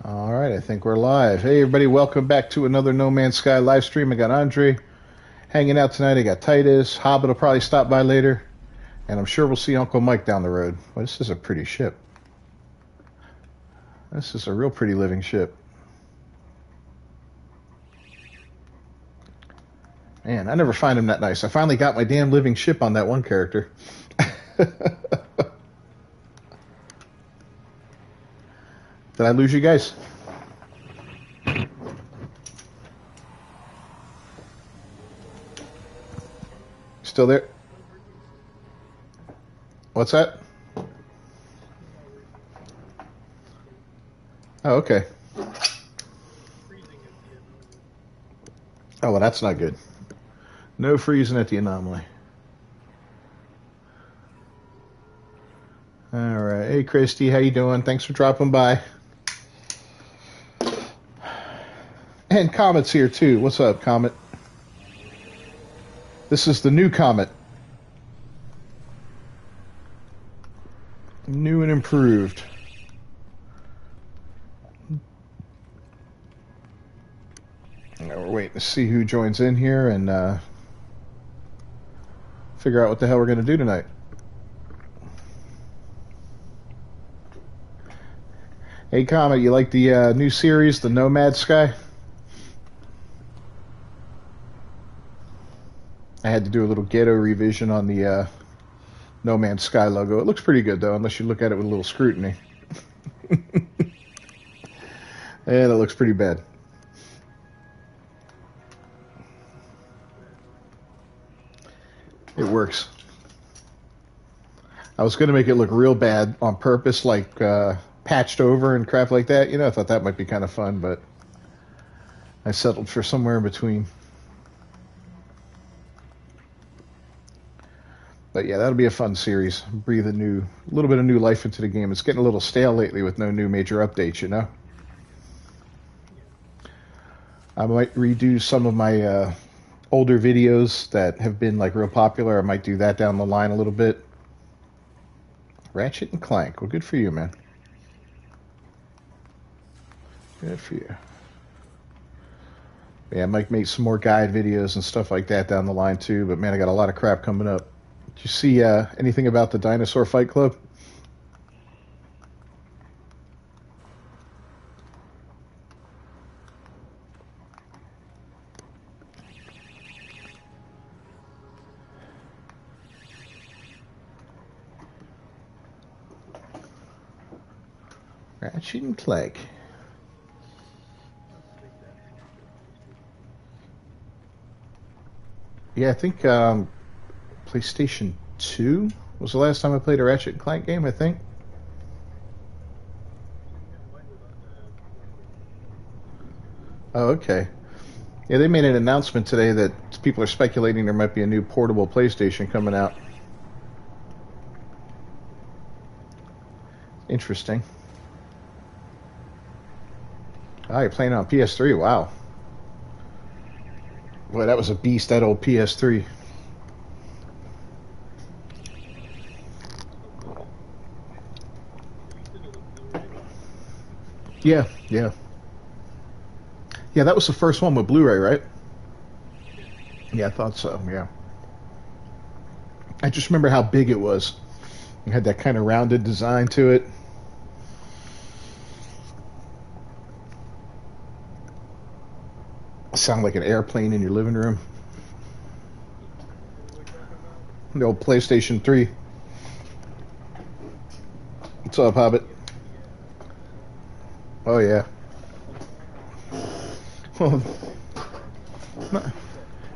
All right, I think we're live. Hey, everybody, welcome back to another No Man's Sky live stream. I got Andre hanging out tonight. I got Titus. Hobbit will probably stop by later. And I'm sure we'll see Uncle Mike down the road. Well, this is a pretty ship. This is a real pretty living ship. Man, I never find him that nice. I finally got my damn living ship on that one character. Did I lose you guys? Still there? What's that? Oh, okay. Oh, well, that's not good. No freezing at the anomaly. All right. Hey, Christy, how you doing? Thanks for dropping by. And Comet's here, too. What's up, Comet? This is the new Comet. New and improved. Now we're waiting to see who joins in here and figure out what the hell we're going to do tonight. Hey, Comet, you like the new series, the Nomad Sky? I had to do a little ghetto revision on the No Man's Sky logo. It looks pretty good, though, unless you look at it with a little scrutiny. And it looks pretty bad. It works. I was going to make it look real bad on purpose, like patched over and crap like that. You know, I thought that might be kind of fun, but I settled for somewhere in between. But yeah, that'll be a fun series. Breathe a little bit of new life into the game. It's getting a little stale lately with no new major updates, you know? I might redo some of my older videos that have been like real popular. I might do that down the line a little bit. Ratchet and Clank. Well, good for you, man. Good for you. Yeah, I might make some more guide videos and stuff like that down the line too. But man, I got a lot of crap coming up. Did you see anything about the Dinosaur Fight Club? Ratchet and Clank. Yeah, I think PlayStation 2 was the last time I played a Ratchet and Clank game, I think. Oh, okay. Yeah, they made an announcement today that people are speculating there might be a new portable PlayStation coming out. Interesting. Oh, you're playing on PS3? Wow. Boy, that was a beast, that old PS3. Yeah, yeah. Yeah, that was the first one with Blu-ray, right? Yeah, I thought so, yeah. I just remember how big it was. It had that kind of rounded design to it. Sound like an airplane in your living room. The old PlayStation 3. What's up, Hobbit? Oh, yeah. Well,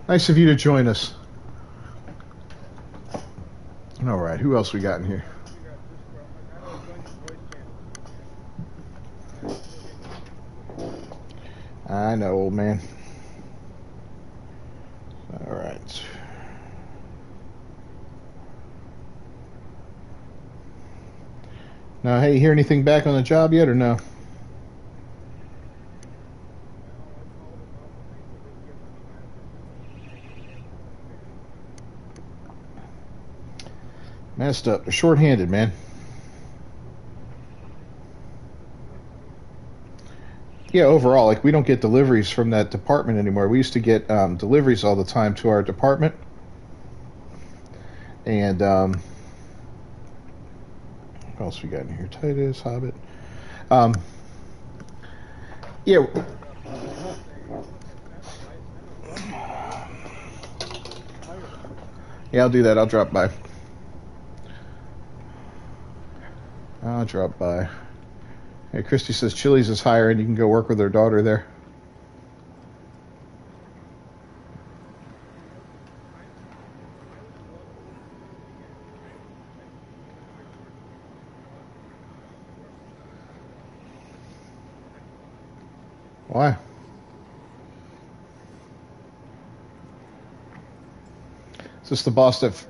nice of you to join us. All right, who else we got in here? I know, old man. All right. Now, hey, you hear anything back on the job yet or no? Messed up. They're short-handed, man. Yeah, overall, like we don't get deliveries from that department anymore. We used to get deliveries all the time to our department, and what else we got in here? Titus, Hobbit. Um, yeah, yeah, I'll do that. I'll drop by. I'll drop by. Hey, Christy says Chili's is higher, and you can go work with her daughter there. Why? Is this the boss that?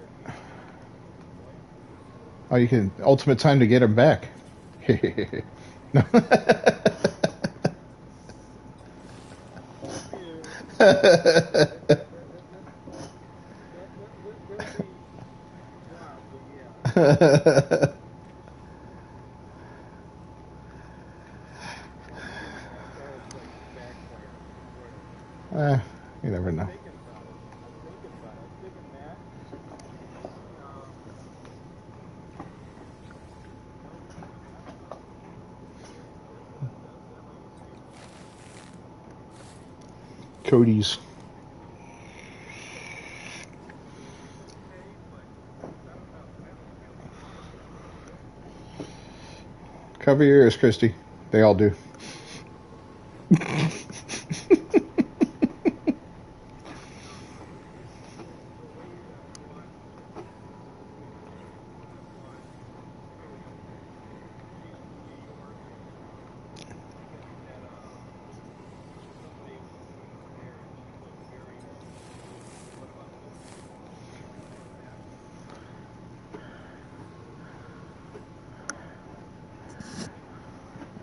Oh, you can ultimate time to get him back. No. You never know. Cody's. Cover your ears, Christy. They all do.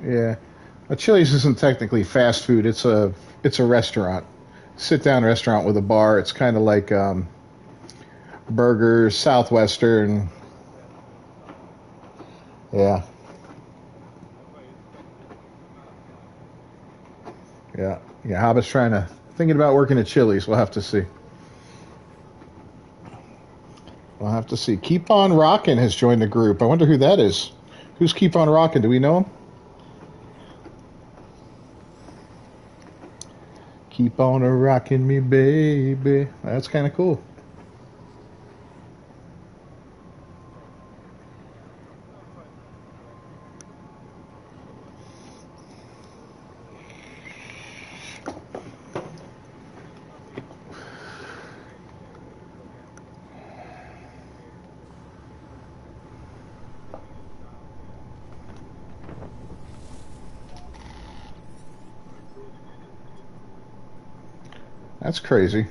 Yeah. Chili's isn't technically fast food. It's a restaurant, sit down restaurant with a bar. It's kind of like burgers, Southwestern. Yeah, yeah, yeah. Hobbit's thinking about working at Chili's. We'll have to see. We'll have to see. Keep on Rockin' has joined the group. I wonder who that is. Who's Keep on Rockin'? Do we know him? Keep on a rockin' me, baby. That's kind of cool. That's crazy.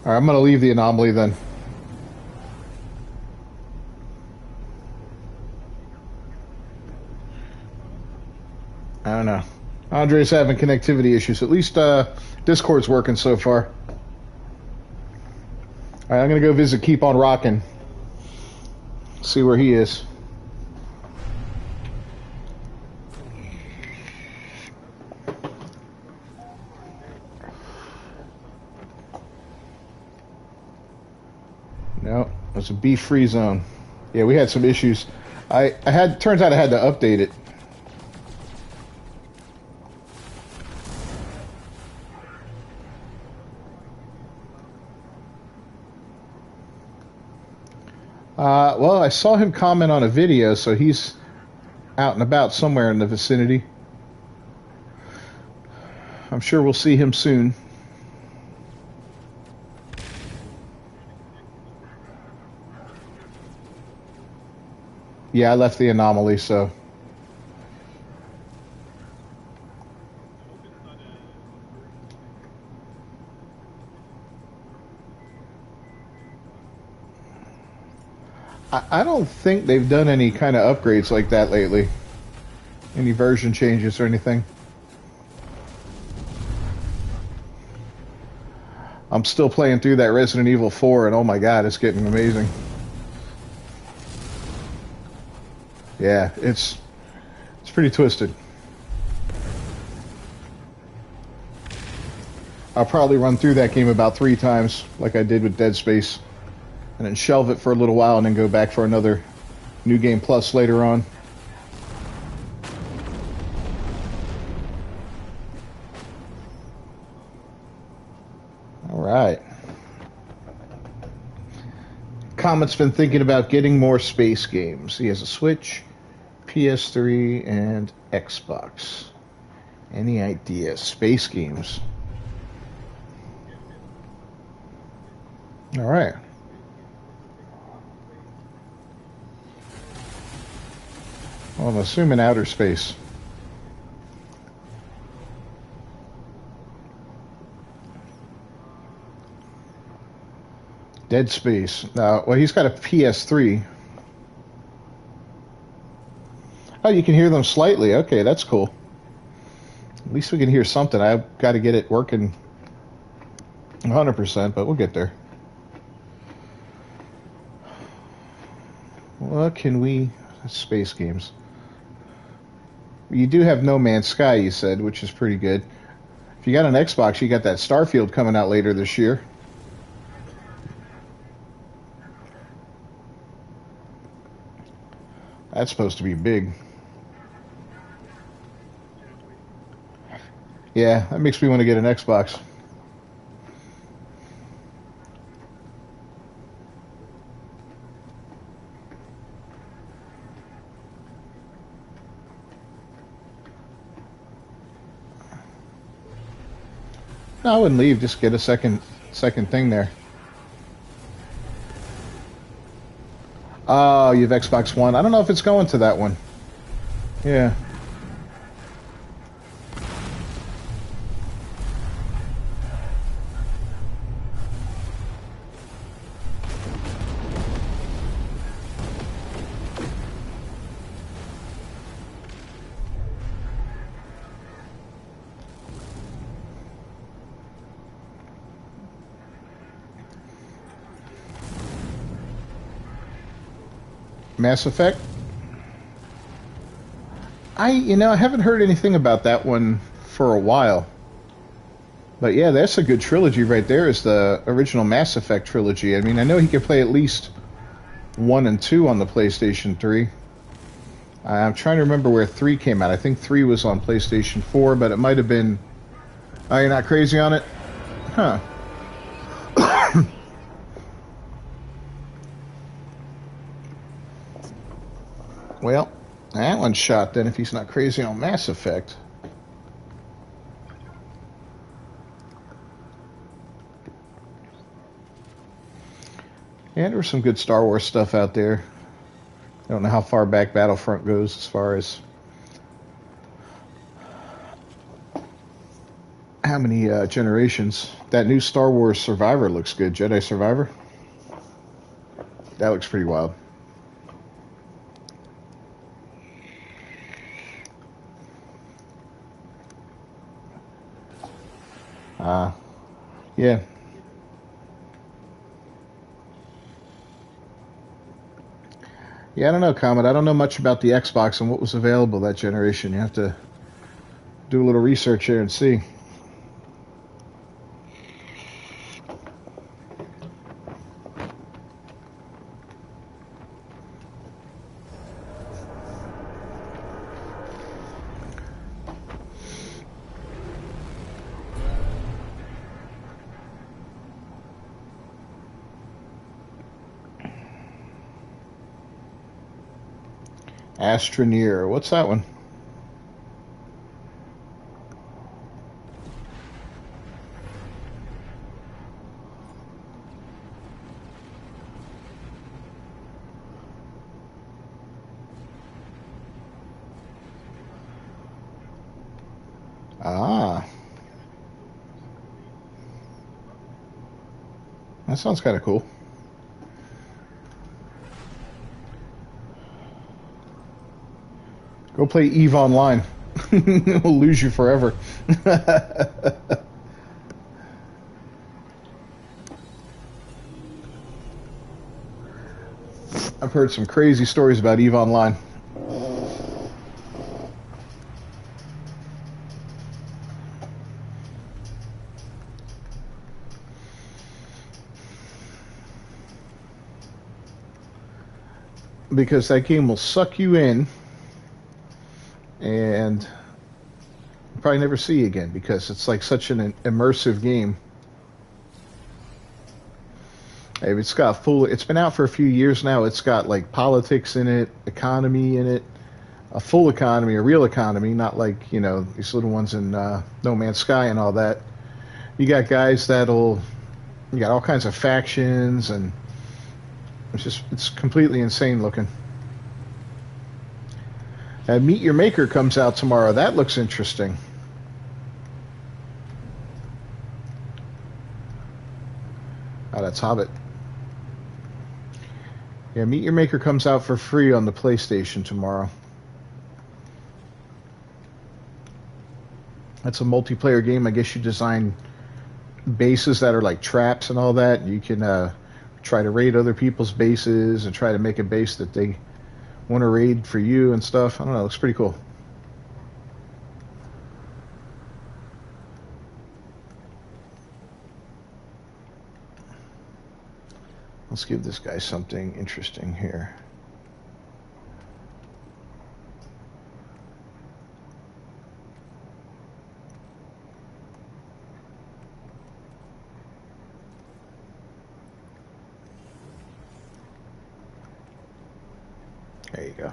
All right, I'm going to leave the anomaly then. I don't know. Andre's having connectivity issues. At least Discord's working so far. All right, I'm going to go visit Keep on Rockin'. See where he is. No, it's a beef-free zone. Yeah, we had some issues. Turns out I had to update it. Well, I saw him comment on a video, so he's out and about somewhere in the vicinity. I'm sure we'll see him soon. Yeah, I left the anomaly, so. I don't think they've done any kind of upgrades like that lately. Any version changes or anything. I'm still playing through that Resident Evil 4, and oh my god, it's getting amazing. Yeah, it's pretty twisted. I'll probably run through that game about 3 times, like I did with Dead Space, and then shelve it for a little while, and then go back for another New Game Plus later on. All right. Comet's been thinking about getting more space games. He has a Switch, PS3, and Xbox. Any ideas? Space games. All right. Well, I'm assuming outer space. Dead Space. Well, he's got a PS3. Oh, you can hear them slightly. Okay, that's cool. At least we can hear something. I've got to get it working 100%, but we'll get there. What can we... Space games. You do have No Man's Sky, you said, which is pretty good. If you got an Xbox, you got that Starfield coming out later this year. That's supposed to be big. Yeah, that makes me want to get an Xbox. No, I wouldn't leave. Just get a second thing there. Oh, you have Xbox One. I don't know if it's going to that one. Yeah. Mass Effect? I haven't heard anything about that one for a while. But yeah, that's a good trilogy right there, is the original Mass Effect trilogy. I mean, I know he can play at least 1 and 2 on the PlayStation 3. I'm trying to remember where 3 came out. I think 3 was on PlayStation 4, but it might have been... Oh, you're not crazy on it? Huh. Well, that one's shot then if he's not crazy on Mass Effect. Yeah, there was some good Star Wars stuff out there. I don't know how far back Battlefront goes as far as how many generations. That new Star Wars Survivor looks good. Jedi Survivor. That looks pretty wild. Yeah. Yeah, I don't know, Comet. I don't know much about the Xbox and what was available that generation. You have to do a little research here and see. Astroneer. What's that one? Ah. That sounds kind of cool. Go play EVE Online. We'll lose you forever. I've heard some crazy stories about EVE Online. Because that game will suck you in and probably never see you again because it's like such an immersive game. It's got it's been out for a few years now. It's got like politics in it, economy in it, a full economy, a real economy, not like, you know, these little ones in No Man's Sky and all that. You got guys you got all kinds of factions, and it's completely insane looking. Meet Your Maker comes out tomorrow. That looks interesting. Oh, that's Hobbit. Yeah, Meet Your Maker comes out for free on the PlayStation tomorrow. That's a multiplayer game. I guess you design bases that are like traps and all that. You can try to raid other people's bases and try to make a base that they want to raid for you and stuff. I don't know. It looks pretty cool. Let's give this guy something interesting here. There you go.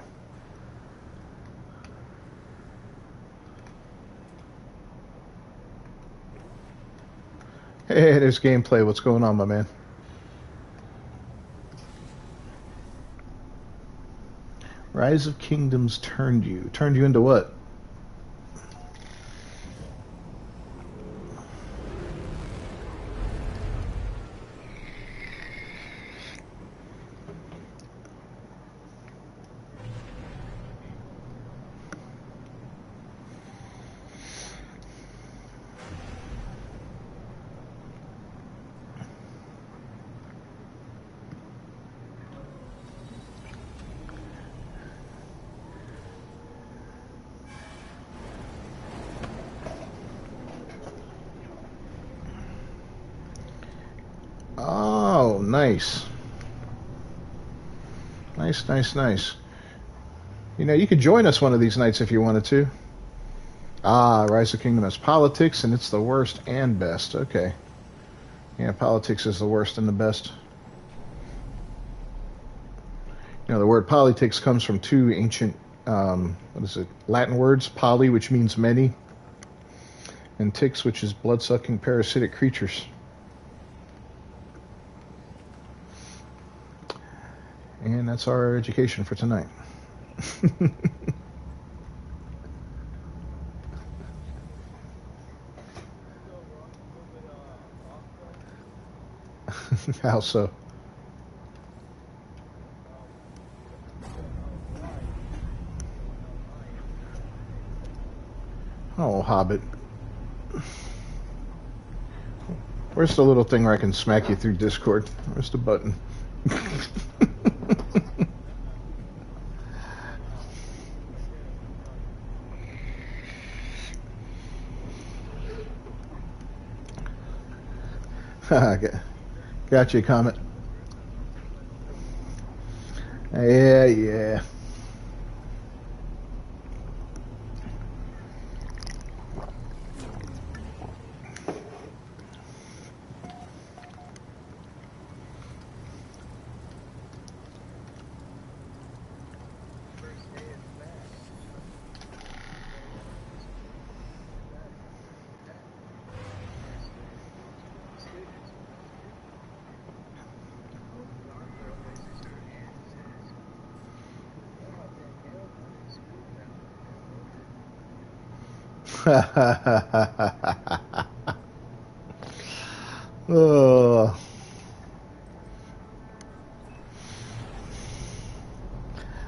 Hey, there's gameplay. What's going on, my man? Rise of Kingdoms turned you. Turned you into what? Oh, nice. Nice, nice, nice. You know, you could join us one of these nights if you wanted to. Ah, Rise of Kingdom has politics, and it's the worst and best. Okay. Yeah, politics is the worst and the best. You know, the word politics comes from two ancient, what is it, Latin words. Poly, which means many, and ticks, which is blood-sucking parasitic creatures. And that's our education for tonight. How so? Oh, Hobbit. Where's the little thing where I can smack you through Discord? Where's the button? Got you a comment. Yeah, yeah. Oh.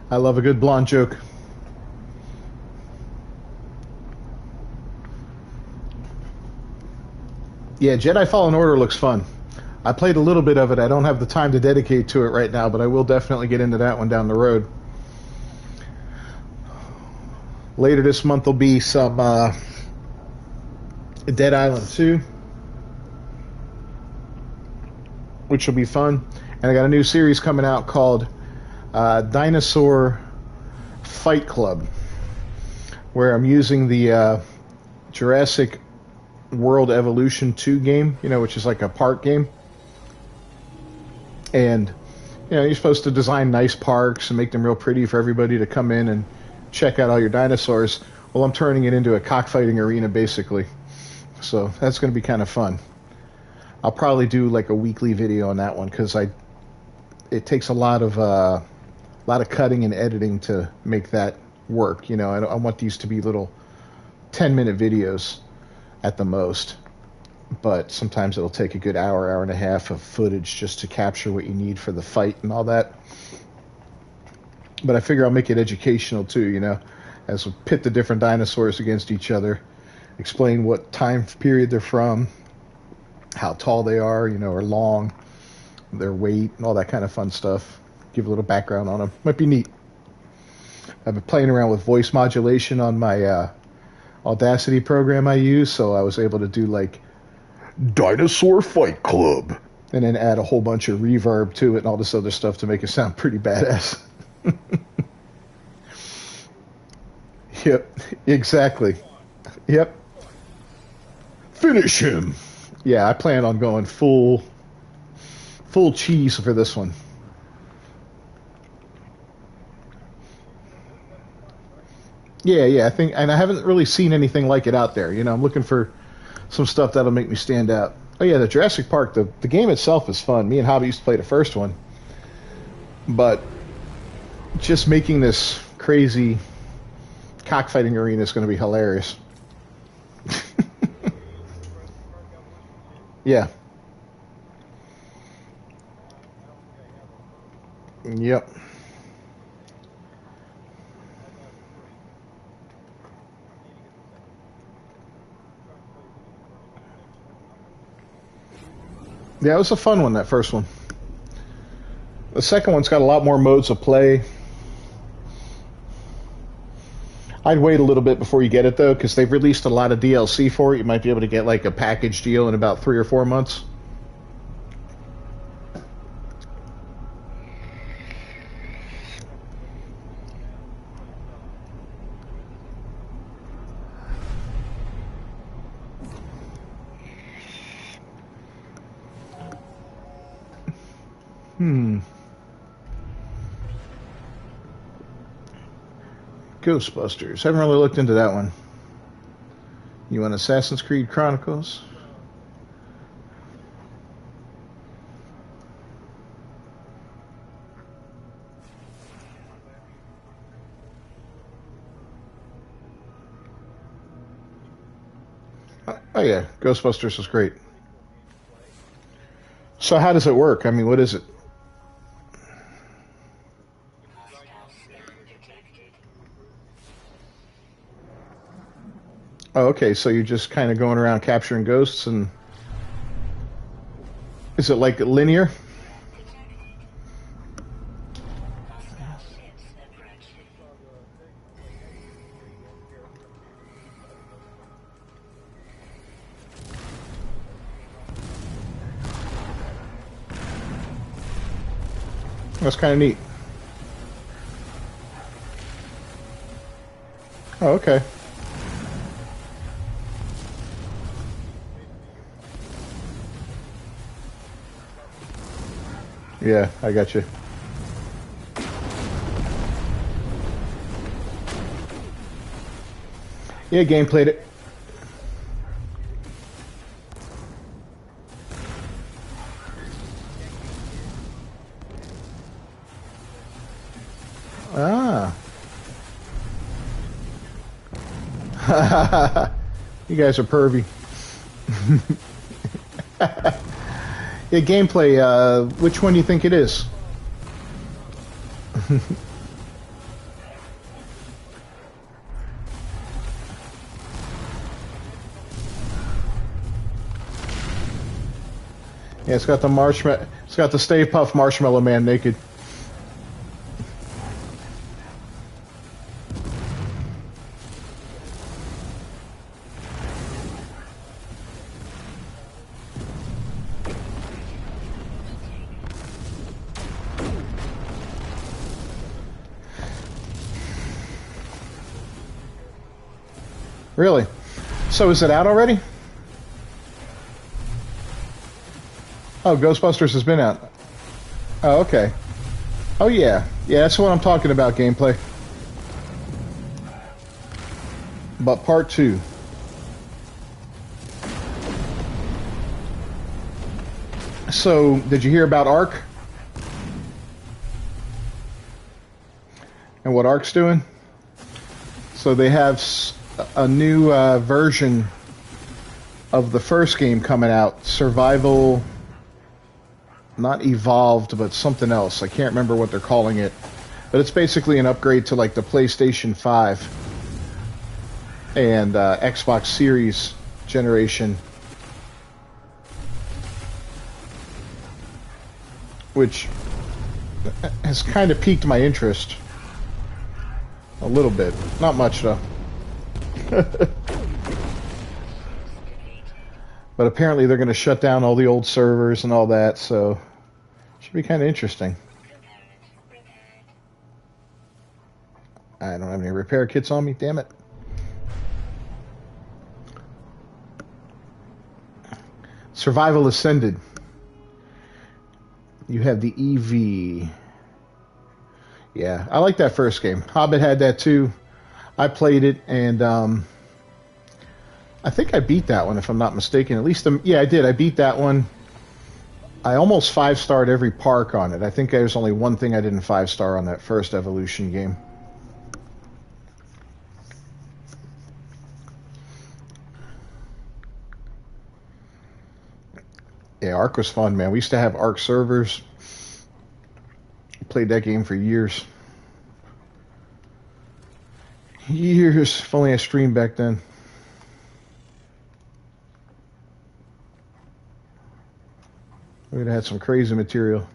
I love a good blonde joke. Yeah, Jedi Fallen Order looks fun. I played a little bit of it. I don't have the time to dedicate to it right now, but I will definitely get into that one down the road. Later this month will be some Dead Island 2, which will be fun. And I got a new series coming out called Dinosaur Fight Club, where I'm using the Jurassic World Evolution 2 game, which is like a park game. And, you're supposed to design nice parks and make them real pretty for everybody to come in and check out all your dinosaurs. Well, I'm turning it into a cockfighting arena, basically. So that's going to be kind of fun. I'll probably do like a weekly video on that one because it takes a lot of cutting and editing to make that work. I want these to be little 10-minute videos at the most, but sometimes it'll take a good hour and a half of footage just to capture what you need for the fight and all that. But I figure I'll make it educational too, as we pit the different dinosaurs against each other, explain what time period they're from, how tall they are, or long, their weight, and all that kind of fun stuff. Give a little background on them. Might be neat. I've been playing around with voice modulation on my Audacity program I use, so I was able to do like Dinosaur Fight Club and then add a whole bunch of reverb to it and all this other stuff to make it sound pretty badass. Yep, exactly. Yep. Finish him. Yeah, I plan on going full cheese for this one. Yeah, I think, and I haven't really seen anything like it out there. I'm looking for some stuff that'll make me stand out. Oh yeah, the Jurassic Park, the game itself is fun. Me and Hobby used to play the first one, but just making this crazy cockfighting arena is going to be hilarious. Yeah. Yep. Yeah, it was a fun one, that first one. The second one's got a lot more modes of play. I'd wait a little bit before you get it, though, because they've released a lot of DLC for it. You might be able to get like a package deal in about 3 or 4 months. Ghostbusters. Haven't really looked into that one. You want Assassin's Creed Chronicles? Oh yeah, Ghostbusters was great. So how does it work? I mean, what is it? Oh, okay, so you're just kind of going around capturing ghosts, and is it like linear? That's kind of neat. Oh, okay. Yeah, I got you. Yeah, game played it. Ah. You guys are pervy. Yeah, gameplay, which one do you think it is? Yeah, it's got the marshmallow. It's got the Stay Puft Marshmallow Man naked. Really? So is it out already? Oh, Ghostbusters has been out. Oh, okay. Oh, yeah. Yeah, that's what I'm talking about, gameplay. But part 2. So, did you hear about Ark? And what Ark's doing? So they have a new version of the first game coming out. Survival... Not Evolved, but something else. I can't remember what they're calling it. But it's basically an upgrade to like the PlayStation 5 and Xbox Series generation. Which has kind of piqued my interest. A little bit. Not much, though. But apparently they're going to shut down all the old servers and all that, so should be kind of interesting. I don't have any repair kits on me, damn it. Survival Ascended. You have the EV. Yeah, I like that first game. Hobbit had that too. I played it, and I think I beat that one, if I'm not mistaken. At least, yeah, I did. I beat that one. I almost 5-starred every park on it. I think there's only one thing I didn't 5-star on that first Evolution game. Yeah, Ark was fun, man. We used to have Ark servers. Played that game for years. Years. If only I streamed back then. We'd have had some crazy material.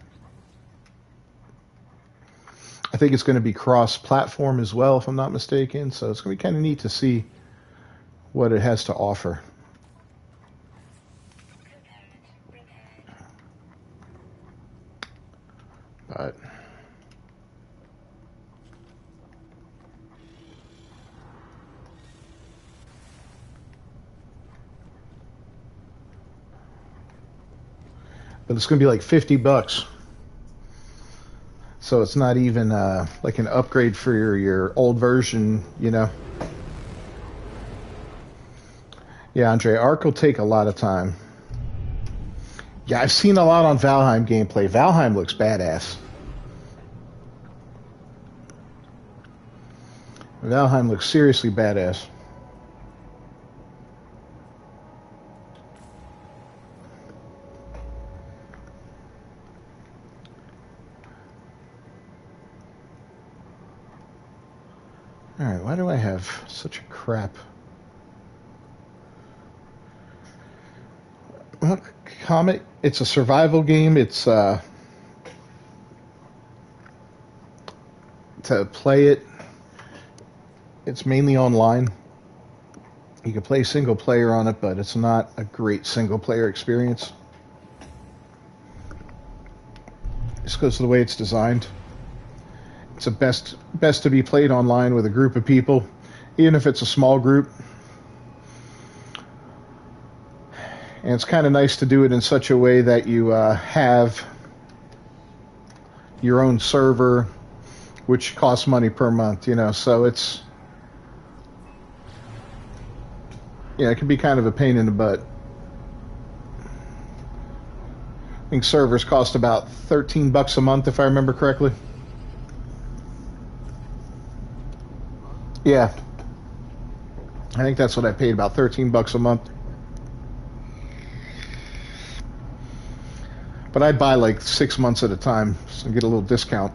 I think it's going to be cross-platform as well, if I'm not mistaken. So it's going to be kind of neat to see what it has to offer. But it's going to be like $50. So it's not even like an upgrade for your old version, you know. Yeah, Andre, Ark will take a lot of time. Yeah, I've seen a lot on Valheim gameplay. Valheim looks badass. Valheim looks seriously badass. Alright, why do I have such a crap... Well, Comet, it's a survival game. It's to play it, it's mainly online. You can play single player on it, but it's not a great single player experience. Just because of the way it's designed. It's a best to be played online with a group of people, even if it's a small group. And it's kind of nice to do it in such a way that you have your own server, which costs money per month, you know. So it's, yeah, it can be kind of a pain in the butt. I think servers cost about $13 a month, if I remember correctly. Yeah, I think that's what I paid, about $13 a month. But I'd buy like 6 months at a time so get a little discount.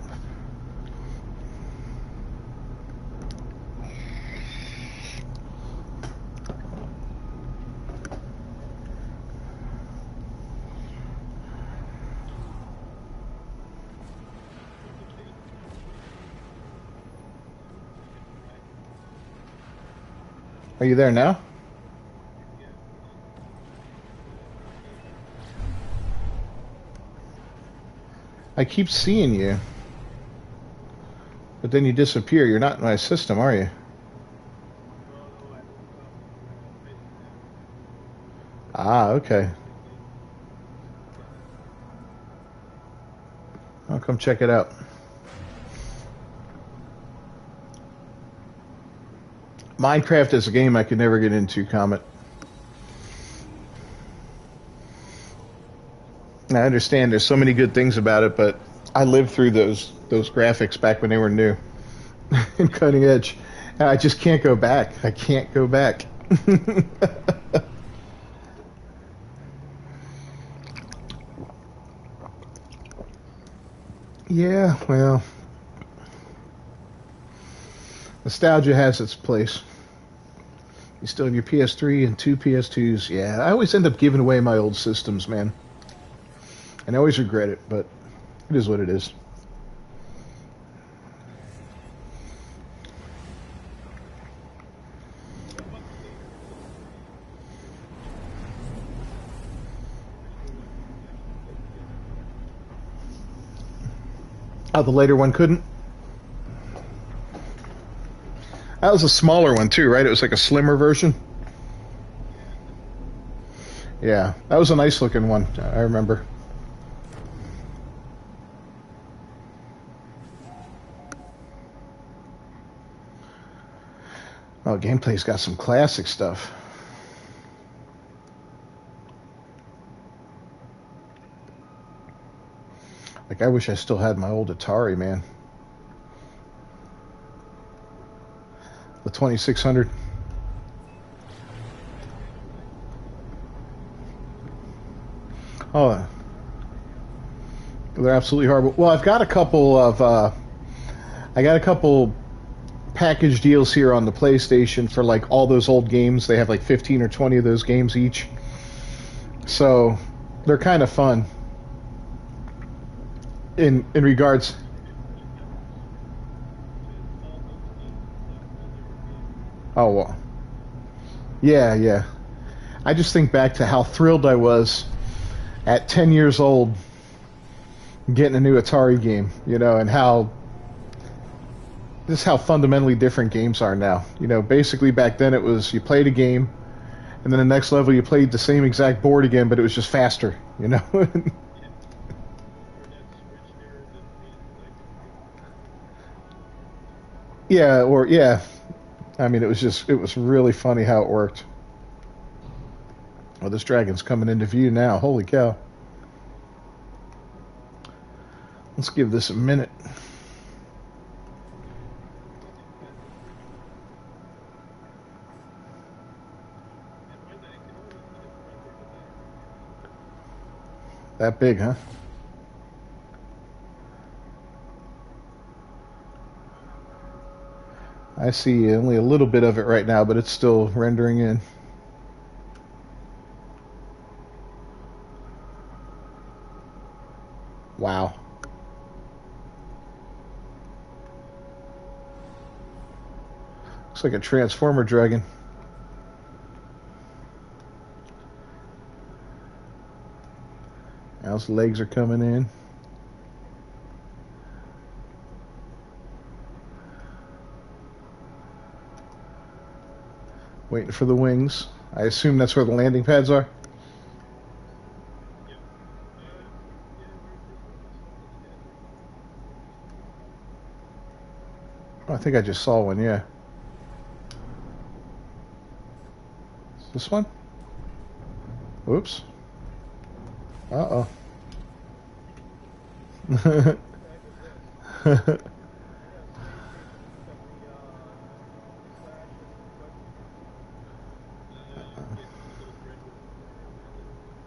Are you there now? I keep seeing you, but then you disappear. You're not in my system, are you? Ah, okay. I'll come check it out. Minecraft is a game I could never get into, Comet. I understand there's so many good things about it, but I lived through those graphics back when they were new and cutting edge. And I just can't go back. I can't go back. Yeah, well, nostalgia has its place. You still have your PS3 and two PS2s. Yeah, I always end up giving away my old systems, man. And I always regret it, but it is what it is. Oh, the later one couldn't? That was a smaller one, too, right? It was like a slimmer version? Yeah, that was a nice looking one, I remember. Oh, gameplay's got some classic stuff. Like, I wish I still had my old Atari, man. The 2600. Oh, they're absolutely horrible. Well, I've got a couple of, I got a couple package deals here on the PlayStation for like all those old games. They have like 15 or 20 of those games each. So they're kind of fun. In regards. Oh, well. Yeah, yeah. I just think back to how thrilled I was at 10 years old getting a new Atari game, you know, and how this is how fundamentally different games are now. You know, basically back then it was you played a game, and then the next level you played the same exact board again, but it was just faster, you know? Yeah, or yeah. I mean, it was really funny how it worked. Oh, this dragon's coming into view now. Holy cow. Let's give this a minute. That big, huh? I see only a little bit of it right now, but it's still rendering in. Wow. Looks like a transformer dragon. Now his legs are coming in. Waiting for the wings. I assume that's where the landing pads are. Oh, I think I just saw one, yeah. Is this one? Whoops. Uh-oh.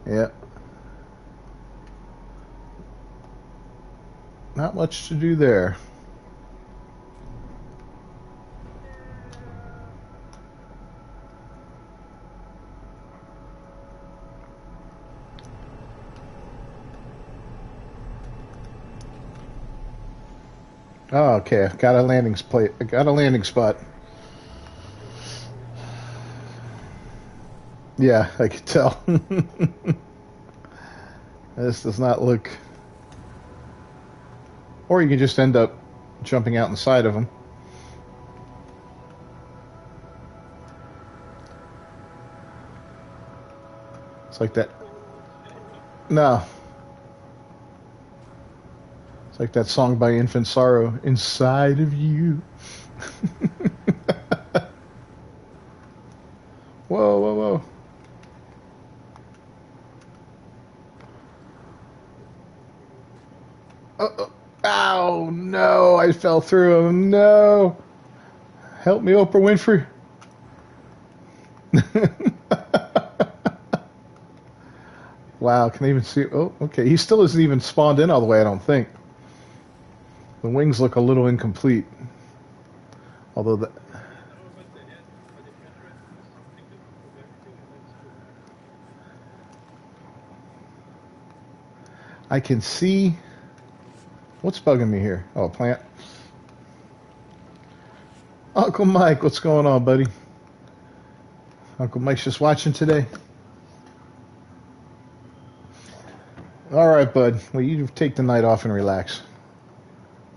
Yeah. Not much to do there. Oh, okay. Got a landing spot. Yeah, I could tell. This does not look... Or you can just end up jumping out inside of them. It's like that. No. It's like that song by Infant Sorrow, Inside of You. Whoa, whoa, whoa. Oh, ow, no, I fell through him. No. Help me, Oprah Winfrey. Wow, can I even see? Oh, okay. He still isn't even spawned in all the way, I don't think. The wings look a little incomplete. Although the... I can see... What's bugging me here? Oh, a plant. Uncle Mike, what's going on, buddy? Uncle Mike's just watching today. All right, bud. Well, you take the night off and relax.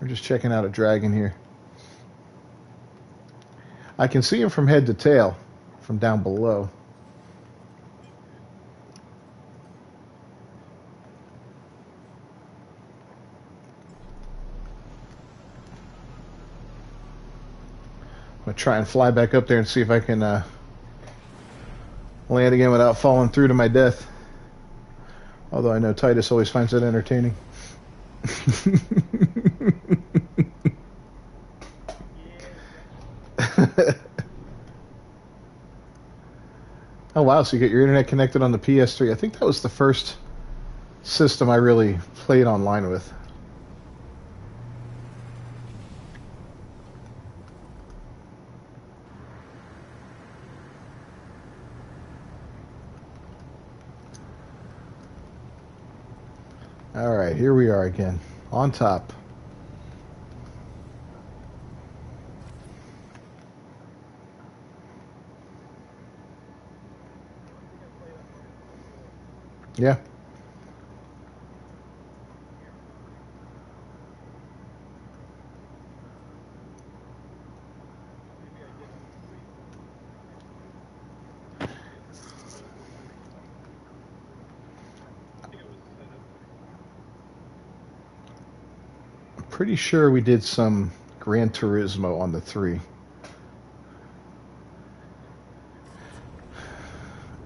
We're just checking out a dragon here. I can see him from head to tail, from down below. I'm going to try and fly back up there and see if I can land again without falling through to my death. Although I know Titus always finds it entertaining. Oh wow, so you get your internet connected on the PS3. I think that was the first system I really played online with. All right, here we are again, on top. Yeah. Pretty sure we did some Gran Turismo on the 3.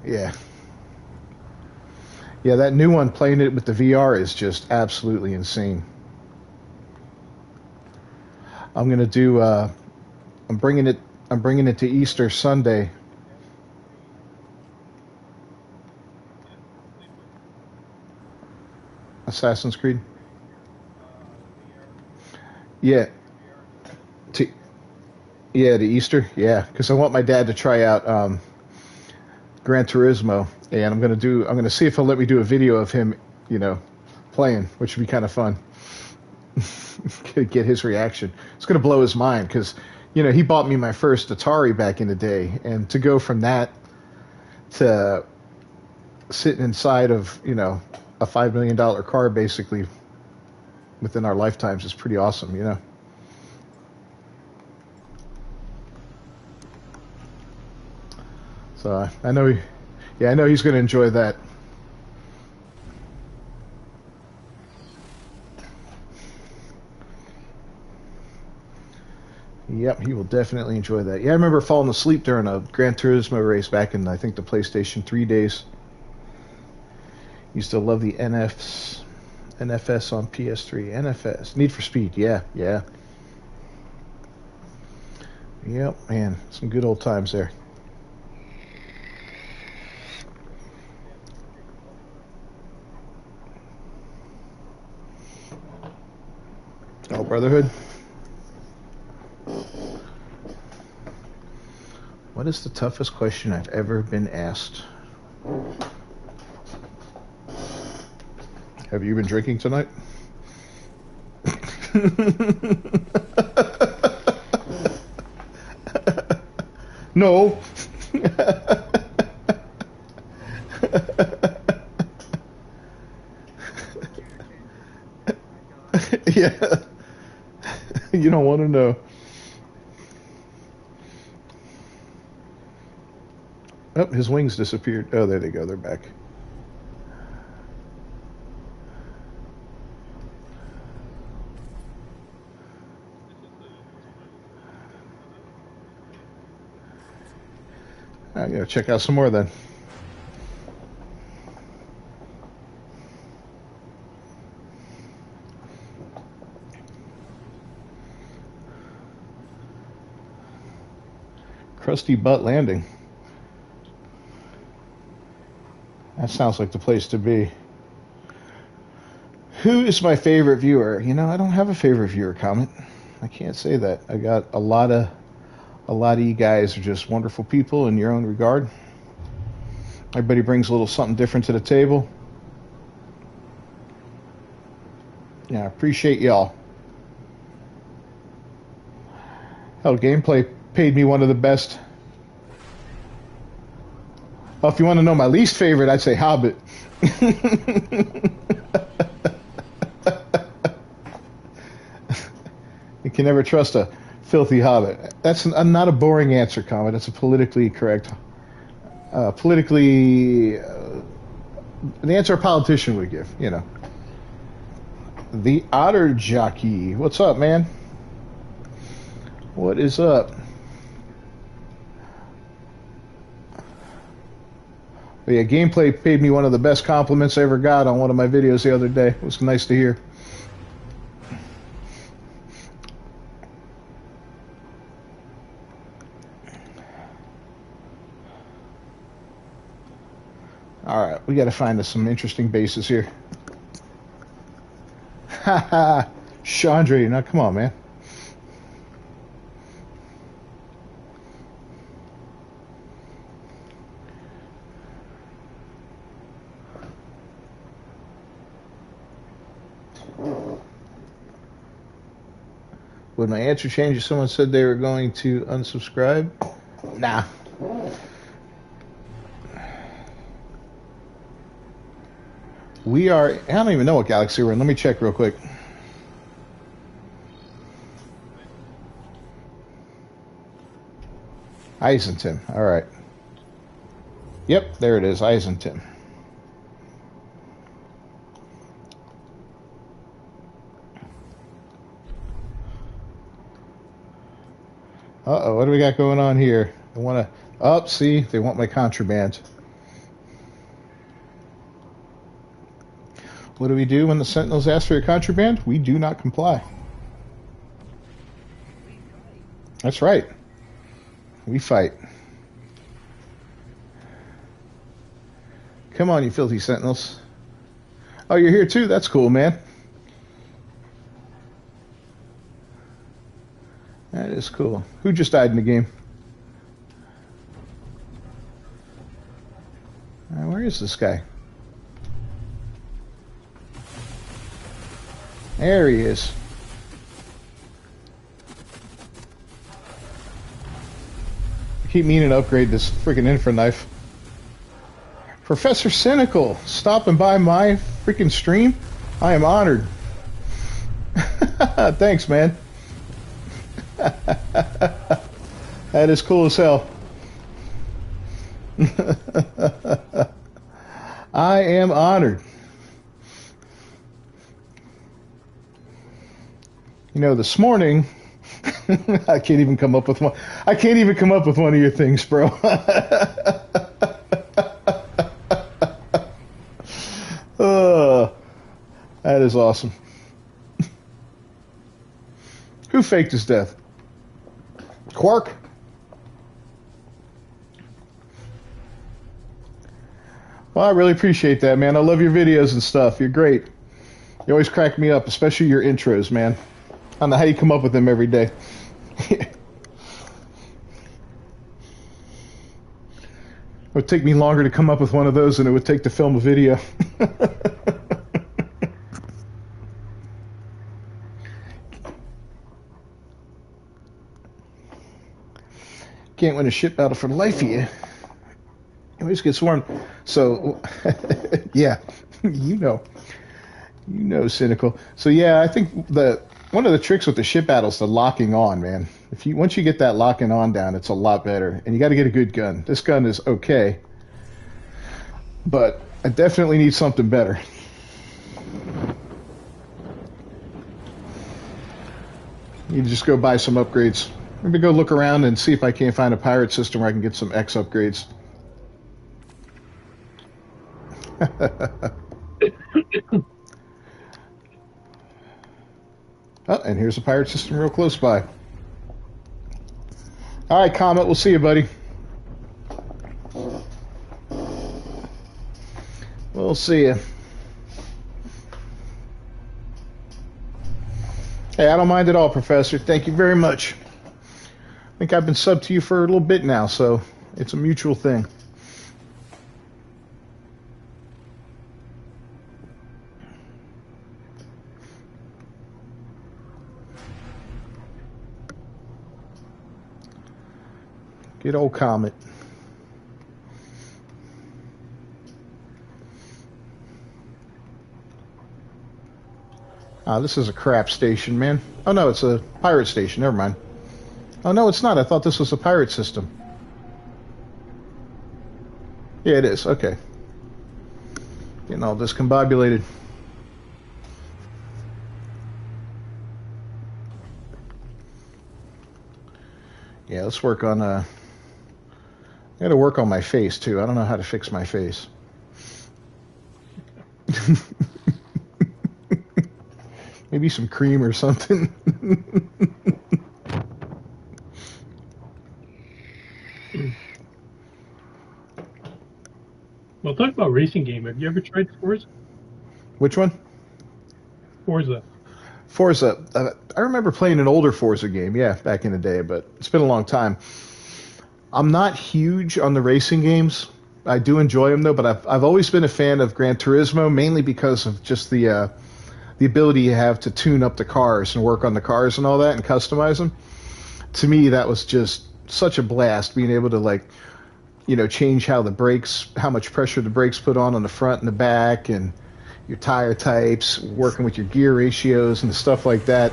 Yeah. Yeah, that new one, playing it with the VR, is just absolutely insane. I'm gonna do. I'm bringing it to Easter Sunday. Assassin's Creed. Yeah. To Easter. Yeah, because I want my dad to try out Gran Turismo, and I'm gonna see if he'll let me do a video of him, playing, which would be kind of fun. Get his reaction. It's gonna blow his mind because, he bought me my first Atari back in the day, and to go from that to sitting inside of, a $5 million car basically within our lifetimes is pretty awesome, So I know he's going to enjoy that. Yep, he will definitely enjoy that. Yeah, I remember falling asleep during a Gran Turismo race back in, I think, the PlayStation 3 days. Used to love the NFS on PS3. NFS, Need for Speed. Yeah. Yep, man, some good old times there. Oh, Brotherhood. What is the toughest question I've ever been asked? Have you been drinking tonight? No. Yeah. You don't want to know. Oh, his wings disappeared. Oh, there they go. They're back. I gotta check out some more then. Krusty Butt Landing. That sounds like the place to be. Who is my favorite viewer? You know, I don't have a favorite viewer comment. I can't say that. I got a lot of you guys are just wonderful people in your own regard. Everybody brings a little something different to the table. Yeah, I appreciate y'all. Hell, gameplay paid me one of the best. Well, if you want to know my least favorite, I'd say Hobbit. You can never trust a filthy hobbit. That's not a boring answer, comment. That's a politically correct, the answer a politician would give. You know. The Otter Jockey. What's up, man? What is up? But yeah, gameplay paid me one of the best compliments I ever got on one of my videos the other day. It was nice to hear. Alright, we gotta find us some interesting bases here. Haha, Chandra, now come on, man. Would my answer change if someone said they were going to unsubscribe? Nah. We are, I don't even know what galaxy we're in. Let me check real quick. Eisentim. All right. Yep, there it is. Eisentim. Uh-oh, what do we got going on here? I want to... Oh, see, they want my contraband. What do we do when the Sentinels ask for your contraband? We do not comply. That's right. We fight. Come on, you filthy Sentinels. Oh, you're here too? That's cool, man. That is cool. Who just died in the game? Where is this guy? There he is. I keep meaning to upgrade this freaking infra knife. Professor Cynical, stopping by my freaking stream. I am honored. Thanks, man. That is cool as hell. I am honored. You know, this morning, I can't even come up with one. I can't even come up with one of your things, bro. That is awesome. Who faked his death? Quark? Well, I really appreciate that, man. I love your videos and stuff. You're great. You always crack me up, especially your intros, man. I don't know how you come up with them every day. It would take me longer to come up with one of those than it would take to film a video. Can't win a shit battle for the life of you. You always get swarmed. So, yeah, you know. You know, cynical. So yeah, I think one of the tricks with the ship battle is the locking on, man. If you once you get that locking on down, it's a lot better. And you got to get a good gun. This gun is okay, but I definitely need something better. You just go buy some upgrades. Maybe go look around and see if I can't find a pirate system where I can get some X upgrades. Oh, and here's a pirate system real close by. All right, Comet, we'll see you, buddy. We'll see you. Hey, I don't mind at all, Professor. Thank you very much. I think I've been subbed to you for a little bit now, so it's a mutual thing. Good old Comet. Ah, this is a crap station, man. Oh no, it's a pirate station. Never mind. Oh no, it's not. I thought this was a pirate system. Yeah, it is. Okay. Getting all discombobulated. Yeah, let's work on I gotta work on my face too. I don't know how to fix my face. Maybe some cream or something. Well, talk about racing game. Have you ever tried Forza? Which one? Forza. Forza. I remember playing an older Forza game, yeah, back in the day, but it's been a long time. I'm not huge on the racing games. I do enjoy them though, but I've always been a fan of Gran Turismo, mainly because of just the ability you have to tune up the cars and work on the cars and all that and customize them. To me, that was just such a blast, being able to, like, you know, change how much pressure the brakes put on the front and the back, and your tire types, working with your gear ratios and stuff like that.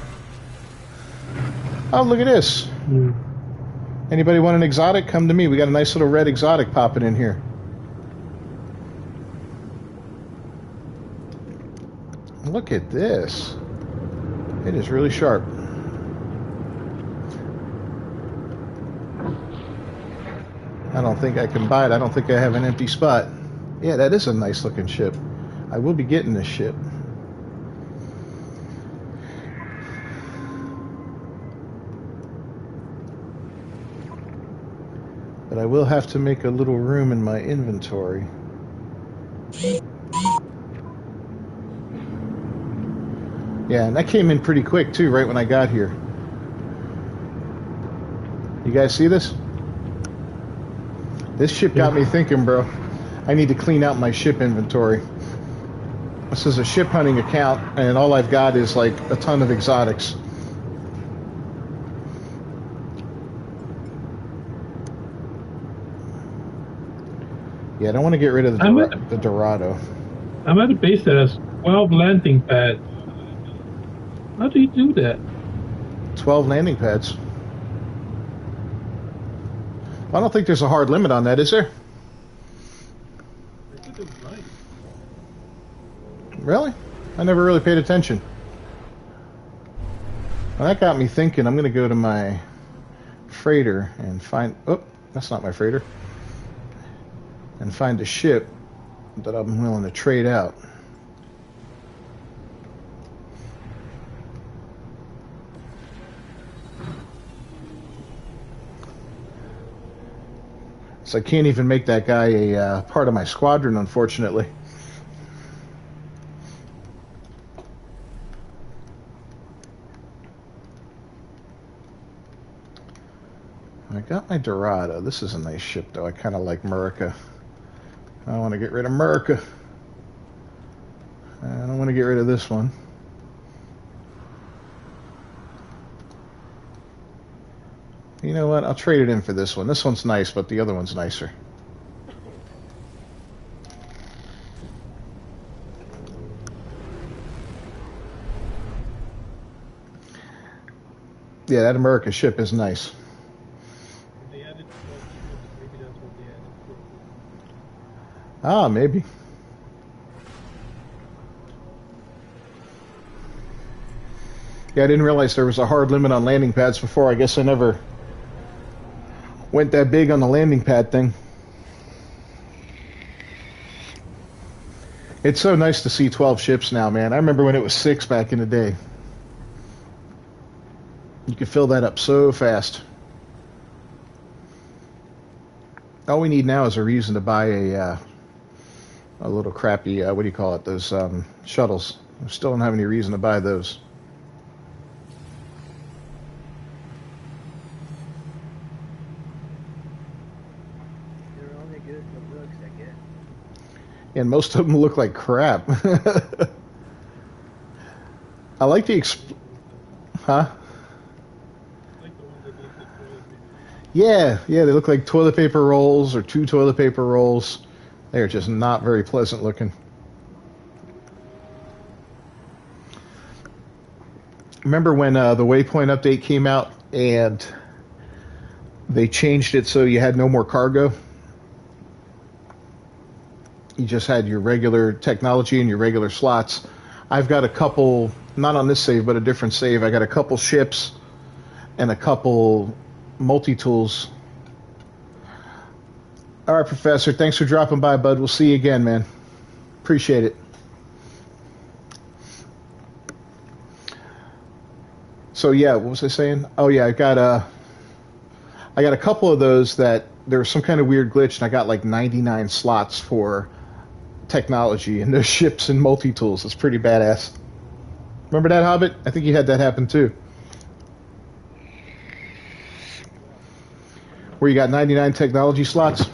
Oh, look at this. Anybody want an exotic? Come to me. We got a nice little red exotic popping in here. Look at this. It is really sharp. I don't think I can buy it. I don't think I have an empty spot. Yeah, that is a nice looking ship. I will be getting this ship. But I will have to make a little room in my inventory. Yeah, and that came in pretty quick too, right when I got here. You guys see this? This ship got me thinking, bro. I need to clean out my ship inventory. This is a ship hunting account, and all I've got is like a ton of exotics. Yeah, I don't want to get rid of the Dorado. I'm at a base that has 12 landing pads. How do you do that? 12 landing pads. I don't think there's a hard limit on that, is there? I think it's right. Really? I never really paid attention. Well, that got me thinking. I'm going to go to my freighter and find... Oh, that's not my freighter. And find a ship that I'm willing to trade out. So I can't even make that guy a part of my squadron, unfortunately. I got my Dorado. This is a nice ship, though. I kind of like Murica. I want to get rid of Murica. I don't want to get rid of this one. You know what? I'll trade it in for this one. This one's nice, but the other one's nicer. Yeah, that America ship is nice. If they added 12 people, then maybe that's what they added for. Ah, maybe. Yeah, I didn't realize there was a hard limit on landing pads before. I guess I never went that big on the landing pad thing. It's so nice to see 12 ships now, man. I remember when it was 6 back in the day. You could fill that up so fast. All we need now is a reason to buy a little crappy, what do you call it, those shuttles. I still don't have any reason to buy those. They're only good for looks, I guess. And most of them look like crap. I like the huh? Like the ones that look like toilet paper. Yeah, they look like toilet paper rolls or 2 toilet paper rolls. They're just not very pleasant looking. Remember when the Waypoint update came out and they changed it so you had no more cargo? You just had your regular technology and your regular slots. I've got a couple, not on this save, but a different save. I got a couple ships and a couple multi-tools. All right, Professor, thanks for dropping by, bud. We'll see you again, man. Appreciate it. So yeah, what was I saying? Oh yeah, I got a couple of those that there was some kind of weird glitch, and I got like 99 slots for technology and those ships and multi-tools. It's pretty badass. Remember that, Hobbit? I think you had that happen too. Where you got 99 technology slots.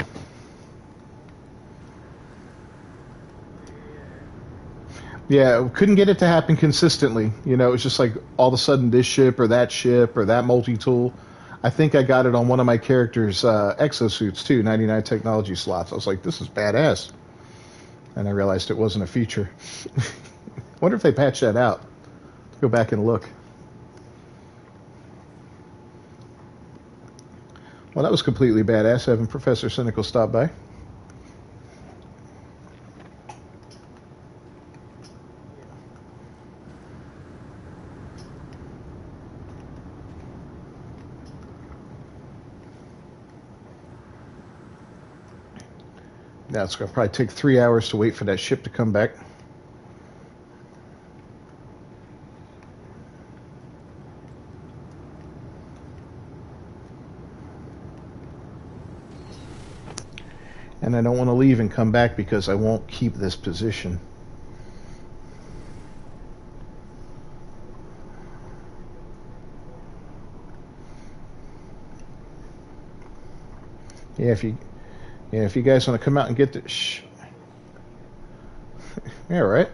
Yeah, couldn't get it to happen consistently. You know, it was just like all of a sudden this ship or that multi-tool. I think I got it on one of my characters' exosuits too, 99 technology slots. I was like, this is badass. And I realized it wasn't a feature. Wonder if they patched that out. Go back and look. Well, that was completely badass having Professor Cynical stop by. Now it's going to probably take 3 hours to wait for that ship to come back. And I don't want to leave and come back because I won't keep this position. Yeah, if you guys want to come out and get the yeah, right.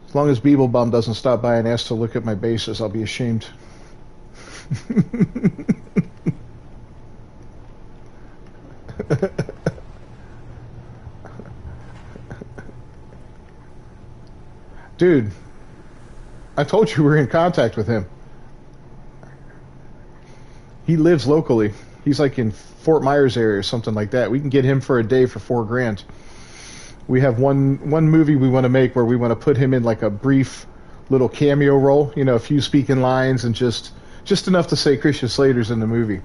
As long as Beeblebum doesn't stop by and ask to look at my bases, I'll be ashamed. Dude, I told you we're in contact with him. He lives locally. He's like in Fort Myers area or something like that. We can get him for a day for $4,000. We have one movie we want to make where we want to put him in like a brief little cameo role, you know, a few speaking lines and just enough to say Christian Slater's in the movie.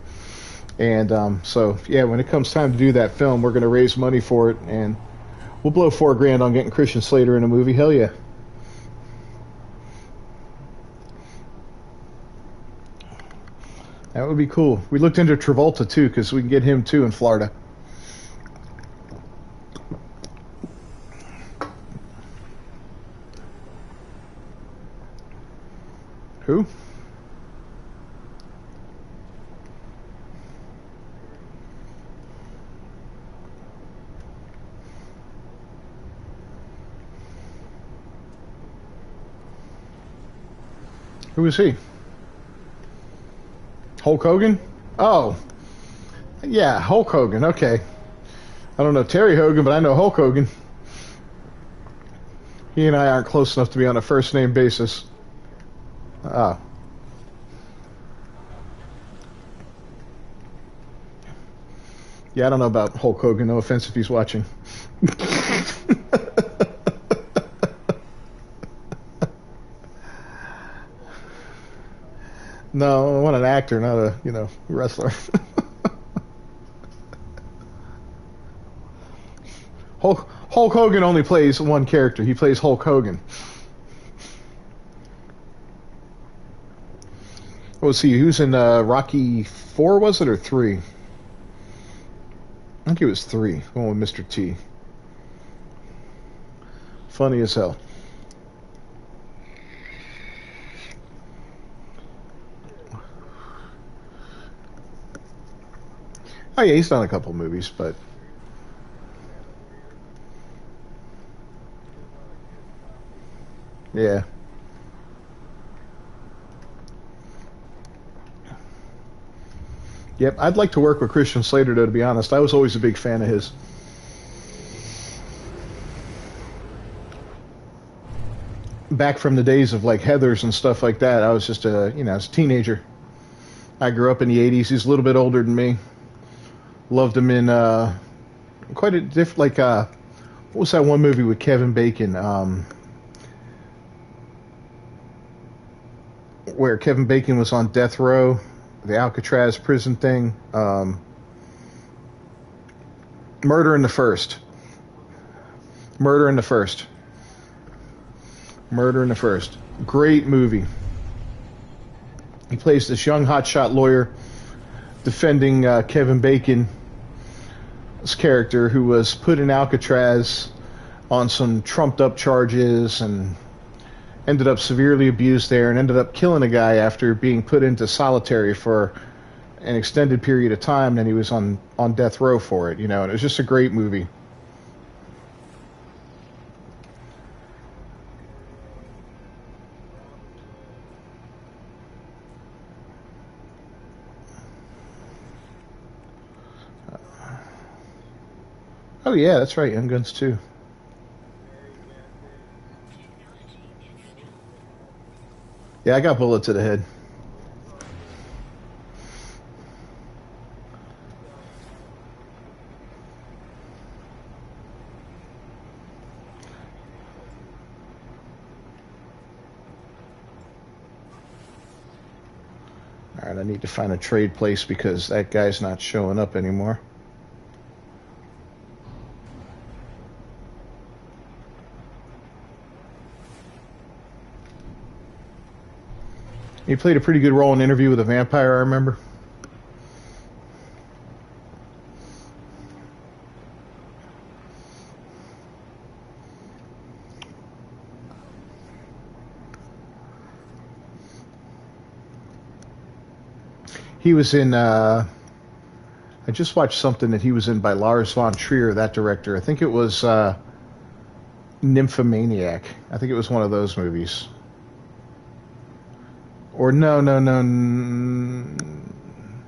And so yeah, when it comes time to do that film, we're going to raise money for it, and we'll blow $4,000 on getting Christian Slater in a movie. Hell yeah. That would be cool. We looked into Travolta too, because we can get him too in Florida. Who? Who is he? Hulk Hogan? Oh, yeah, Hulk Hogan. Okay. I don't know Terry Hogan, but I know Hulk Hogan. He and I aren't close enough to be on a first name basis. Ah. Yeah, I don't know about Hulk Hogan. No offense if he's watching. No, I want an actor, not a wrestler. Hulk Hogan only plays one character. He plays Hulk Hogan. What was he? He was in Rocky 4, was it, or 3? I think it was 3. The one with Mr. T. Funny as hell. Oh yeah, he's done a couple movies, but yeah. Yep, I'd like to work with Christian Slater, though, to be honest. I was always a big fan of his. Back from the days of like Heathers and stuff like that, I was just as a teenager. I grew up in the 80s. He's a little bit older than me. Loved him in quite a different, like, what was that one movie with Kevin Bacon? Where Kevin Bacon was on death row, the Alcatraz prison thing. Murder in the First. Murder in the First. Murder in the First. Great movie. He plays this young hotshot lawyer defending Kevin Bacon's character, who was put in Alcatraz on some trumped up charges and ended up severely abused there and ended up killing a guy after being put into solitary for an extended period of time. And he was on death row for it, and it was just a great movie. Oh yeah, that's right, Young Guns 2. Yeah, I got bullet to the head. Alright, I need to find a trade place because that guy's not showing up anymore. He played a pretty good role in Interview with a Vampire, I remember. He was in, I just watched something that he was in by Lars von Trier, that director. I think it was Nymphomaniac. I think it was one of those movies. Or no.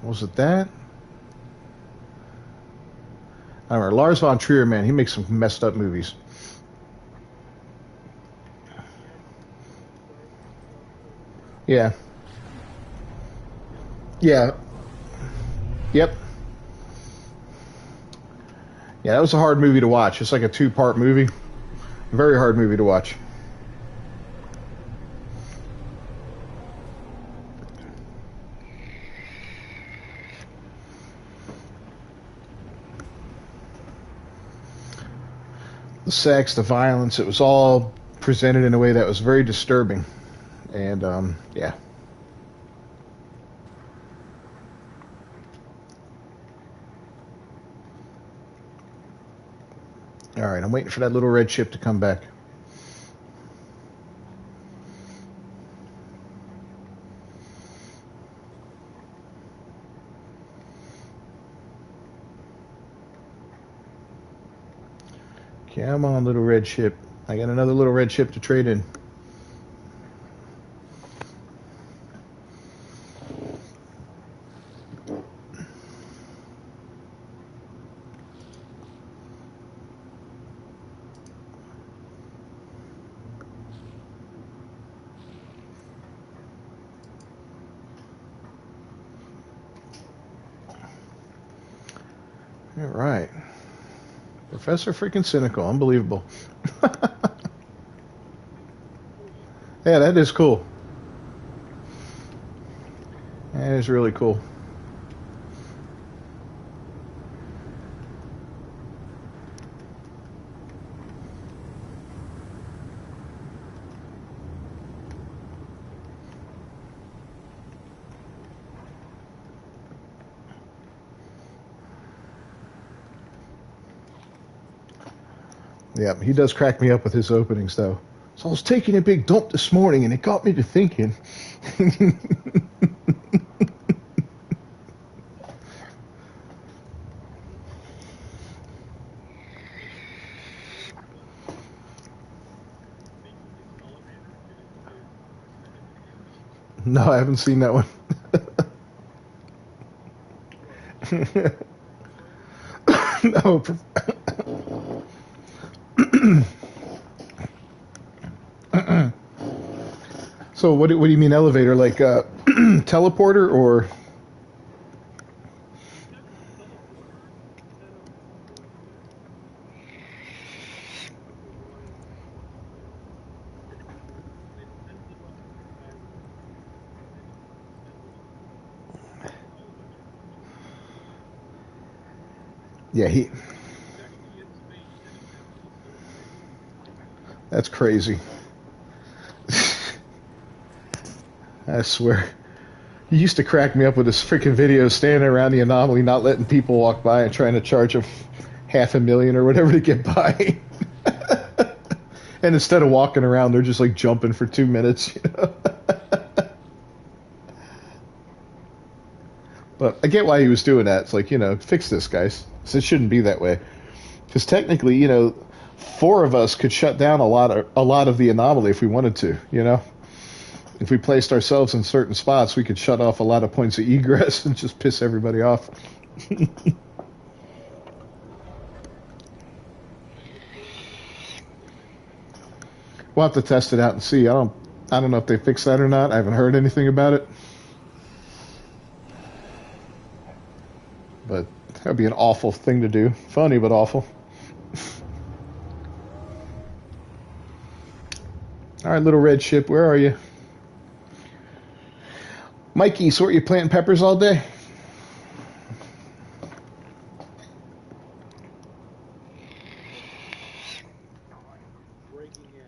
Was it that? I don't remember. Lars von Trier, man, he makes some messed up movies. Yeah. Yeah. Yep. Yeah, that was a hard movie to watch. It's like a 2-part movie. Very hard movie to watch. The sex, the violence, it was all presented in a way that was very disturbing. And, yeah. Alright, I'm waiting for that little red ship to come back. Come on, little red ship. I got another little red ship to trade in. All right. Professor freaking Cynical. Unbelievable. Yeah, that is cool. That is really cool. Yeah, he does crack me up with his openings, though. So I was taking a big dump this morning, and it got me to thinking. No, I haven't seen that one. No. So what do you mean elevator? Like teleporter or? Yeah, that's crazy. I swear. He used to crack me up with his freaking videos standing around the anomaly, not letting people walk by and trying to charge him $500,000 or whatever to get by. And instead of walking around, they're just like jumping for 2 minutes, you know? But I get why he was doing that. It's like, fix this, guys. So it shouldn't be that way. Because technically, 4 of us could shut down a lot of the anomaly if we wanted to, If we placed ourselves in certain spots, we could shut off a lot of points of egress and just piss everybody off. We'll have to test it out and see. I don't know if they fixed that or not. I haven't heard anything about it. But that'd be an awful thing to do. Funny, but awful. All right, little red ship, where are you? Mikey, so are you planting peppers all day? Breaking in.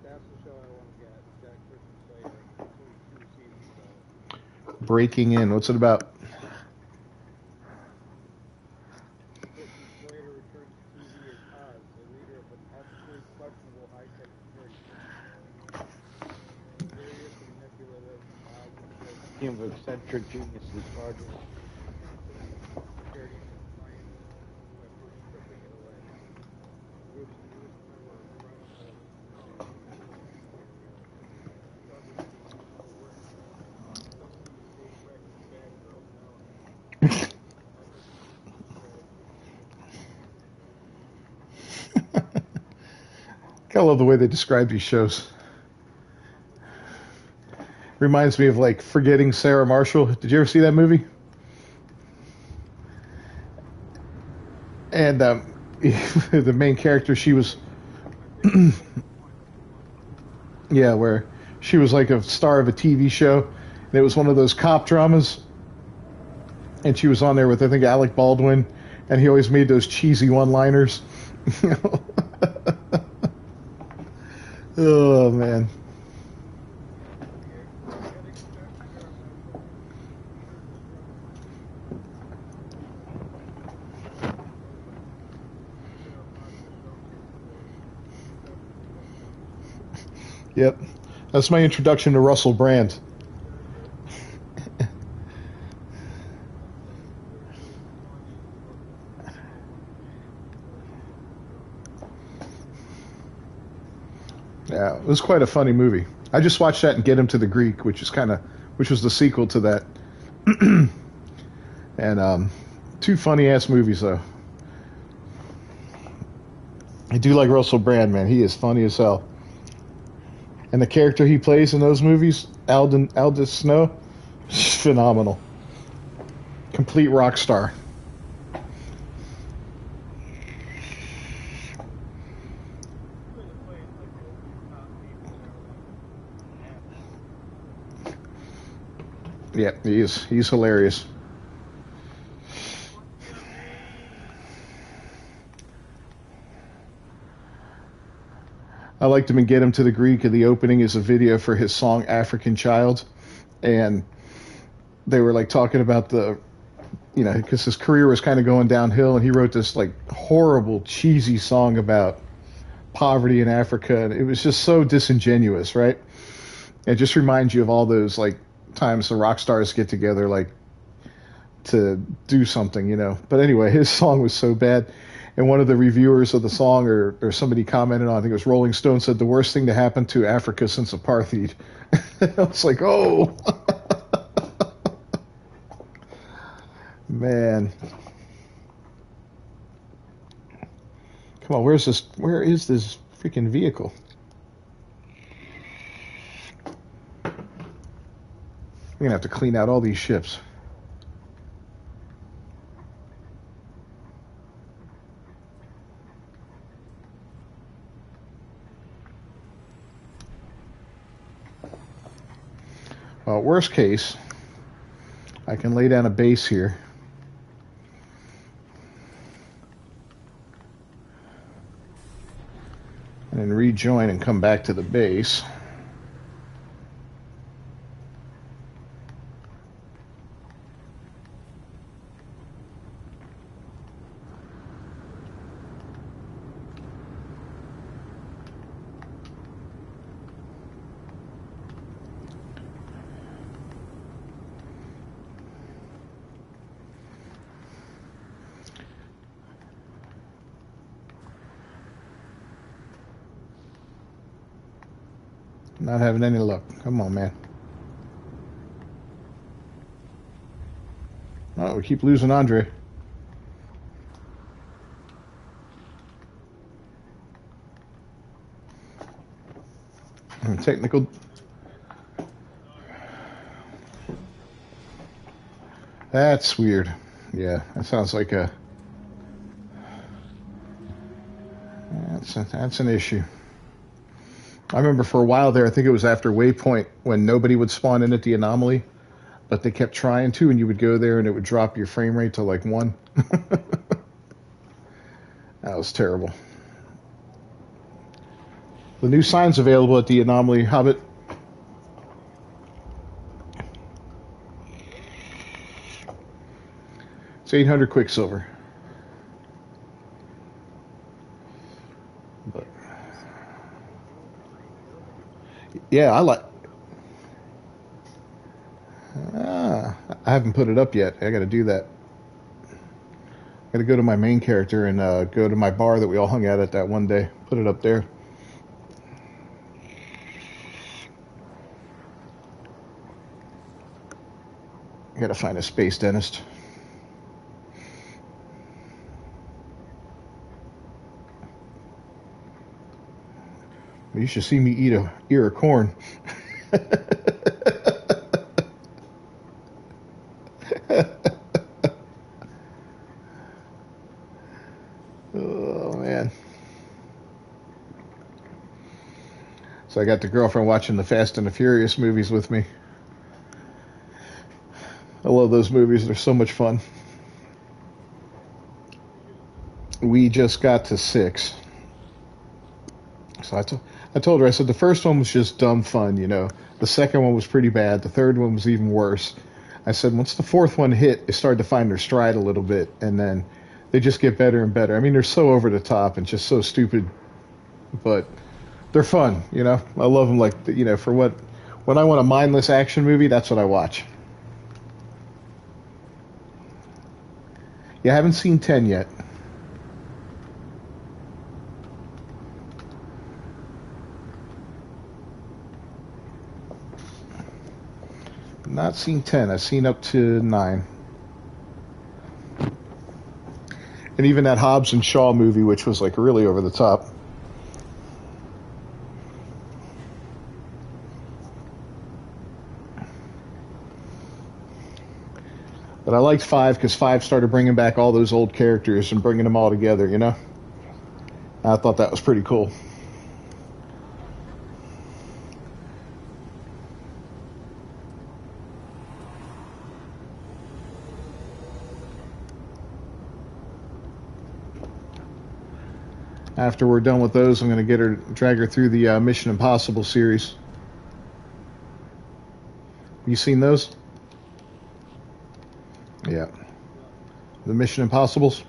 That's the show I want to get. Jack Christmas Slater. It's only 2 seasons though. Breaking in. What's it about? Christmas Slater returns to TV as Oz, the leader of an ethically questionable high-tech security system. Mysterious and manipulative, Oz is a team of eccentric geniuses charged with security and compliance who have been stripping it away. The group's newest member, I love the way they describe these shows. Reminds me of like Forgetting Sarah Marshall. Did you ever see that movie? And the main character, she was, yeah, where she was like a star of a TV show. And it was one of those cop dramas. And she was on there with, I think, Alec Baldwin. And he always made those cheesy one-liners. Oh, man. Yep. That's my introduction to Russell Brand. Yeah, it was quite a funny movie. I just watched that and Get Him to the Greek, which was the sequel to that. And 2 funny ass movies though. I do like Russell Brand, man. He is funny as hell. And the character he plays in those movies, Aldous Snow, phenomenal. complete rock star. Yeah, he's hilarious. I liked him in Get Him to the Greek, and the opening is a video for his song African Child. And they were like talking about because his career was kind of going downhill, and he wrote this like horrible, cheesy song about poverty in Africa. And it was just so disingenuous, right? It just reminds you of all those like times the rock stars get together, like to do something. But anyway, his song was so bad. And one of the reviewers of the song, or somebody commented on, I think it was Rolling Stone, said the worst thing to happen to Africa since apartheid. I was like, oh, man. Come on, where is this freaking vehicle? We're going to have to clean out all these ships. Well, worst case, I can lay down a base here. And then rejoin and come back to the base. Not having any luck. Come on, man. Oh, we keep losing Andre. Technical. That's weird. Yeah, that sounds like that's an issue. I remember for a while there, I think it was after Waypoint, when nobody would spawn in at the anomaly, but they kept trying to, and you would go there and it would drop your frame rate to like 1. That was terrible. The new sign's available at the anomaly, Hobbit. It's 800 Quicksilver. But yeah, I like. I haven't put it up yet. I got to do that. I got to go to my main character and go to my bar that we all hung out at that one day. Put it up there. I got to find a space dentist. You should see me eat a ear of corn. Oh, man. So I got the girlfriend watching the Fast and the Furious movies with me. I love those movies. They're so much fun. We just got to 6. So I told her, I said, the first one was just dumb fun, The second one was pretty bad. The third one was even worse. I said, once the fourth one hit, they started to find their stride a little bit, and then they just get better and better. I mean, they're so over the top and just so stupid, but they're fun, I love them for when I want a mindless action movie, that's what I watch. Yeah, I haven't seen 10 yet. Not seen 10. I've seen up to 9. And even that Hobbs and Shaw movie, which was like really over the top. But I liked 5 because 5 started bringing back all those old characters and bringing them all together, you know? I thought that was pretty cool. After we're done with those, I'm going to drag her through the Mission Impossible series. You seen those? Yeah. The Mission Impossibles?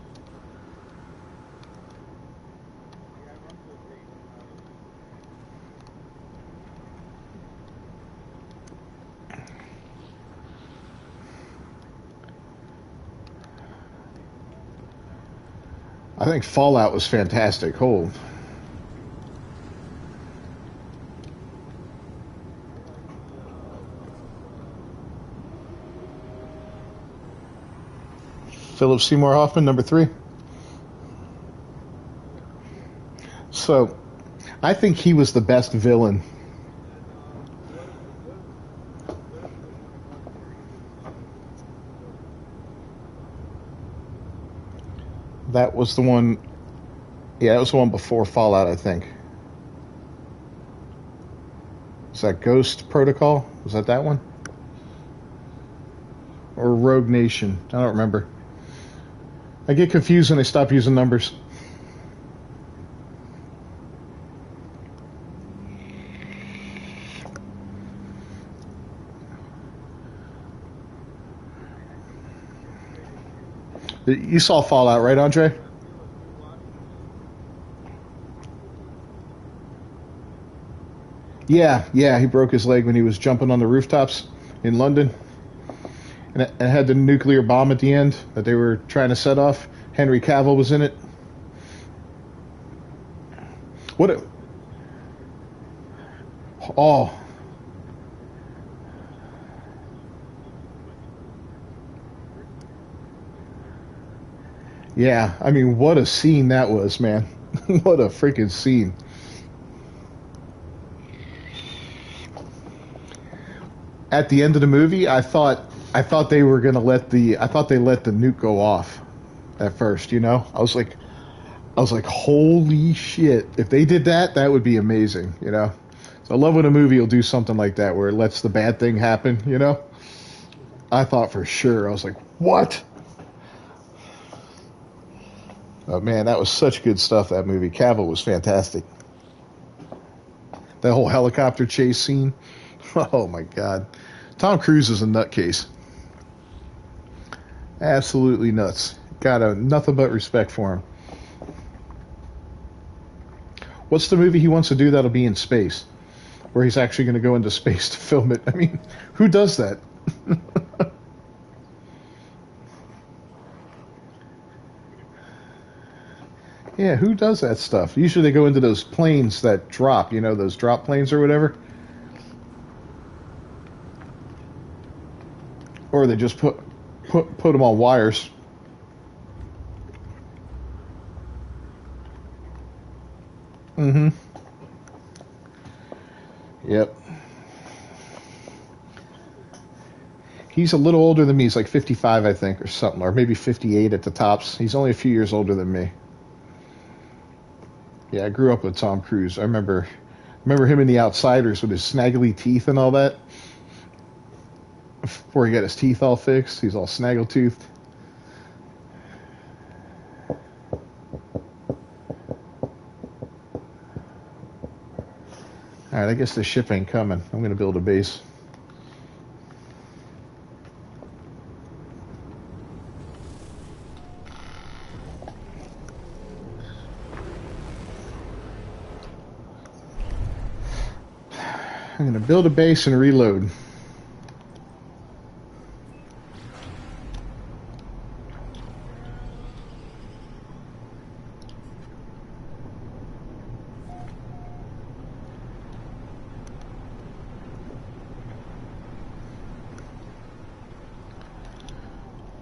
I think Fallout was fantastic. Oh. Philip Seymour Hoffman, number 3. So, I think he was the best villain. That was the one. Yeah, that was the one before Fallout, I think. Was that Ghost Protocol? Was that one? Or Rogue Nation? I don't remember. I get confused when they stop using numbers. You saw Fallout, right, Andre? Yeah, he broke his leg when he was jumping on the rooftops in London. And it had the nuclear bomb at the end that they were trying to set off. Henry Cavill was in it. Oh. Yeah, I mean, what a scene that was, man. What a freaking scene. At the end of the movie, I thought they were gonna let the nuke go off at first, you know? I was like, holy shit. If they did that, that would be amazing, you know? So I love when a movie will do something like that where it lets the bad thing happen, you know? I thought for sure. I was like, what? Oh man, that was such good stuff, that movie. Cavill was fantastic. That whole helicopter chase scene. Oh my god. Tom Cruise is a nutcase. Absolutely nuts. Got nothing but respect for him. What's the movie he wants to do that'll be in space? Where he's actually going to go into space to film it. I mean, who does that? Yeah, who does that stuff? Usually they go into those planes that drop, you know, those drop planes or whatever. Or they just put them on wires. Mm-hmm. Yep. He's a little older than me. He's like 55, I think, or something, or maybe 58 at the tops. He's only a few years older than me. Yeah, I grew up with Tom Cruise. I remember him in The Outsiders with his snaggly teeth and all that. Before he got his teeth all fixed, he's all snaggle-toothed. Alright, I guess the ship ain't coming. I'm going to build a base. I'm going to build a base and reload.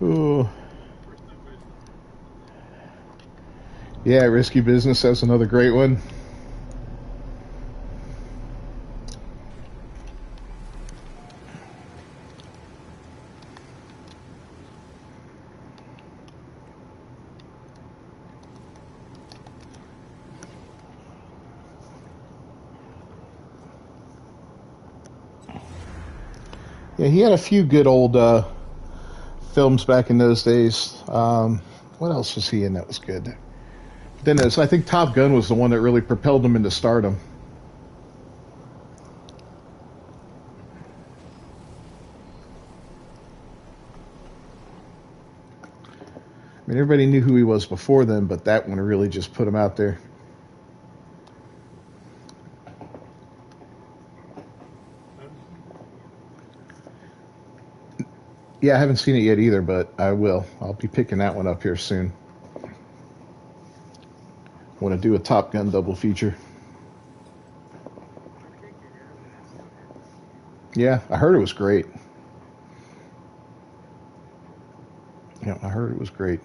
Ooh. Yeah, Risky Business, that's another great one. Yeah, he had a few good old films back in those days. What else was he in that was good? Then I think Top Gun was the one that really propelled him into stardom. I mean, everybody knew who he was before then, but that one really just put him out there. Yeah, I haven't seen it yet either, but I will. I'll be picking that one up here soon. I want to do a Top Gun double feature. Yeah, I heard it was great. Yeah, I heard it was great.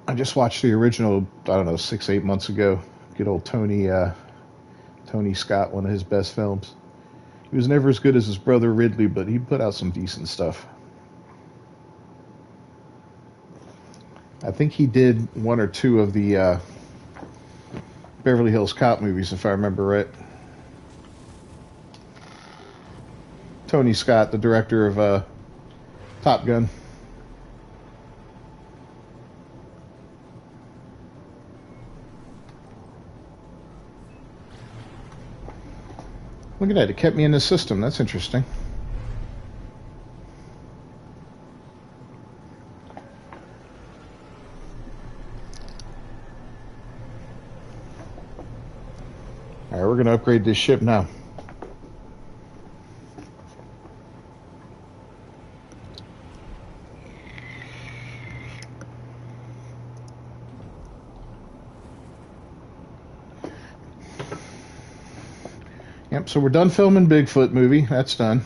I just watched the original, I don't know, 6-8 months ago. Good old Tony Scott, one of his best films. He was never as good as his brother Ridley, but he put out some decent stuff. I think he did one or two of the Beverly Hills Cop movies, if I remember right. Tony Scott, the director of Top Gun. Look at that, it kept me in the system. That's interesting. All right, we're going to upgrade this ship now. Yep, so we're done filming Bigfoot movie. That's done.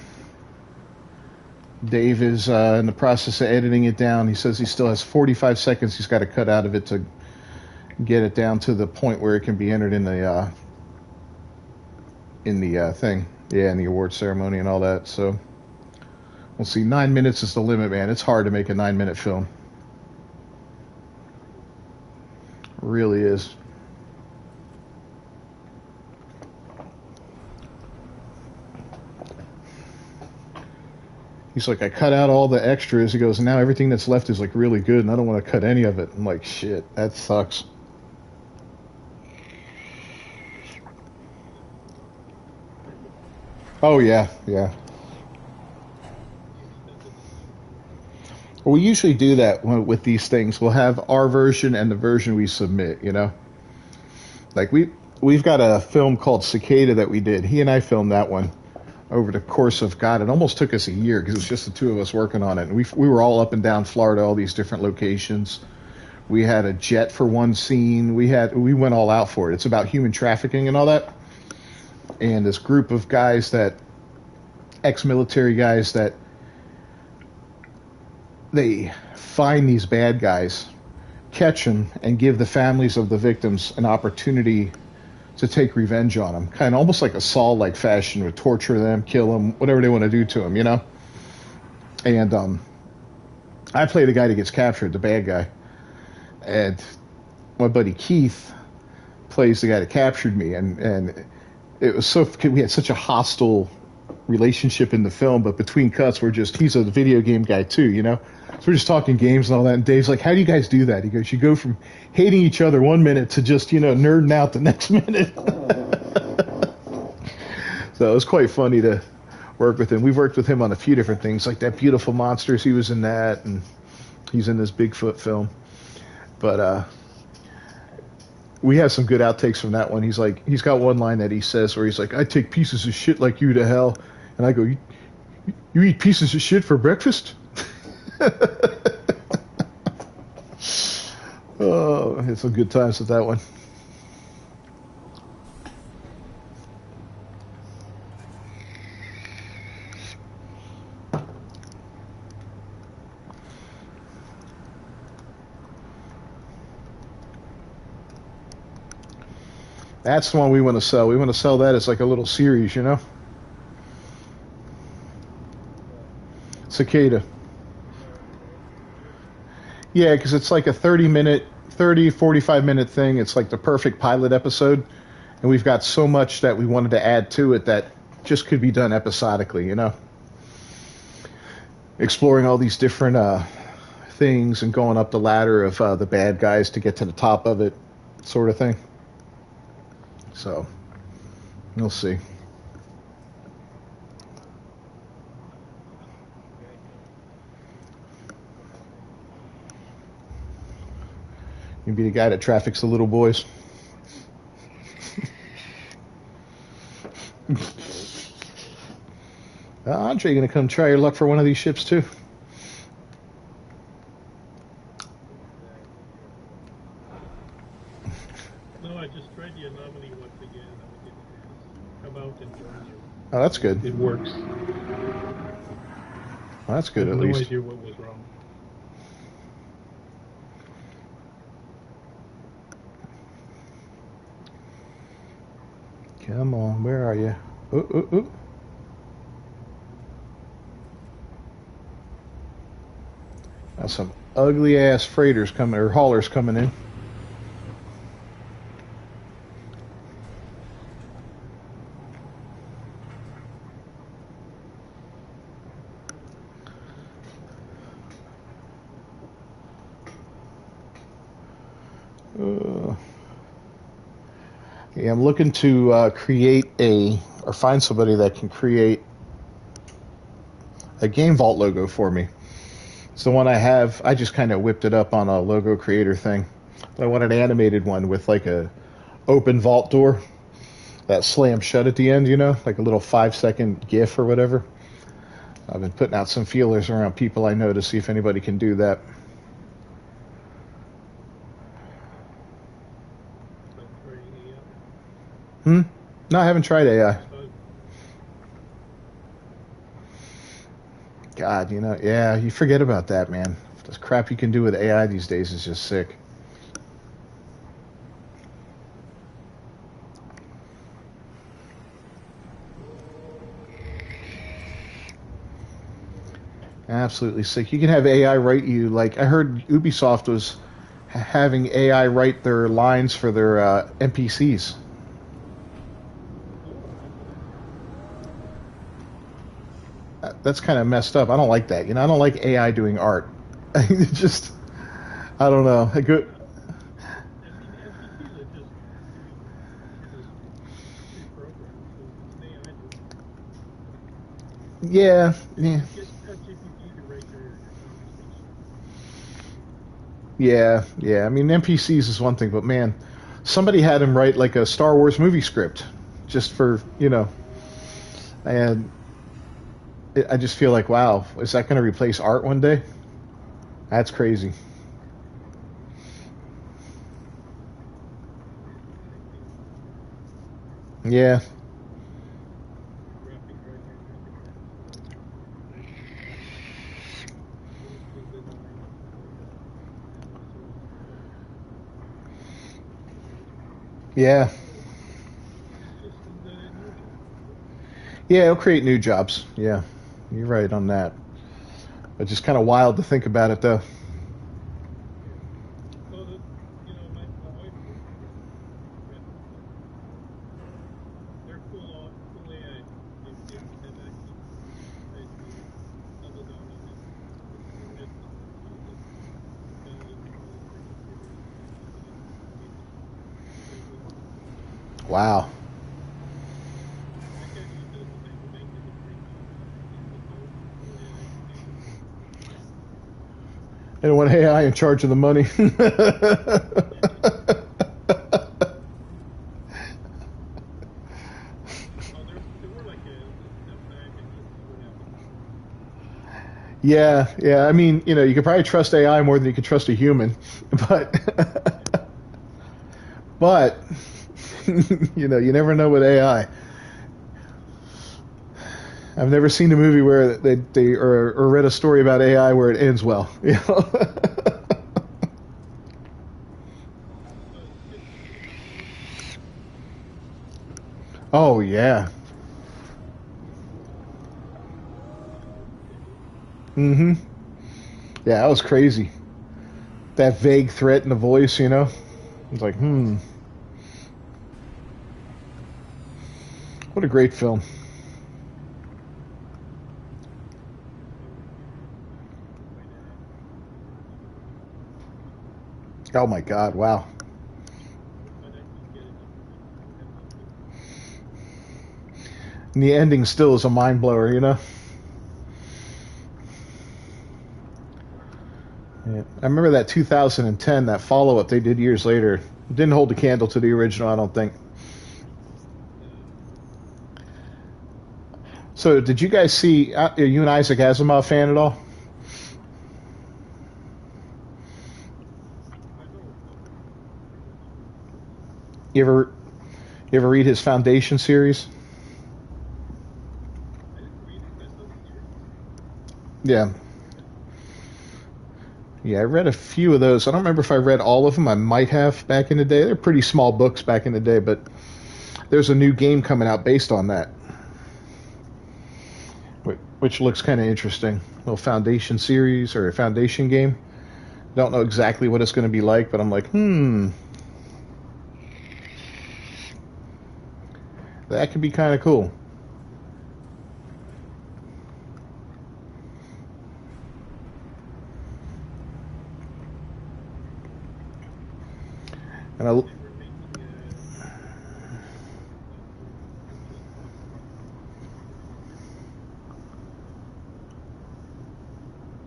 Dave is in the process of editing it down. He says he still has 45 seconds he's got to cut out of it to get it down to the point where it can be entered in the thing. Yeah, in the award ceremony and all that. So we'll see. 9 minutes is the limit, man. It's hard to make a 9-minute film. It really is. He's like, I cut out all the extras. He goes, now everything that's left is like really good, and I don't want to cut any of it. I'm like, shit, that sucks. Oh yeah, yeah. Well, we usually do that with these things. We'll have our version and the version we submit. You know, like we've got a film called Cicada that we did. He and I filmed that one over the course of, God, it almost took us a year because it was just the two of us working on it. And we were all up and down Florida, all these different locations. We had a jet for one scene. We went all out for it. It's about human trafficking and all that. And this group of guys that, ex-military guys, that they find these bad guys, catch them, and give the families of the victims an opportunity to take revenge on them, kind of almost like a Saul-like fashion, to torture them, kill them, whatever they want to do to them, you know. And I play the guy that gets captured, the bad guy, and my buddy Keith plays the guy that captured me, and it was we had such a hostile relationship in the film, but between cuts he's a video game guy too, you know. So we're just talking games and all that, and Dave's like, how do you guys do that? He goes, you go from hating each other 1 minute to just, you know, nerding out the next minute. So it was quite funny to work with him. We've worked with him on a few different things, like that Beautiful Monsters. He was in that, and he's in this Bigfoot film. But we have some good outtakes from that one. He's got one line that he says where he's like, I take pieces of shit like you to hell. And I go, you eat pieces of shit for breakfast? Oh, had some good times with that one. That's the one we want to sell. We want to sell that as like a little series, you know? Cicada. Yeah, because it's like a 45-minute thing. It's like the perfect pilot episode. And we've got so much that we wanted to add to it that just could be done episodically, you know, exploring all these different things and going up the ladder of the bad guys to get to the top of it, sort of thing. So we'll see. You be the guy that traffics the little boys. Andre, gonna come try your luck for one of these ships too? No, I just tried the anomaly once again. I was able to come out and join you. Oh, that's good. It works. Well, that's good, I at have no least. idea what was wrong. Come on, where are you? Ooh, ooh, ooh. Got some ugly ass freighters coming, or haulers coming in. Yeah, I'm looking to create or find somebody that can create a Game Vault logo for me. It's the one I have. I just kind of whipped it up on a logo creator thing. But I want an animated one with like a open vault door that slams shut at the end, you know, like a little 5-second GIF or whatever. I've been putting out some feelers around people I know to see if anybody can do that. No, I haven't tried AI. God, you know, yeah, you forget about that, man. The crap you can do with AI these days is just sick. Absolutely sick. You can have AI write you, like, I heard Ubisoft was having AI write their lines for their NPCs. That's kind of messed up. I don't like that. You know, I don't like AI doing art. It just, I don't know. A good. Yeah, yeah. Yeah. I mean, NPCs is one thing, but man, somebody had him write like a Star Wars movie script just for, you know, and I just feel like, wow, is that going to replace art one day? That's crazy. Yeah. Yeah. Yeah, it'll create new jobs. Yeah, you're right on that. But just kind of wild to think about it, though. Wow. They don't want AI in charge of the money. Yeah. I mean, you know, you could probably trust AI more than you could trust a human, but but you know, you never know with AI. I've never seen a movie where they or read a story about AI where it ends well. You know. Oh yeah. Mm-hmm. Yeah, that was crazy. That vague threat in the voice, you know. It's like, What a great film. Oh my God! Wow. And the ending still is a mind blower, you know. Yeah. I remember that 2010, that follow up they did years later. It didn't hold a candle to the original, I don't think. So, did you guys see? Are you an Isaac Asimov fan at all? You ever you ever read his Foundation series? Yeah, yeah. I read a few of those. I don't remember if I read all of them. I might have back in the day. They're pretty small books back in the day, but there's a new game coming out based on that, which looks kind of interesting. A little Foundation series or a Foundation game. Don't know exactly what it's going to be like, but I'm like, that could be kind of cool. And I,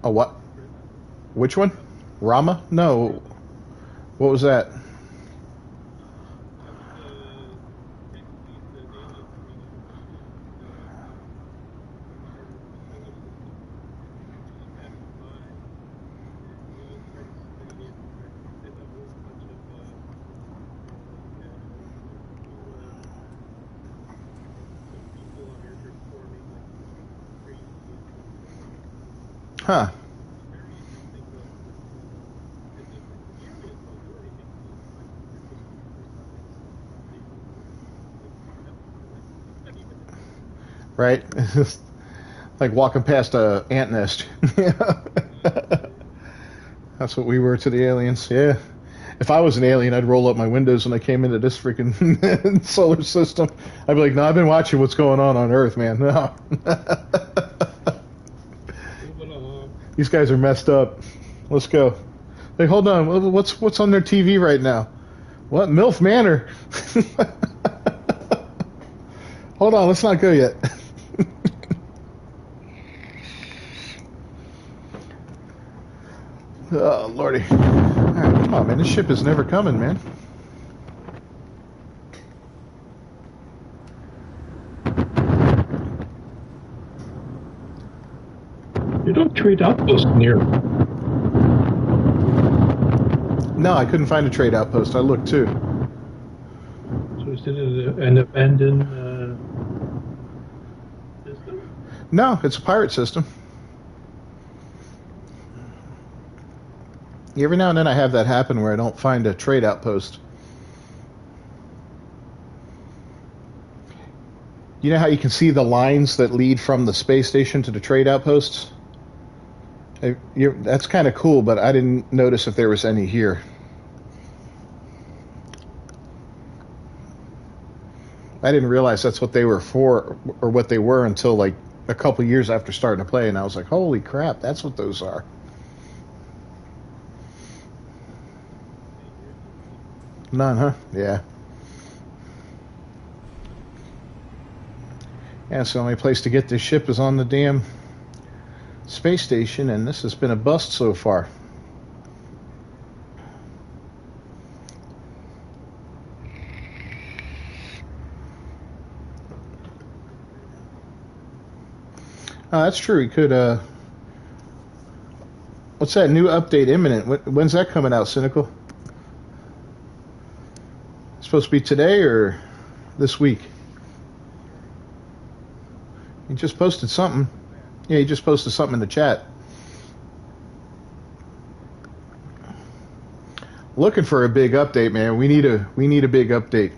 a what? Which one? Rama? No. What was that? Huh. Right? Like walking past a ant nest. That's what we were to the aliens. Yeah. If I was an alien, I'd roll up my windows when I came into this freaking solar system. I'd be like, no, I've been watching what's going on Earth, man. No. These guys are messed up. Let's go. Hey, hold on. What's on their TV right now? What? MILF Manor. Hold on. Let's not go yet. Oh, Lordy. All right, come on, man. This ship is never coming, man. You don't trade outposts near. No, I couldn't find a trade outpost. I looked too. So is it an abandoned system? No, it's a pirate system. Every now and then I have that happen where I don't find a trade outpost. You know how you can see the lines that lead from the space station to the trade outposts? That's kind of cool, but I didn't notice if there was any here. I didn't realize that's what they were for, or what they were, until like a couple years after starting to play, and I was like, holy crap, that's what those are. None, huh? Yeah. Yeah, so the only place to get this ship is on the damn space station, and this has been a bust so far. Oh, that's true. He could, what's that new update imminent? When's that coming out, Cynical? It's supposed to be today or this week? He just posted something. Yeah, he just posted something in the chat. Looking for a big update, man. We need a big update.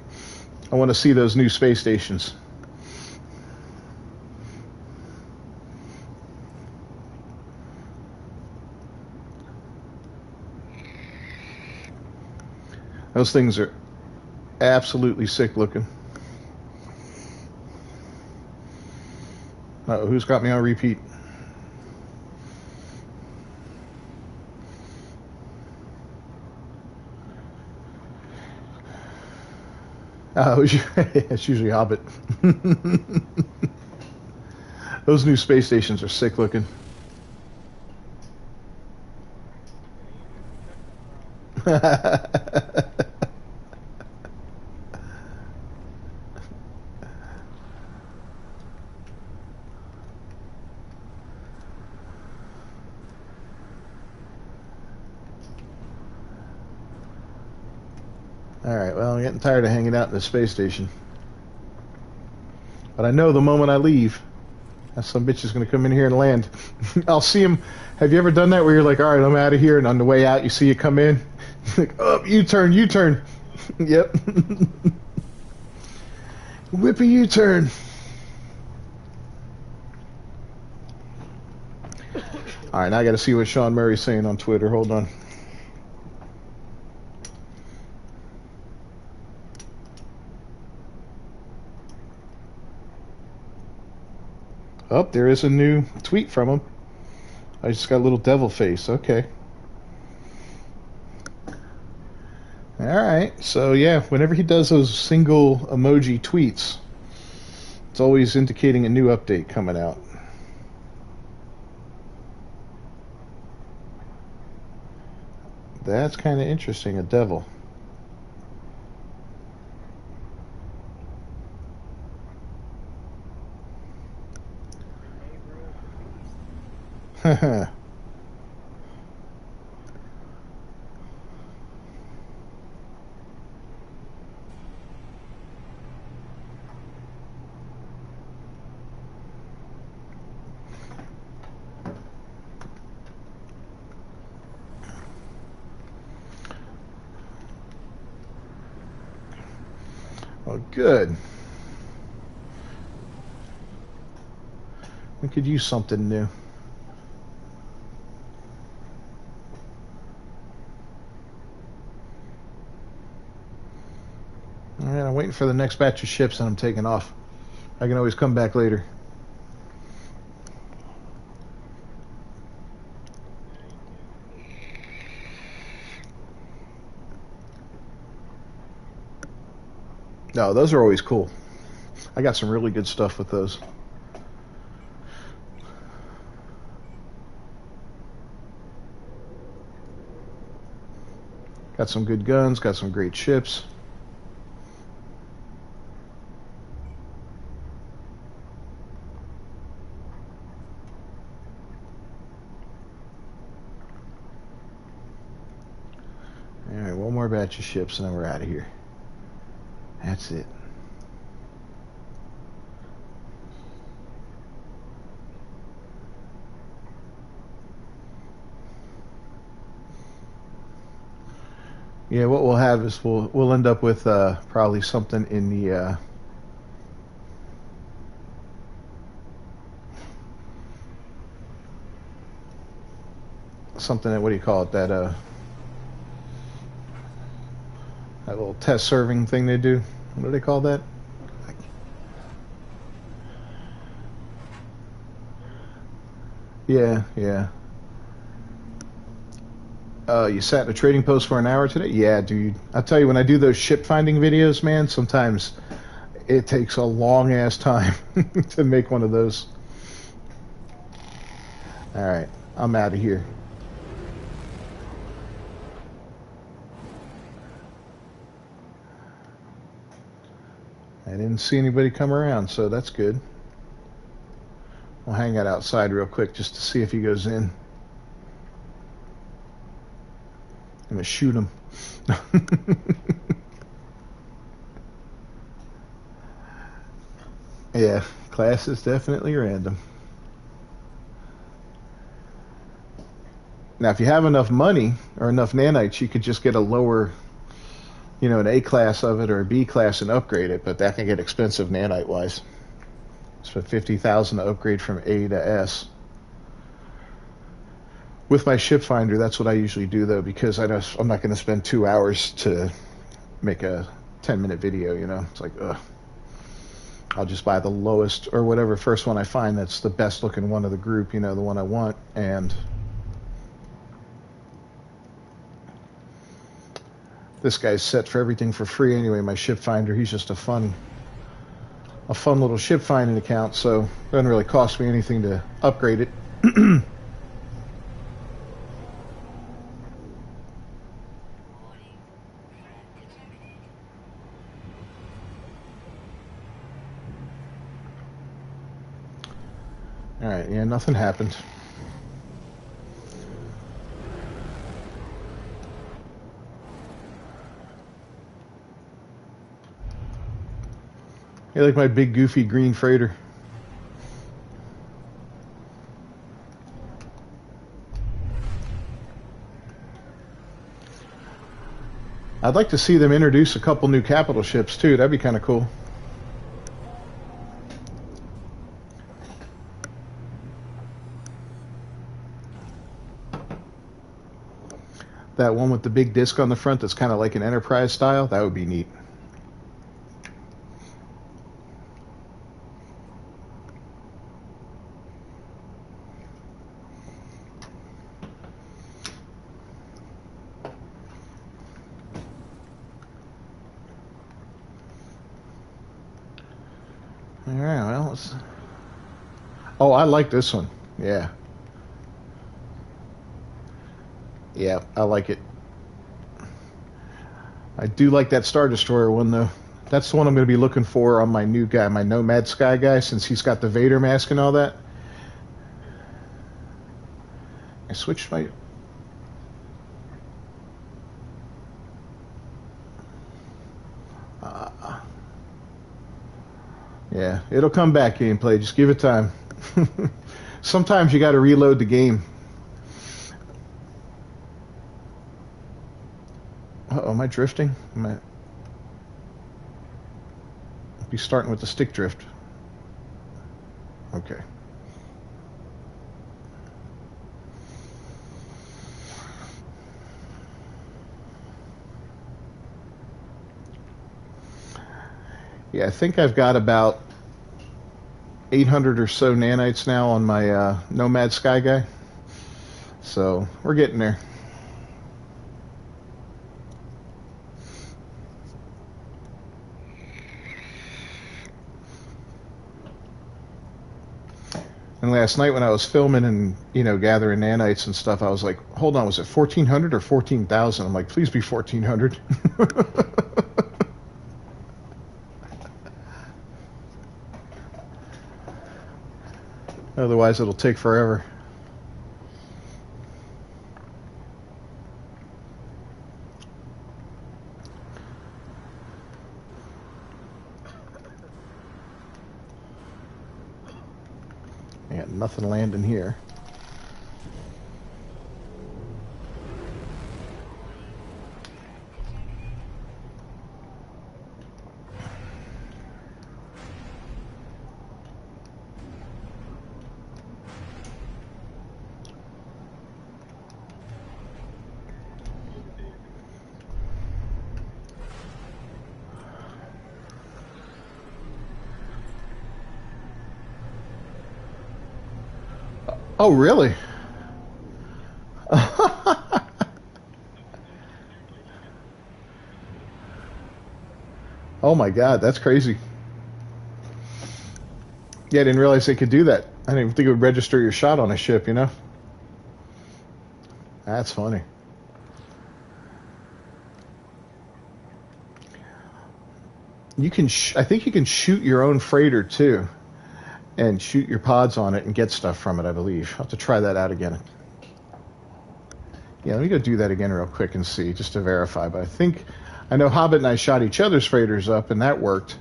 I want to see those new space stations. Those things are absolutely sick looking. Who's got me on repeat? It's usually Hobbit. Those new space stations are sick looking. Alright, well, I'm getting tired of hanging out in the space station. But I know the moment I leave, that some bitch is going to come in here and land. I'll see him. Have you ever done that where you're like, alright, I'm out of here, and on the way out, you see you come in? Like, oh, U-turn, U-turn. Yep. Whip a U-turn. Alright, now I got to see what Sean Murray's saying on Twitter. Hold on. Oh, there is a new tweet from him. I just got a little devil face. Okay. Alright, so yeah, whenever he does those single emoji tweets, it's always indicating a new update coming out. That's kind of interesting, a devil. Haha. Well, good. We could use something new. Alright, I'm waiting for the next batch of ships and I'm taking off. I can always come back later. No, those are always cool. I got some really good stuff with those. Got some good guns, got some great ships. Alright, one more batch of ships and then we're out of here. That's it. Yeah, what we'll have is we'll end up with probably something in the something that, what do you call it, that that little test serving thing they do. What do they call that? Yeah, yeah. You sat in a trading post for an hour today? Yeah, dude. I'll tell you, when I do those ship finding videos, man, sometimes it takes a long ass time to make one of those. Alright, I'm out of here. I didn't see anybody come around, so that's good. We'll hang out outside real quick just to see if he goes in. I'm gonna shoot him. Yeah, class is definitely random. Now, if you have enough money or enough nanites, you could just get a lower, you know, an A class of it or a B class and upgrade it, but that can get expensive nanite wise. Spent 50,000 to upgrade from A to S. With my ship finder, that's what I usually do though, because I know I'm not going to spend 2 hours to make a 10-minute video, you know. It's like, ugh. I'll just buy the lowest or whatever first one I find that's the best looking one of the group, you know, the one I want, and This guy's set for everything for free anyway. My ship finder, he's just a fun little ship finding account, so it doesn't really cost me anything to upgrade it. Alright, yeah, nothing happened. You like my big goofy green freighter? I'd like to see them introduce a couple new capital ships too. That'd be kind of cool. That one with the big disc on the front that's kind of like an Enterprise style, that would be neat. Alright, well, let's... Oh, I like this one. Yeah. Yeah, I like it. I do like that Star Destroyer one, though. That's the one I'm going to be looking for on my new guy, my Nomad Sky guy, since he's got the Vader mask and all that. I switched my... Yeah, it'll come back, gameplay. Just give it time. Sometimes you got to reload the game. Uh-oh, am I drifting? I'll be starting with the stick drift. Okay. Yeah, I think I've got about 800 or so nanites now on my Nomad Sky guy. So we're getting there. And last night when I was filming and, you know, gathering nanites and stuff, I was like, hold on, was it 1400 or 14,000? I'm like, please be 1400. Otherwise, it'll take forever. I got nothing landing here. Oh, really? Oh my God, that's crazy. Yeah, I didn't realize they could do that. I didn't even think it would register your shot on a ship, you know? That's funny. You can, I think you can shoot your own freighter too, and shoot your pods on it and get stuff from it, I believe. I'll have to try that out again. Yeah, let me go do that again real quick and see, just to verify. But I know Hobbit and I shot each other's freighters up, and that worked.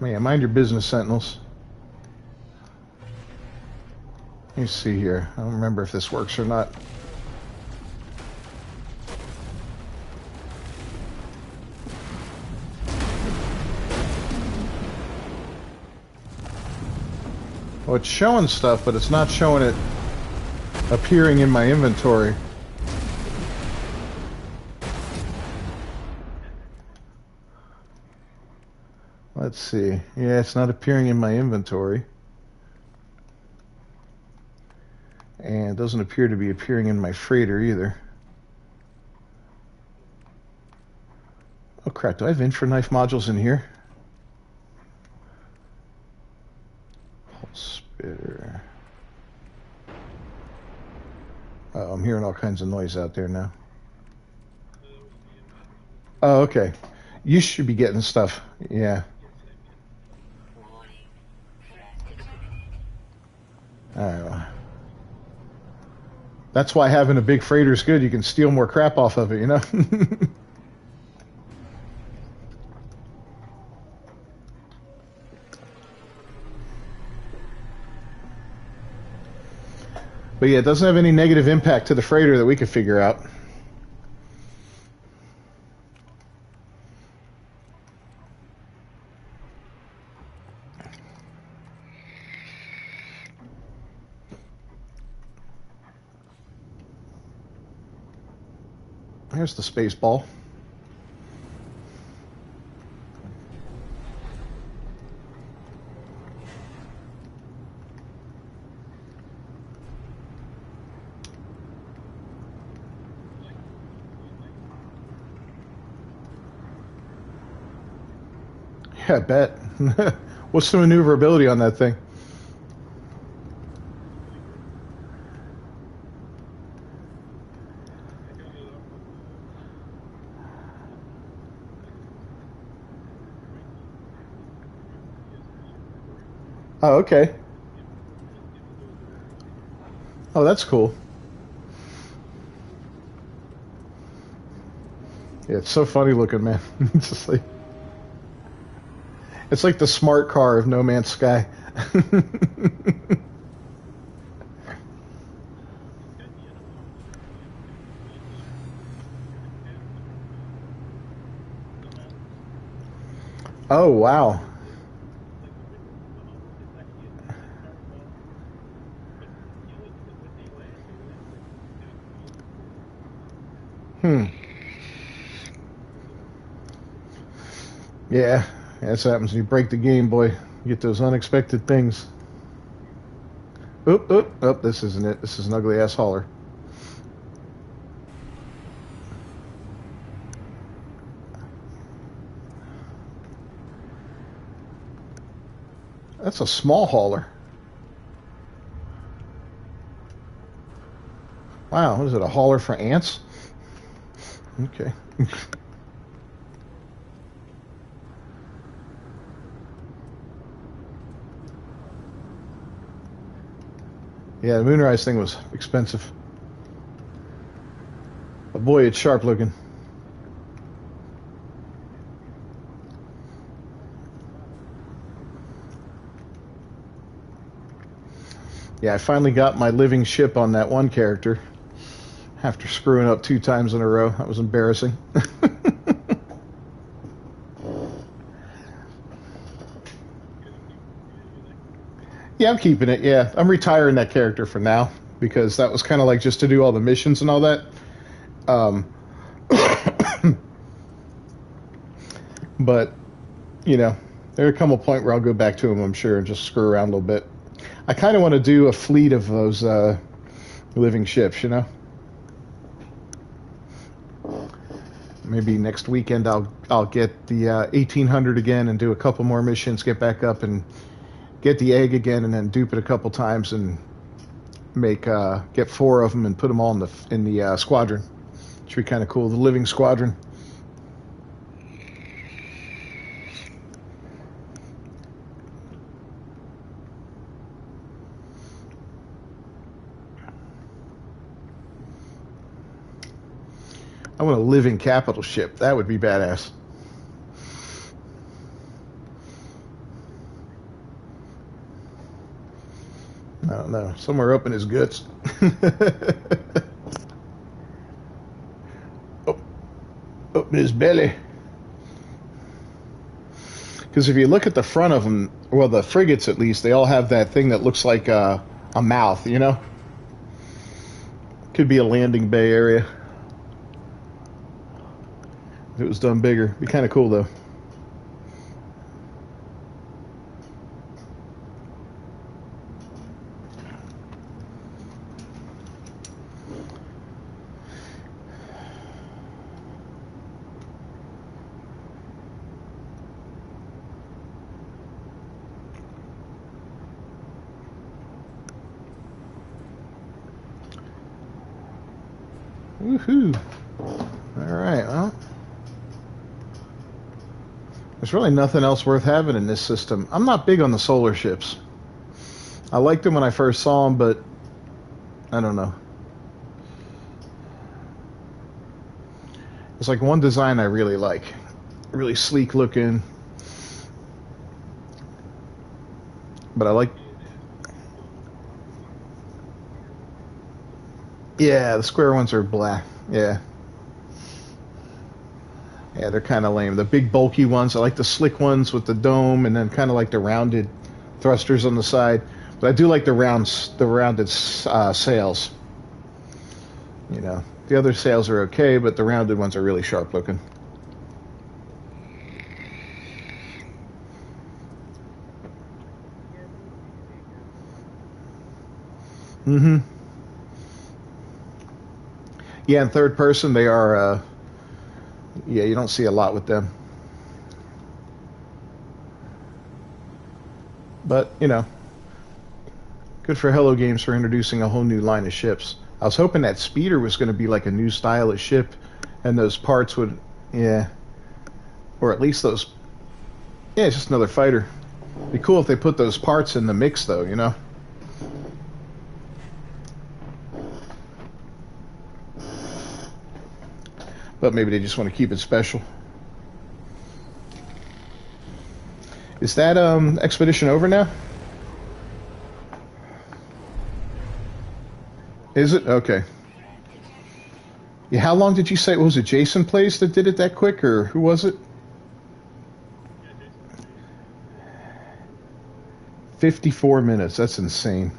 Yeah, mind your business, Sentinels. Let me see here. I don't remember if this works or not. Well, it's showing stuff, but it's not showing it appearing in my inventory. Let's see. Yeah, it's not appearing in my inventory. And it doesn't appear to be appearing in my freighter either. Oh crap, do I have infra knife modules in here? Pulse spitter. Oh, I'm hearing all kinds of noise out there now. Oh, okay. You should be getting stuff. Yeah. Alright, well. That's why having a big freighter is good. You can steal more crap off of it, you know? But yeah, it doesn't have any negative impact to the freighter that we could figure out. Here's the space ball. Yeah, I bet. What's the maneuverability on that thing? Oh, okay. Oh, that's cool. Yeah, it's so funny looking, man. It's just like it's like the smart car of No Man's Sky. Oh, wow. Hmm. Yeah, that's what happens when you break the game, boy. You get those unexpected things. Oop, oop, oop, this isn't it. This is an ugly ass hauler. That's a small hauler. Wow, what is it, a hauler for ants? Okay. Yeah, the Moonrise thing was expensive. But boy, it's sharp looking. Yeah, I finally got my living ship on that one character after screwing up 2 times in a row. That was embarrassing. Yeah, I'm keeping it. Yeah, I'm retiring that character for now because that was kind of like just to do all the missions and all that. But you know, there'll come a point where I'll go back to him, I'm sure, and just screw around a little bit. I kind of want to do a fleet of those living ships, you know. Maybe next weekend I'll get the 1800 again and do a couple more missions, get back up and get the egg again, and then dupe it a couple times and make get 4 of them and put them all in the squadron. Should be kind of cool. The living squadron. I want a living capital ship. That would be badass. I don't know. Somewhere up in his guts. Up in his belly. Because if you look at the front of them, well, the frigates at least, they all have that thing that looks like a mouth, you know? Could be a landing bay area. If it was done bigger. Be kind of cool, though. Woohoo! Alright, well. There's really nothing else worth having in this system. I'm not big on the solar ships. I liked them when I first saw them, but I don't know. There's like one design I really like. Really sleek looking. But I like... Yeah, the square ones are black. Yeah. Yeah, they're kind of lame. The big bulky ones, I like the slick ones with the dome, and then kind of like the rounded thrusters on the side. But I do like the rounded sails. You know, the other sails are okay, but the rounded ones are really sharp looking. Mm-hmm. Yeah, in third person, they are... yeah, you don't see a lot with them. But, you know, good for Hello Games for introducing a whole new line of ships. I was hoping that speeder was going to be like a new style of ship, and those parts would, yeah, or at least those, yeah, it's just another fighter. It'd be cool if they put those parts in the mix, though, you know? But maybe they just want to keep it special. Is that expedition over now? Is it? Okay. Yeah, how long did you say? Was it Jason Plays that did it that quick, or who was it? 54 minutes. That's insane.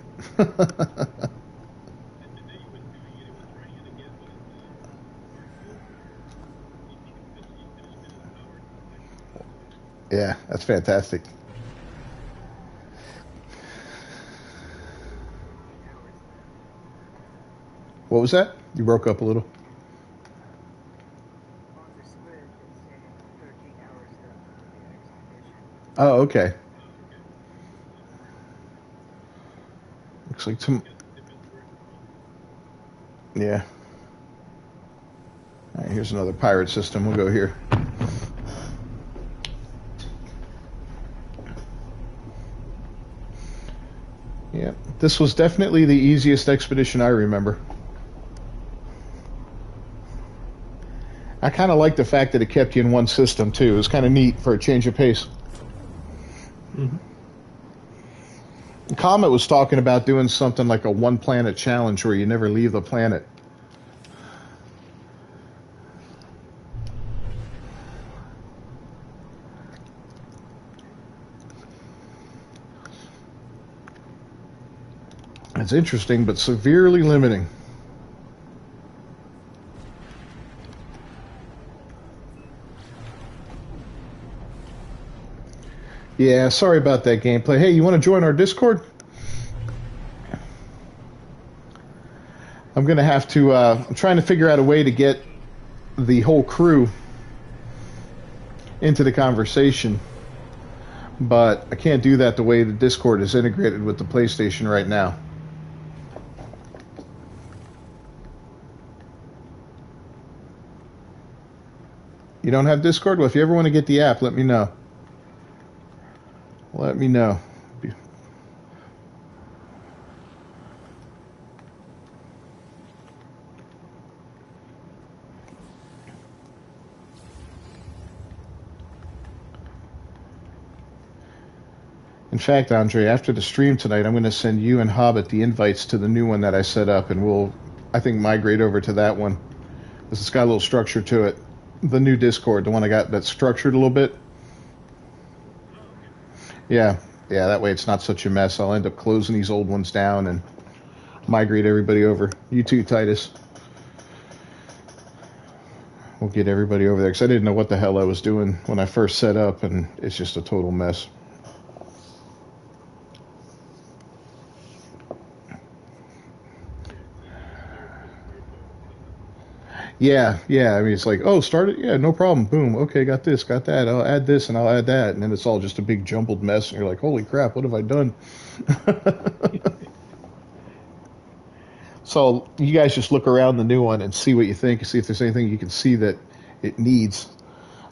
Yeah, that's fantastic. What was that? You broke up a little. Oh, okay. Looks like some... Yeah. All right, here's another pirate system. We'll go here. Yeah, this was definitely the easiest expedition I remember. I kind of like the fact that it kept you in one system, too. It was kind of neat for a change of pace. Mm-hmm. Comet was talking about doing something like a one-planet challenge where you never leave the planet. It's interesting, but severely limiting. Yeah, sorry about that gameplay. Hey, you want to join our Discord? I'm going to have to... I'm trying to figure out a way to get the whole crew into the conversation. But I can't do that the way the Discord is integrated with the PlayStation right now. You don't have Discord? Well, if you ever want to get the app, let me know. Let me know. In fact, Andre, after the stream tonight, I'm going to send you and Hobbit the invites to the new one that I set up, and we'll, I think, migrate over to that one. Because it's got a little structure to it. The new Discord, the one I got that's structured a little bit. Yeah, that way it's not such a mess. I'll end up closing these old ones down and migrate everybody over. You too, Titus. We'll get everybody over there, because I didn't know what the hell I was doing when I first set up, and it's just a total mess. Yeah, I mean, it's like, oh, start it? Yeah, no problem. Boom. Okay, got this, got that. I'll add this, and I'll add that. And then it's all just a big jumbled mess, and you're like, holy crap, what have I done? So you guys just look around the new one and see what you think. See if there's anything you can see that it needs.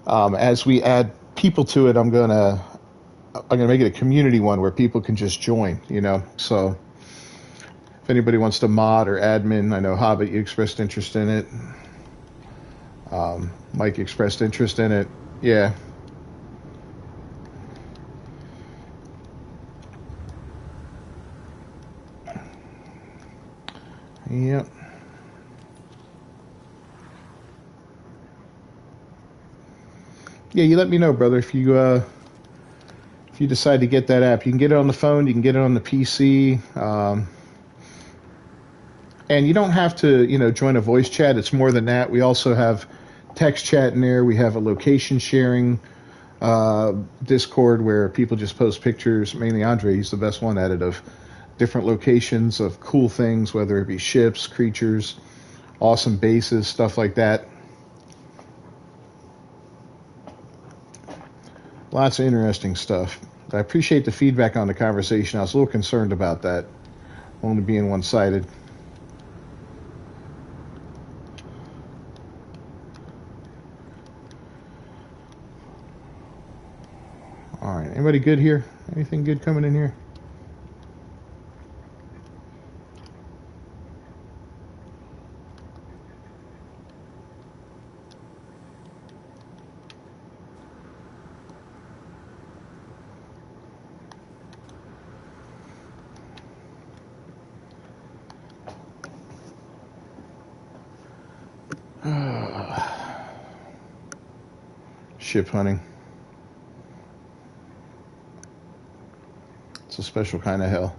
As we add people to it, I'm gonna make it a community one where people can just join. So if anybody wants to mod or admin, I know Hobbit, you expressed interest in it. Mike expressed interest in it. Yeah. Yep. Yeah, you let me know, brother, if you decide to get that app. You can get it on the phone, you can get it on the PC, and you don't have to, join a voice chat. It's more than that. We also have text chat in there. We have a location sharing Discord where people just post pictures. Mainly Andre, he's the best one at it, of different locations of cool things, whether it be ships, creatures, awesome bases, stuff like that. Lots of interesting stuff. I appreciate the feedback on the conversation. I was a little concerned about that, only being one-sided. All right, anybody good here? Anything good coming in here? Ship hunting. It's a special kind of hell.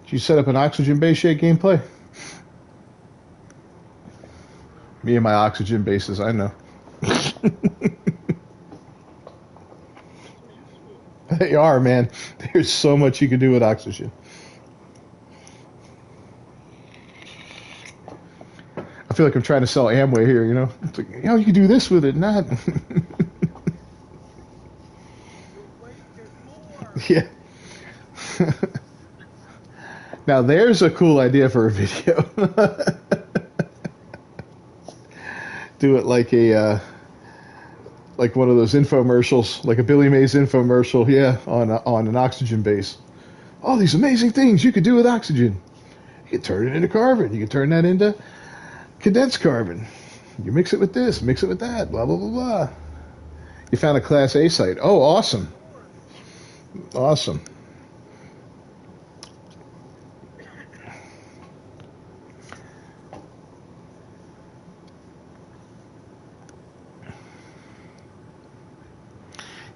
Did you set up an oxygen base yet, gameplay? Me and my oxygen bases, I know. They are, man. There's so much you can do with oxygen. I feel like I'm trying to sell Amway here, It's like, you can do this with it, not. Yeah. Now there's a cool idea for a video. Do it like like one of those infomercials, like a Billy Mays infomercial, yeah, on an oxygen base. All these amazing things you could do with oxygen. You could turn it into carbon. You could turn that into condensed carbon. You mix it with this, mix it with that, blah, blah, blah, blah. You found a Class A site. Oh, awesome. Awesome.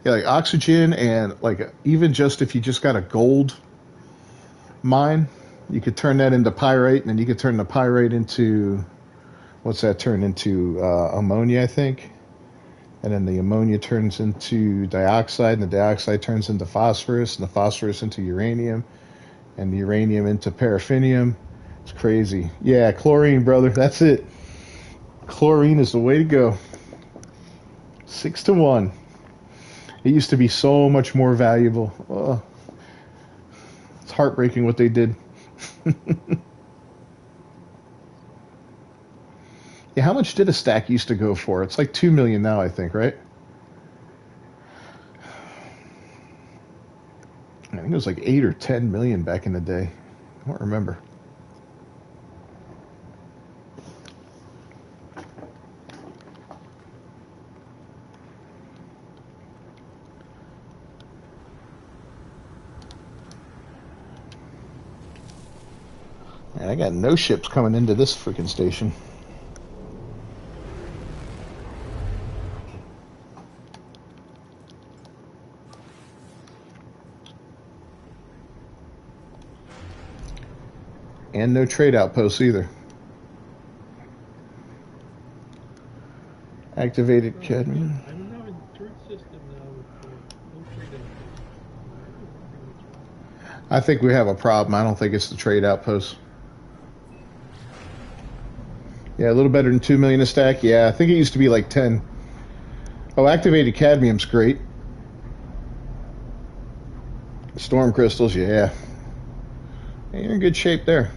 Yeah, like oxygen, and like even just if you just got a gold mine, you could turn that into pyrite, and then you could turn the pyrite into, what's that turn into? Ammonia, I think. And then the ammonia turns into dioxide, and the dioxide turns into phosphorus, and the phosphorus into uranium, and the uranium into paraffinium. It's crazy. Yeah, chlorine, brother. That's it. Chlorine is the way to go. 6-1. It used to be so much more valuable. Oh, it's heartbreaking what they did. Yeah, how much did a stack used to go for? It's like 2 million now, I think, right? I think it was like 8 or 10 million back in the day. I don't remember. Man, I got no ships coming into this freaking station. And no trade outposts either. Activated cadmium. I'm now in the third system now with no trade outposts. I think we have a problem. I don't think it's the trade outposts. Yeah, a little better than 2 million a stack. Yeah, I think it used to be like 10. Oh, activated cadmium's great. Storm crystals, yeah. You're in good shape there.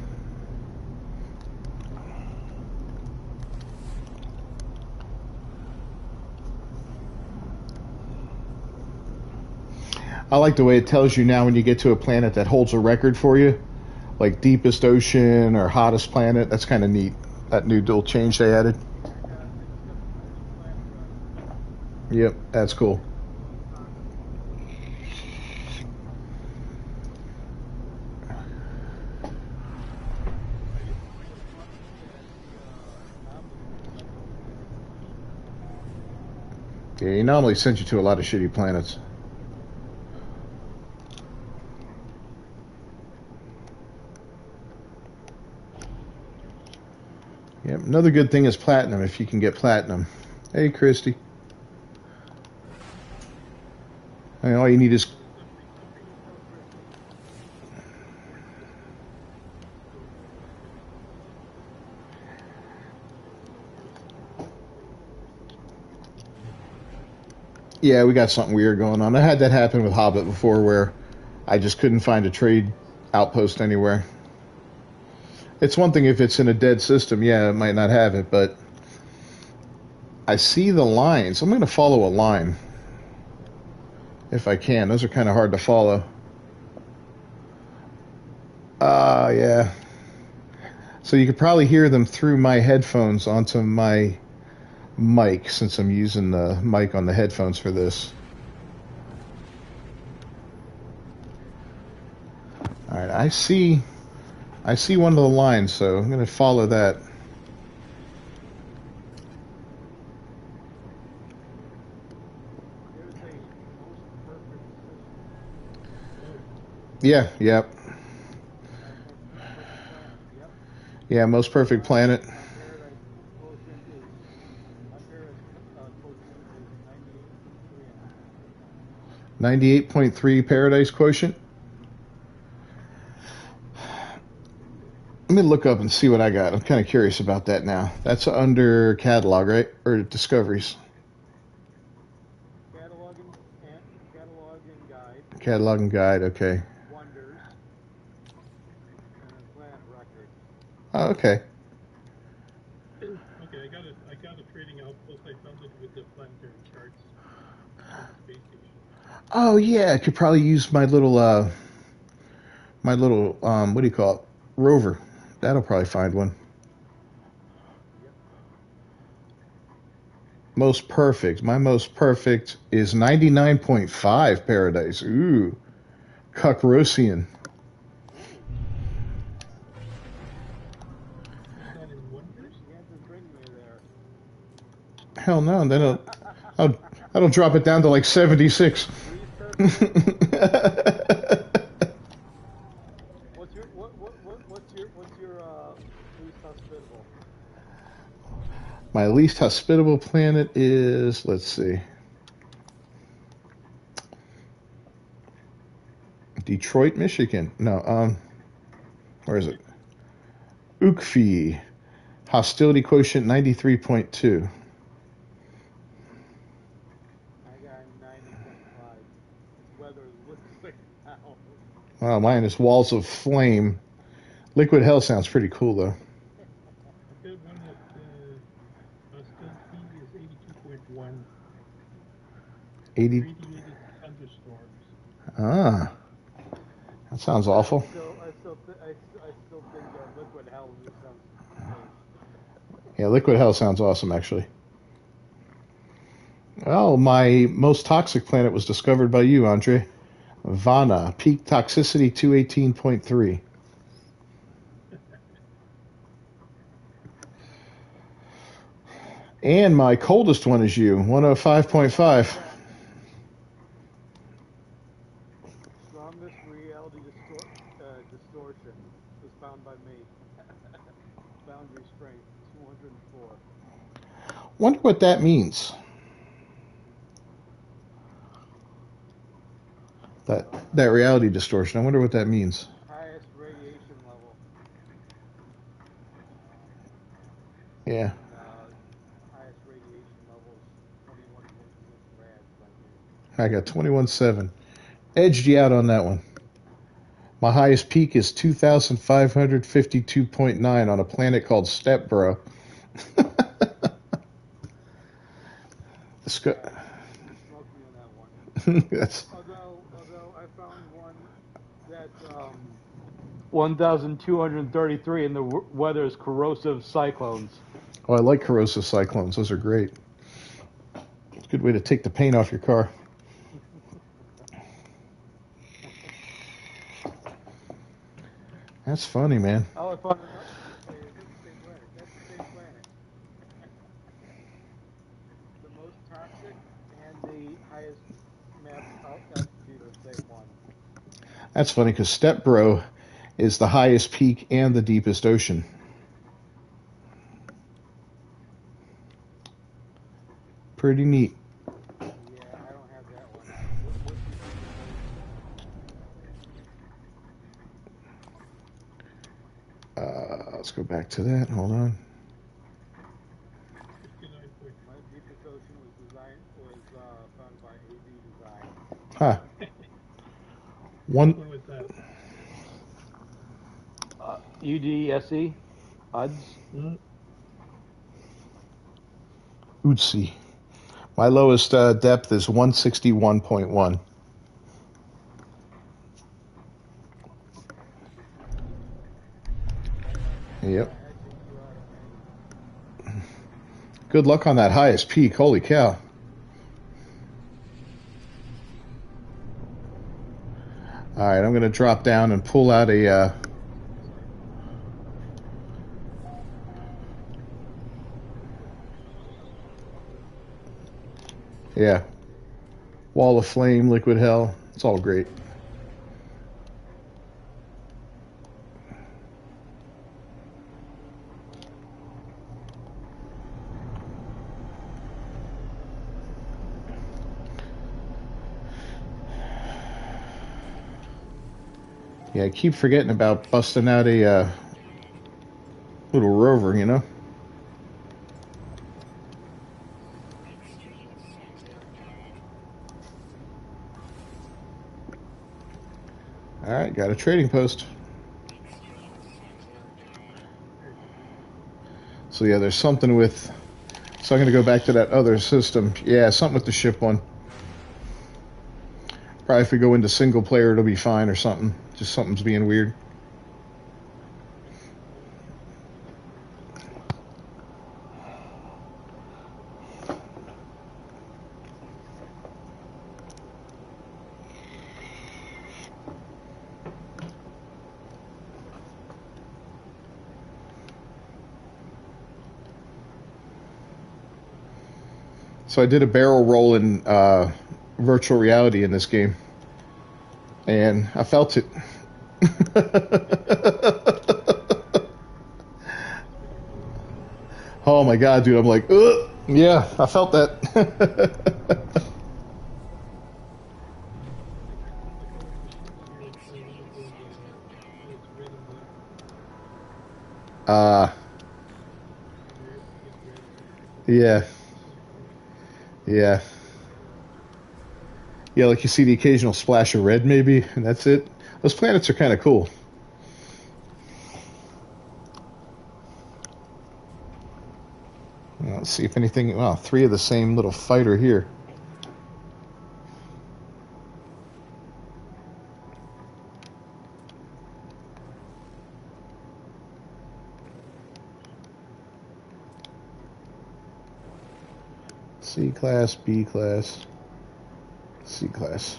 I like the way it tells you now when you get to a planet that holds a record for you, like deepest ocean or hottest planet. That's kind of neat. That new dual change they added. Yep, that's cool. Yeah, he normally sends you to a lot of shitty planets. Yep, another good thing is platinum, if you can get platinum. Hey, Christy. I mean, all you need is... Yeah, we got something weird going on. I had that happen with Hobbit before where I just couldn't find a trade outpost anywhere. It's one thing if it's in a dead system, yeah, it might not have it, but I see the lines. I'm going to follow a line if I can. Those are kind of hard to follow. Yeah. So you could probably hear them through my headphones onto my mic since I'm using the mic on the headphones for this. All right, I see one of the lines, so I'm going to follow that. Yeah, yep. Yeah, most perfect planet. 98.3 Paradise quotient. Let me look up and see what I got. I'm kind of curious about that now. That's under catalog, right? Or discoveries? Catalog and guide, okay. Wonders. And planet record. Oh, okay. Okay, I got a trading outpost. I found it with the planetary charts. Space station. Oh yeah, I could probably use my little what do you call it? Rover. That'll probably find one. Yep. Most perfect. My most perfect is 99.5 Paradise. Ooh. Cuckrosian. Hell no, then that'll drop it down to like 76. What's your least hospitable? My least hospitable planet is, let's see, Detroit, Michigan. No, where is it? Ukfi. Hostility quotient 93.2. I got 90.5. Weather looks like hell. Wow, mine is Walls of Flame. Liquid Hell sounds pretty cool, though. I got one that hostility is 82.1. 80. Radiated thunderstorms. Ah, that sounds awful. I still think liquid hell sounds insane. Yeah, Liquid Hell sounds awesome, actually. Well, my most toxic planet was discovered by you, Andre. Vana, peak toxicity 218.3. And my coldest one is you, 105.5. Strongest reality distortion was found by me. Boundary strength 204. Wonder what that means. That reality distortion. I wonder what that means. Highest radiation level. Yeah, I got 21.7. Edged you out on that one. My highest peak is 2,552.9 on a planet called Stepbro. Yeah, you smoked me on that one. That's Although I found one that's 1,233, and the weather is corrosive cyclones. oh, I like corrosive cyclones. Those are great. It's a good way to take the paint off your car. That's funny, man. Oh, I found another. Wait, is that the same planet? That's the same planet. The most toxic and the highest max altitude are the same one. That's funny because Stepbro is the highest peak and the deepest ocean. Pretty neat. Yeah, I don't have that one. What's the deepest Let's go back to that. Hold on. 59.3. My deepest ocean was found by AV Design. Huh. Which One one was that? UDSE, UDS. Hmm? Ootsie. My lowest depth is 161.1. Yep. Yeah, I edging you out on that one. Good luck on that highest peak. Holy cow. All right, I'm going to drop down and pull out a. Yeah. Wall of flame, liquid hell. It's all great. Yeah, I keep forgetting about busting out a little rover, you know? All right, got a trading post. So, yeah, there's something with. So, I'm going to go back to that other system. Yeah, something with the ship one. Probably if we go into single player, it'll be fine or something. Just something's being weird. So I did a barrel roll in virtual reality in this game, and I felt it. Oh my god, dude! I'm like, ugh. Yeah, I felt that. uh, yeah, yeah, yeah. Like you see the occasional splash of red, maybe, and that's it. Those planets are kind of cool. Let's see if anything. Wow, 3 of the same little fighter here. C class, B class, C class.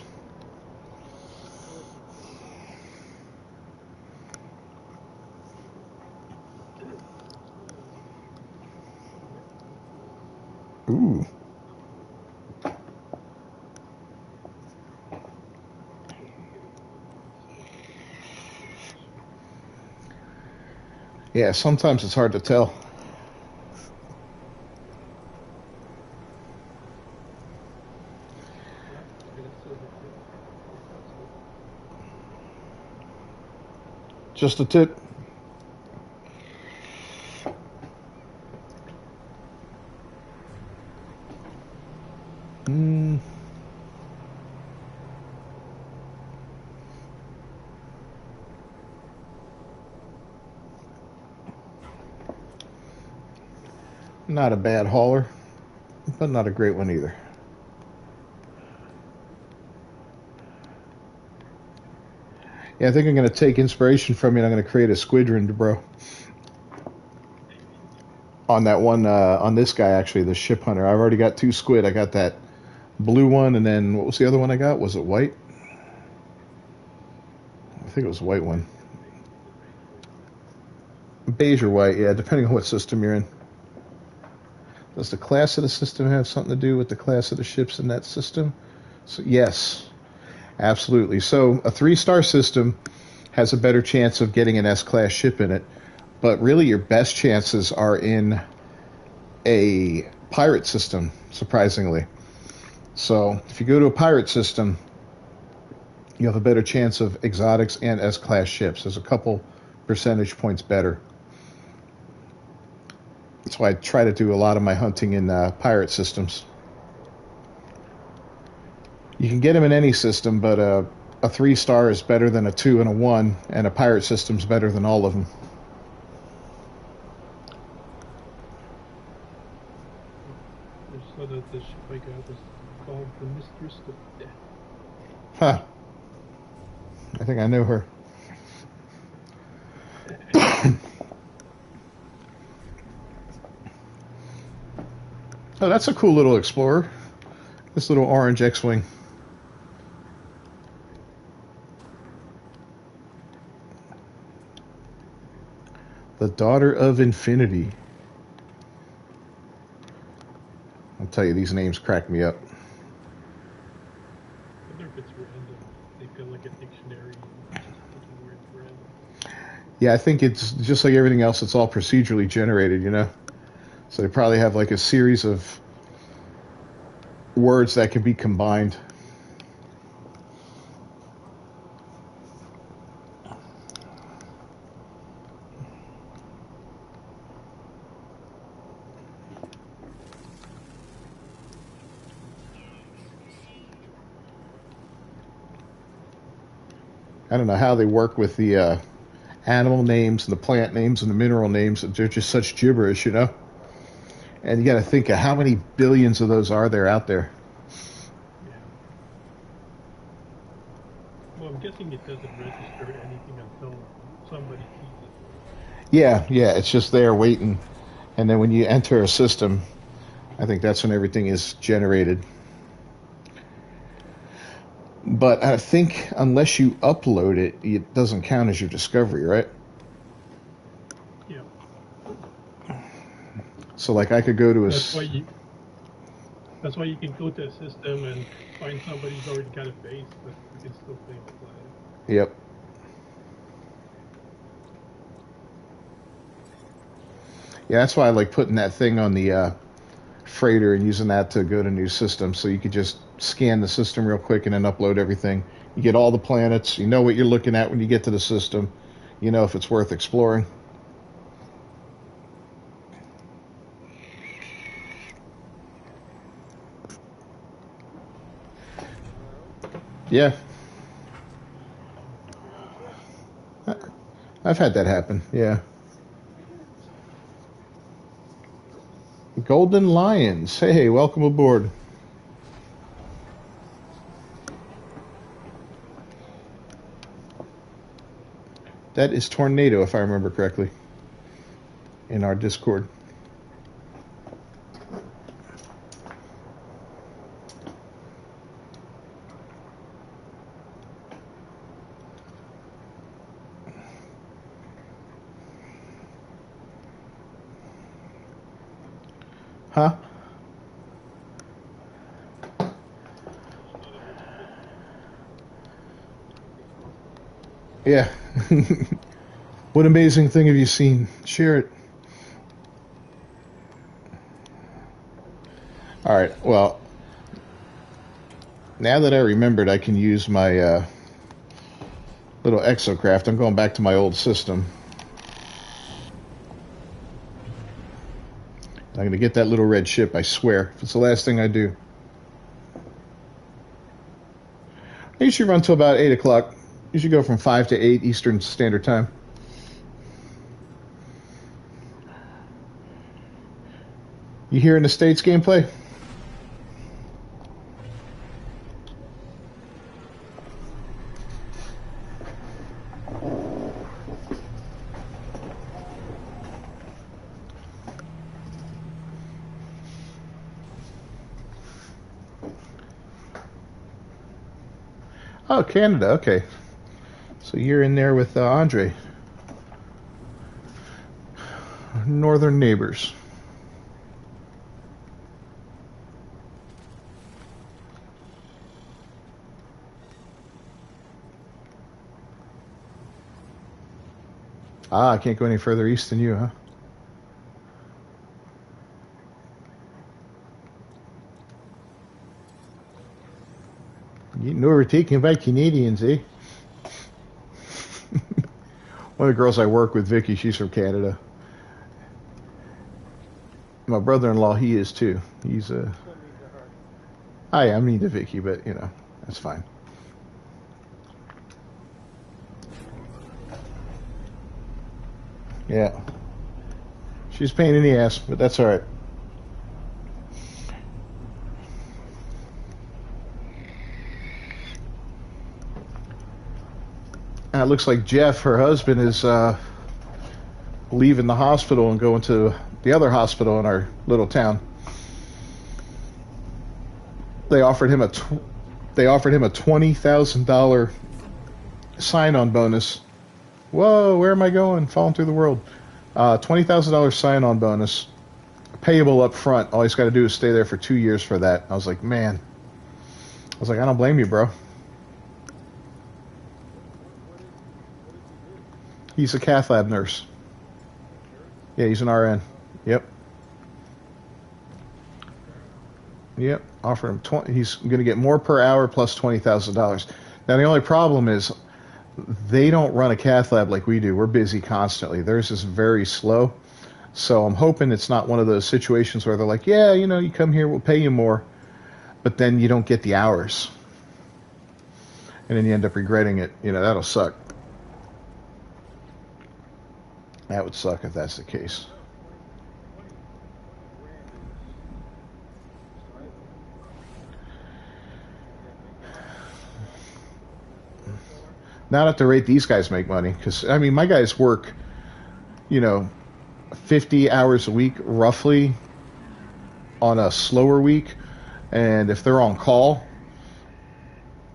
Ooh. Yeah, sometimes it's hard to tell. Just a tip. Mm. 'Cause Not a bad hauler, but not a great one either. Yeah, I think I'm going to take inspiration from you, and I'm going to create a squadron, bro. On that one, on this guy, actually, the ship hunter. I've already got 2 squid. I got that blue one, and then what was the other one I got? Was it white? I think it was a white one. Beige or white, yeah, depending on what system you're in. Does the class of the system have something to do with the class of the ships in that system? So, yes, absolutely. So a 3-star system has a better chance of getting an S-class ship in it, but really your best chances are in a pirate system, surprisingly. So if you go to a pirate system, you have a better chance of exotics and S-class ships. There's a couple percentage points better. That's why I try to do a lot of my hunting in pirate systems. You can get them in any system, but a 3-star is better than a 2 and a 1, and a pirate system's better than all of them. I saw that the ship I got was called the Mistress of Death. Huh. I think I know her. Oh, that's a cool little explorer. This little orange X-Wing. The Daughter of Infinity. I'll tell you, these names crack me up. I wonder if it's random. They feel like a dictionary. Just picking words random. Yeah, I think it's just like everything else. It's all procedurally generated, you know? So they probably have like a series of words that can be combined. I don't know how they work with the animal names and the plant names and the mineral names. They're just such gibberish, you know? And you got to think of how many billions of those are there out there. Yeah. Well, I'm guessing it doesn't register anything until somebody sees it. Yeah, it's just there waiting. And then when you enter a system, I think that's when everything is generated. But I think unless you upload it, it doesn't count as your discovery, right? Yeah. So, like, I could go to a... That's why you can go to a system and find somebody who's already got a base, but you can still claim a flag. Yep. Yeah, that's why I like putting that thing on the freighter and using that to go to new systems. So you could just scan the system real quick and then upload everything. You get all the planets. You know what you're looking at when you get to the system. You know if it's worth exploring. Yeah. I've had that happen, yeah. Golden Lions. Hey, welcome aboard. That is Tornado, if I remember correctly, in our Discord. Huh? Yeah. What amazing thing have you seen? Share it. All right. Well, now that I remembered, I can use my little exocraft. I'm going back to my old system. I'm going to get that little red ship, I swear. If it's the last thing I do. I usually run till about 8 o'clock. Usually go from 5 to 8 Eastern Standard Time. You here in the States gameplay? Oh, Canada. Okay. So you're in there with Andre. Northern neighbors. Ah, I can't go any further east than you, huh? Getting overtaken by Canadians, eh? One of the girls I work with, Vicky, she's from Canada. My brother-in-law, he is too. He's a. I'm mean to Vicky, but you know, that's fine. Yeah. She's a pain in the ass, but that's all right. It looks like Jeff, her husband, is leaving the hospital and going to the other hospital in our little town. They offered him a $20,000 sign-on bonus. Whoa, where am I going? Falling through the world. $20,000 sign-on bonus, payable up front. All he's got to do is stay there for 2 years for that. I was like, man. I was like, I don't blame you, bro. He's a cath lab nurse. Yeah, he's an RN. Yep. Yep. Offer him 20. He's going to get more per hour plus $20,000. Now the only problem is they don't run a cath lab like we do. We're busy constantly. Theirs is very slow. So I'm hoping it's not one of those situations where they're like, yeah, you know, you come here, we'll pay you more, but then you don't get the hours, and then you end up regretting it. You know, that'll suck. That would suck if that's the case. Not at the rate these guys make money, because I mean, my guys work, you know, 50 hours a week roughly on a slower week, and if they're on call,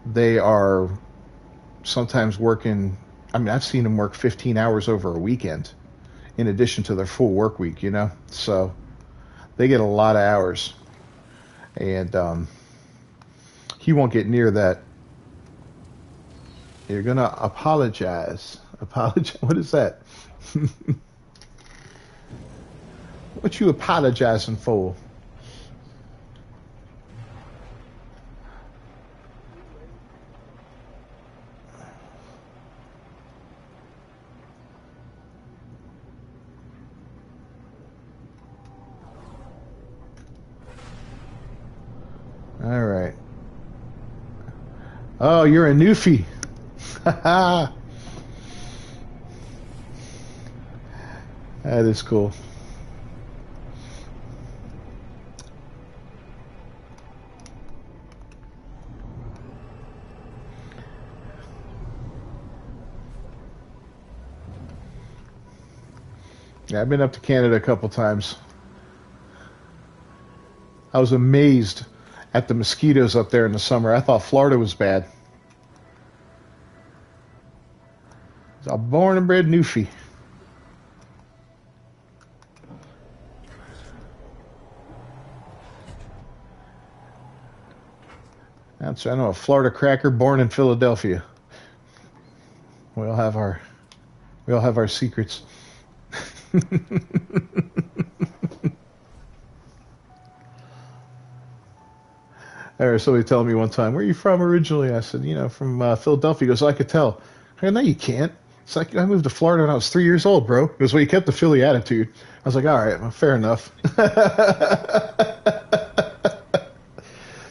they are sometimes working. I mean, I've seen them work 15 hours over a weekend in addition to their full work week, you know, so they get a lot of hours, and he won't get near that. You're gonna apologize. What is that? What you apologizing for? All right. Oh, you're a newfie. That is cool. Yeah, I've been up to Canada a couple times. I was amazed at the mosquitoes up there in the summer. I thought Florida was bad. It's a born and bred newfie. That's, I know, a Florida cracker born in Philadelphia. We all have our secrets. Or somebody telling me one time, "Where are you from originally?" I said, "You know, from Philadelphia." He goes, "I could tell." I go, "No, you can't. It's like I moved to Florida when I was 3 years old, bro." He goes, "Well, you kept the Philly attitude." I was like, "All right, well, fair enough."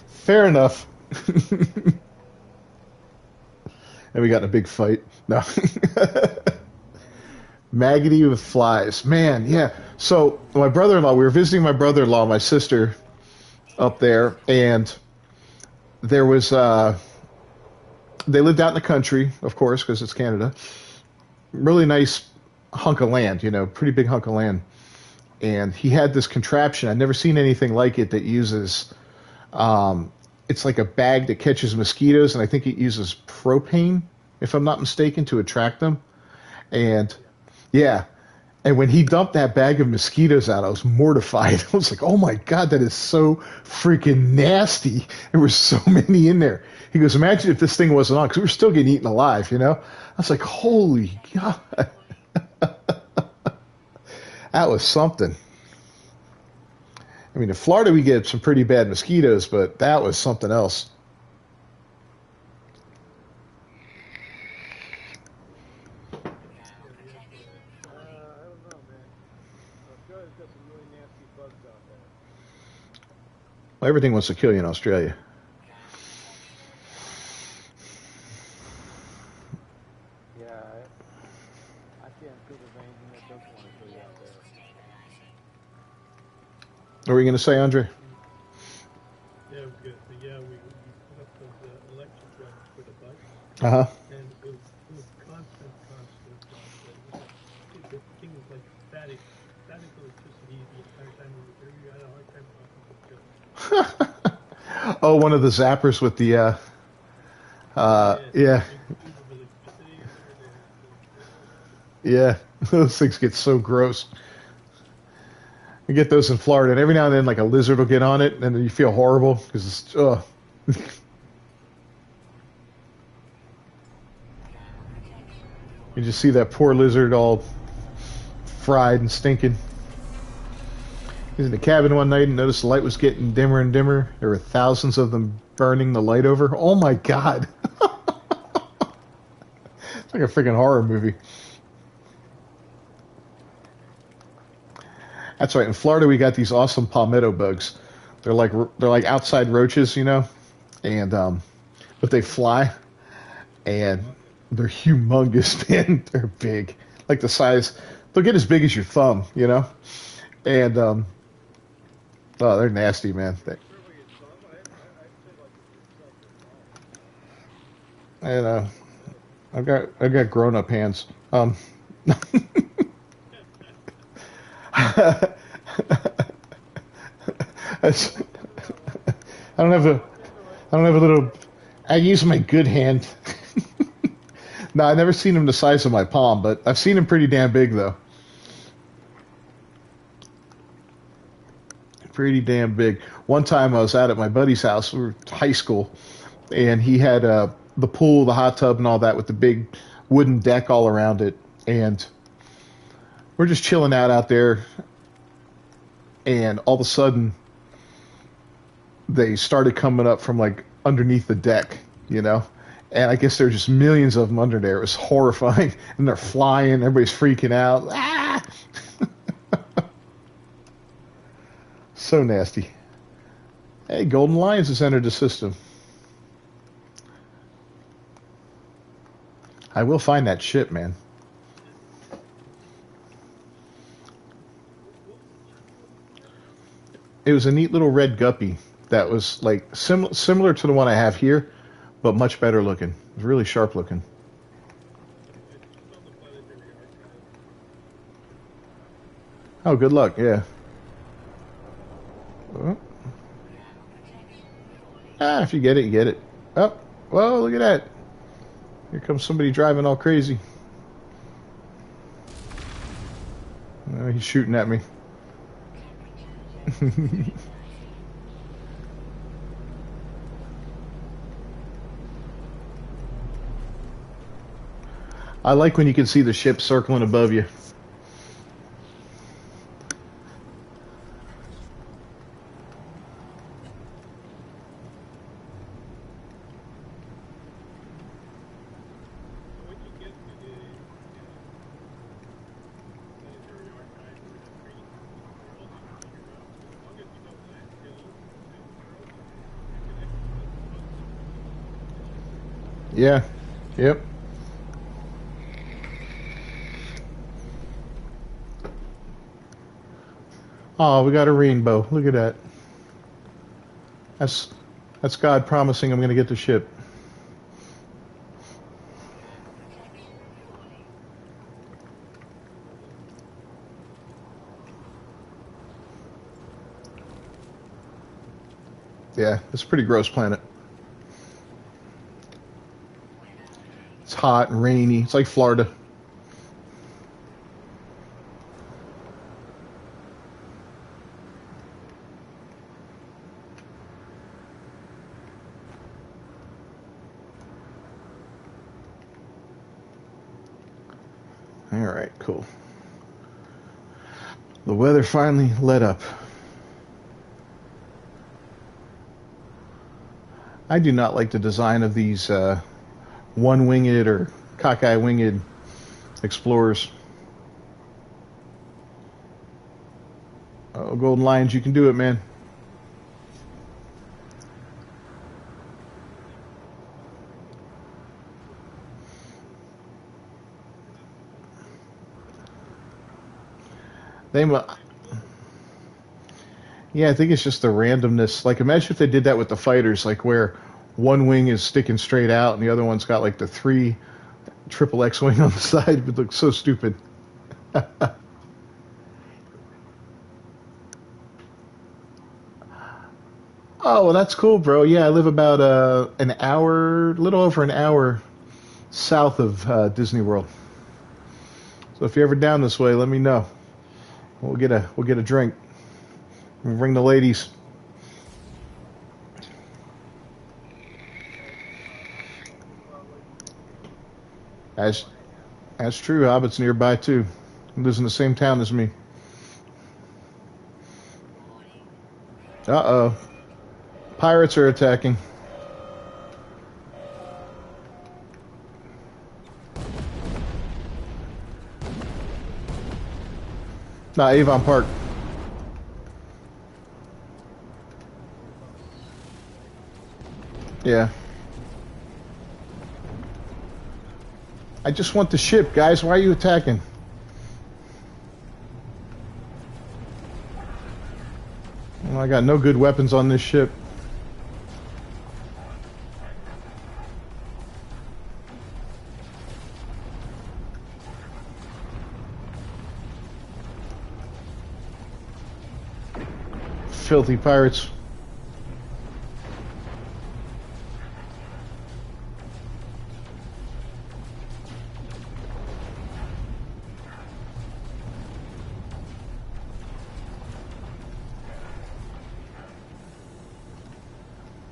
Fair enough. And we got in a big fight. No. Maggoty with flies. Man, yeah. So my brother-in-law, we were visiting my brother-in-law, and my sister up there, and there was they lived out in the country, of course, because it's Canada. Really nice hunk of land, you know, pretty big hunk of land. And he had this contraption. I'd never seen anything like it that uses. It's like a bag that catches mosquitoes, and I think it uses propane, if I'm not mistaken, to attract them. And yeah, and when he dumped that bag of mosquitoes out, I was mortified. I was like, "Oh my god, that is so freaking nasty!" There were so many in there. He goes, "Imagine if this thing wasn't on, because we were still getting eaten alive, you know." I was like, "Holy god, that was something." I mean, in Florida we get some pretty bad mosquitoes, but that was something else. I don't know, man. Australia's got some really nasty bugs out there. Well, everything wants to kill you in Australia. Yeah, I can't think of anything that doesn't want to kill you out there. What were you going to say, Andre? Yeah, we put up those electric ones for the bike, Uh huh. and it was constant. The thing was like static electricity the entire time we were there. We had a hard time talking to each other. Oh, one of the zappers with the yeah, yeah. Those things get so gross. You get those in Florida, and every now and then, like a lizard will get on it, and then you feel horrible because it's. You just see that poor lizard all fried and stinking. He was in the cabin one night and noticed the light was getting dimmer and dimmer. There were thousands of them burning the light over. Oh my god! It's like a freaking horror movie. That's right. In Florida, we got these awesome palmetto bugs. They're like outside roaches, you know, and but they fly, and they're humongous, man. They're big, like the size. They'll get as big as your thumb, you know, and oh, they're nasty, man. And I've got grown up hands. That's, I don't have a I don't have a little. I use my good hand. No, I've never seen them the size of my palm, but I've seen them pretty damn big though. Pretty damn big. One time I was out at my buddy's house. We were high school, and he had the pool, the hot tub, and all that with the big wooden deck all around it. And we're just chilling out there, and all of a sudden they started coming up from like underneath the deck, you know. And I guess there were just millions of them under there. It was horrifying, and they're flying. Everybody's freaking out. Ah! So nasty. Hey, Golden Lions has entered the system. I will find that ship, man. It was a neat little red guppy that was like similar to the one I have here, but much better looking. It was really sharp looking. Oh, good luck. Yeah. Oh. Ah, if you get it, you get it. Oh, well, look at that. Here comes somebody driving all crazy. Oh, he's shooting at me. I like when you can see the ship circling above you. Yeah. Yep. Oh, we got a rainbow. Look at that. That's that's God promising I'm going to get the ship. Yeah, it's a pretty gross planet. It's hot and rainy. It's like Florida. All right, cool. The weather finally let up. I do not like the design of these one-winged or cockeye-winged explorers. Oh, Golden Lions, you can do it, man. They, yeah, I think it's just the randomness. Like, imagine if they did that with the fighters, like where one wing is sticking straight out and the other one's got like the three triple X wing on the side. It looks so stupid. Oh, well, that's cool, bro. Yeah, I live about an hour, little over an hour south of Disney World. So if you're ever down this way, let me know. We'll get a drink. We'll bring the ladies. As that's true. Hobbit's nearby too. He lives in the same town as me. Uh-oh. Pirates are attacking. Not Avon Park. Yeah. I just want the ship, guys. Why are you attacking? Well, I got no good weapons on this ship. Filthy pirates.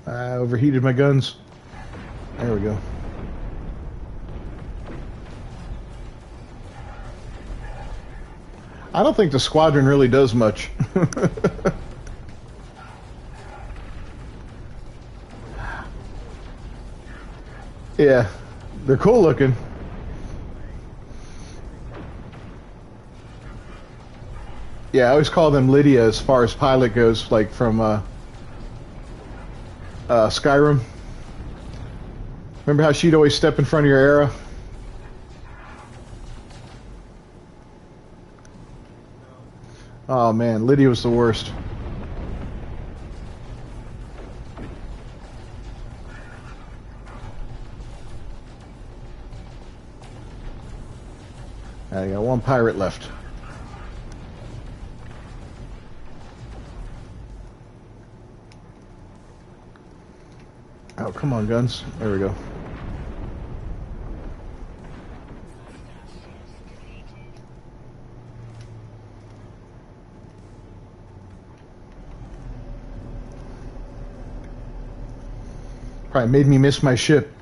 I overheated my guns. There we go. I don't think the squadron really does much. Yeah, they're cool looking. Yeah, I always call them Lydia as far as pilot goes, like from Skyrim. Remember how she'd always step in front of your arrow? Oh man, Lydia was the worst. I got one pirate left. Oh, come on, guns. There we go. Probably made me miss my ship.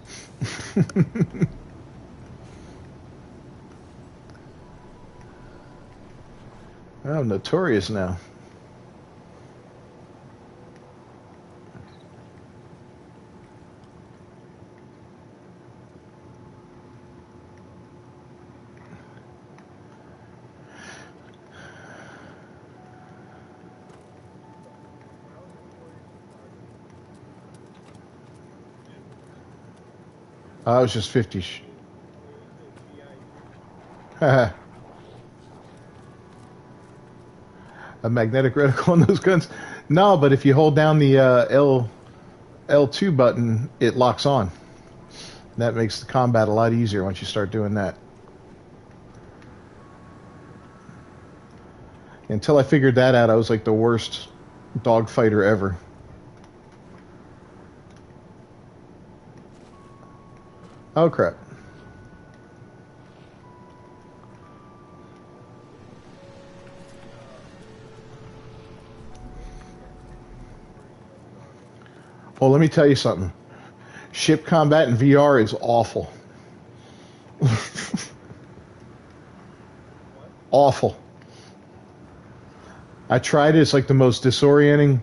Oh, notorious now. I was just 50. a magnetic reticle on those guns. No, but if you hold down the L2 button, it locks on. That makes the combat a lot easier once you start doing that. Until I figured that out, I was like the worst dogfighter ever. Oh crap. Well, let me tell you something. Ship combat in VR is awful. Awful. I tried it. It's like the most disorienting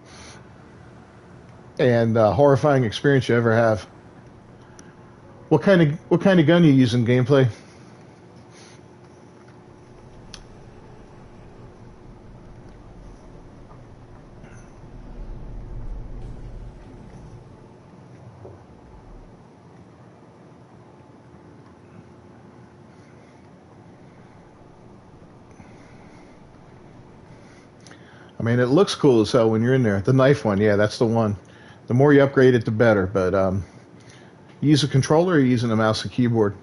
and horrifying experience you ever have. What kind of gun you use in gameplay? I mean, it looks cool as hell when you're in there. The knife one, yeah, that's the one. The more you upgrade it, the better. But you use a controller or you using a mouse and keyboard?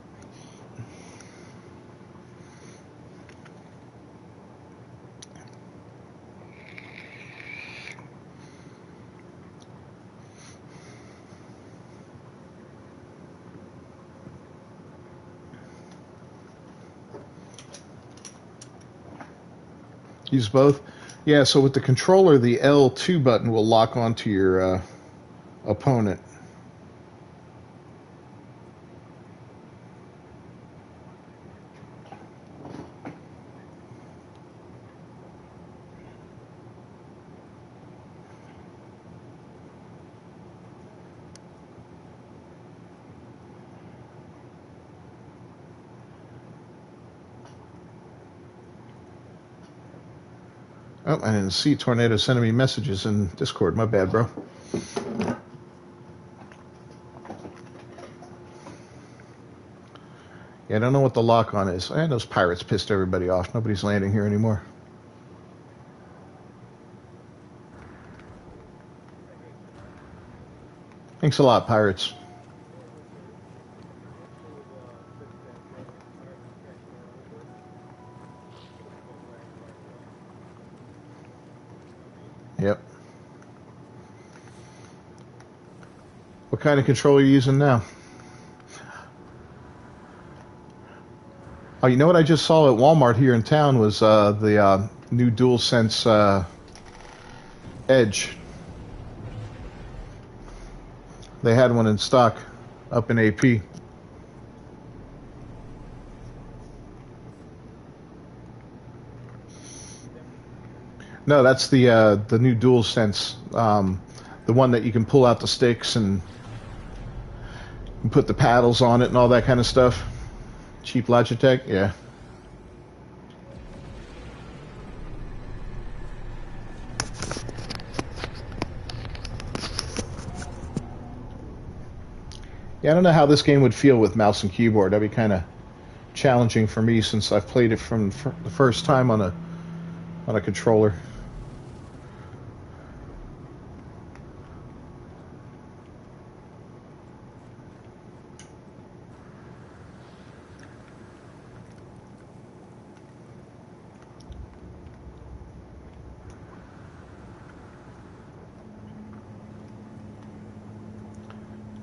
Use both? Yeah, so with the controller, the L2 button will lock onto your opponent. Oh, I didn't see Tornado sending me messages in Discord. My bad, bro. Yeah, I don't know what the lock on is. And those pirates pissed everybody off. Nobody's landing here anymore. Thanks a lot, pirates. Yep. What kind of controller are you using now? Oh, you know what I just saw at Walmart here in town was the new DualSense Edge. They had one in stock up in AP. No, that's the new DualSense, the one that you can pull out the sticks and put the paddles on it and all that kind of stuff. Cheap Logitech, yeah. Yeah, I don't know how this game would feel with mouse and keyboard. That'd be kind of challenging for me since I've played it from the first time on a controller.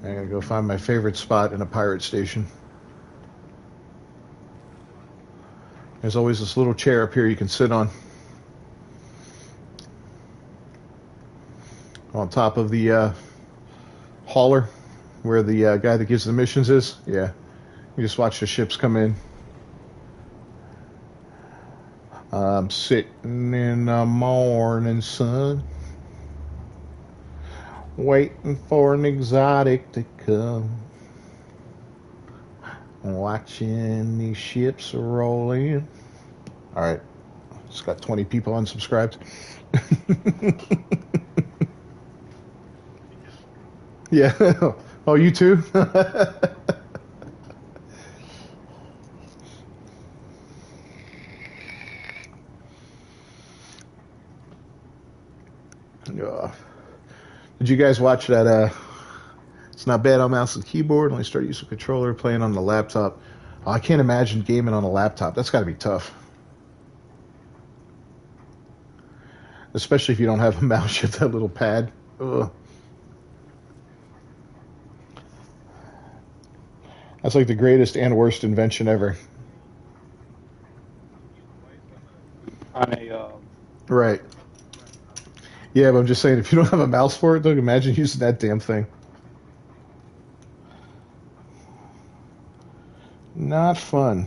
I gotta go find my favorite spot in a pirate station. There's always this little chair up here you can sit on top of the hauler where the guy that gives the missions is. Yeah, you just watch the ships come in. I'm sitting in the morning sun, waiting for an exotic to come, watching these ships roll in. All right, it's got 20 people unsubscribed. Yeah. Oh, you too? Uh, did you guys watch that? It's not bad on mouse and keyboard. Only start using a controller, playing on the laptop. Oh, I can't imagine gaming on a laptop. That's got to be tough. Especially if you don't have a mouse, you have that little pad. Ugh. That's like the greatest and worst invention ever. On a Right. Yeah, but I'm just saying, if you don't have a mouse for it, don't imagine using that damn thing. Not fun.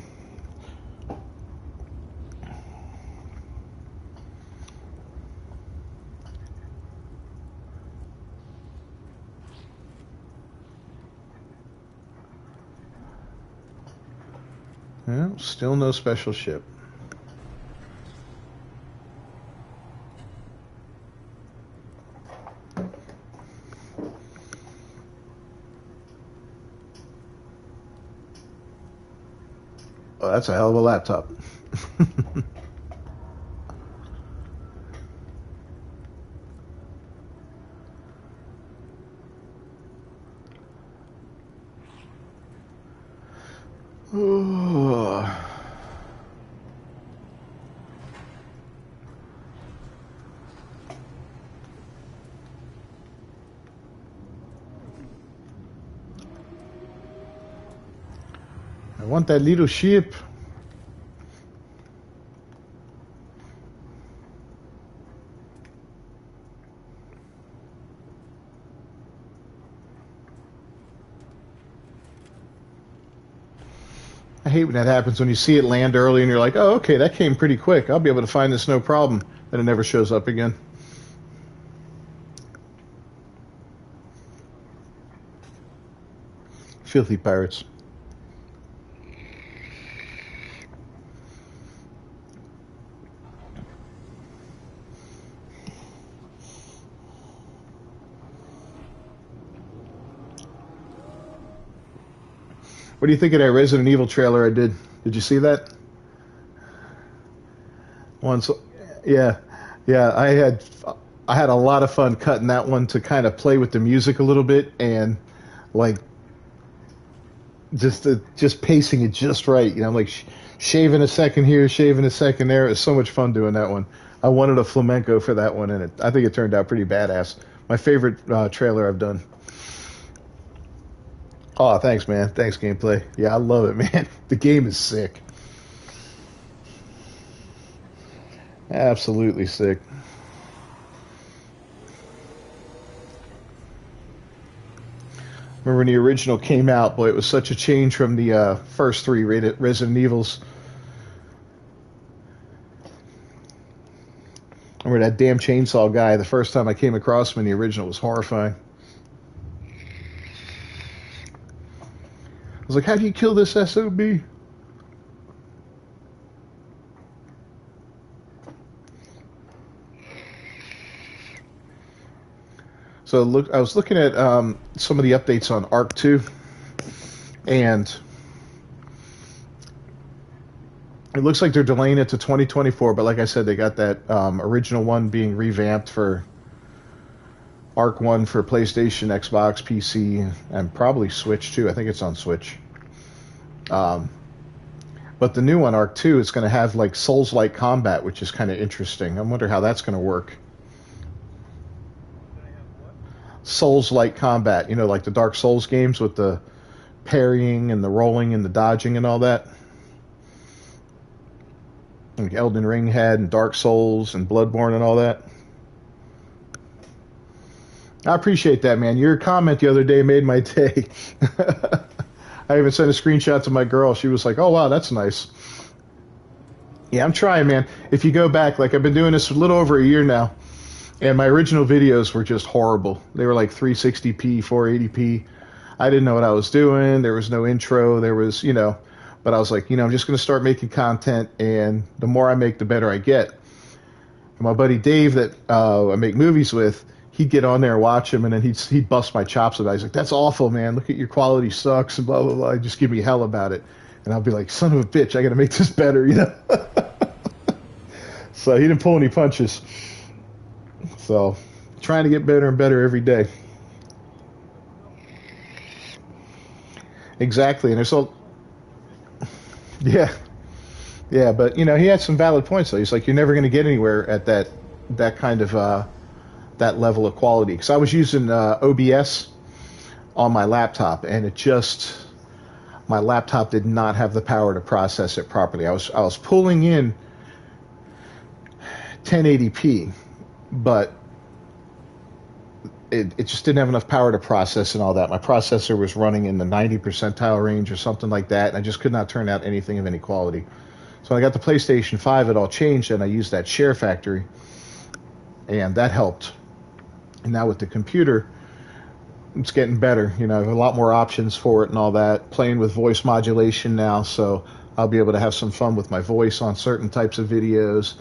Well, still no special ship. Oh, that's a hell of a laptop. Oh. I want that little ship. I hate when that happens, when you see it land early and you're like, oh, okay, that came pretty quick. I'll be able to find this no problem. Then it never shows up again. Filthy pirates. What do you think of that Resident Evil trailer I did? Did you see that? Once, yeah, yeah. I had a lot of fun cutting that one to kind of play with the music a little bit and like just pacing it just right. You know, like shaving a second here, shaving a second there. It was so much fun doing that one. I wanted a flamenco for that one, and I think it turned out pretty badass. My favorite trailer I've done. Oh, thanks, man. Thanks, gameplay. Yeah, I love it, man. The game is sick. Absolutely sick. Remember when the original came out? Boy, it was such a change from the first three Resident Evils. Remember that damn chainsaw guy? The first time I came across him in the original was horrifying. I was like, how do you kill this SOB? So look, I was looking at some of the updates on Arc 2, and it looks like they're delaying it to 2024. But like I said, they got that original one being revamped for Arc 1 for PlayStation, Xbox, PC, and probably Switch too. I think it's on Switch. But the new one, Arc 2, is going to have like Souls-like combat, which is kind of interesting. I wonder how that's going to work. Souls-like combat, you know, like the Dark Souls games with the parrying and the rolling and the dodging and all that. Like Elden Ring had and Dark Souls and Bloodborne and all that. I appreciate that, man. Your comment the other day made my day. I even sent a screenshot to my girl. She was like, oh, wow, that's nice. Yeah, I'm trying, man. If you go back, like I've been doing this a little over a year now, and my original videos were just horrible. They were like 360p, 480p. I didn't know what I was doing. There was no intro. There was, you know, but I was like, you know, I'm just going to start making content, and the more I make, the better I get. And my buddy Dave that I make movies with, he'd get on there and watch him, and then he'd bust my chops about it. He's like, that's awful, man. Look at your quality sucks, and blah, blah, blah. He'd just give me hell about it. And I'll be like, son of a bitch, I got to make this better, you know? So he didn't pull any punches. So Trying to get better and better every day. Exactly, and there's all, yeah, yeah, but you know, he had some valid points though. He's like, you're never going to get anywhere at that kind of that level of quality. Because I was using OBS on my laptop, and it just my laptop did not have the power to process it properly. I was pulling in 1080p, but it just didn't have enough power to process and all that. My processor was running in the 90 percentile range or something like that, and I just could not turn out anything of any quality. So when I got the PlayStation 5, it all changed, and I used that Share Factory, and that helped. And now with the computer, it's getting better. You know, a lot more options for it and all that. Playing with voice modulation now, so I'll be able to have some fun with my voice on certain types of videos.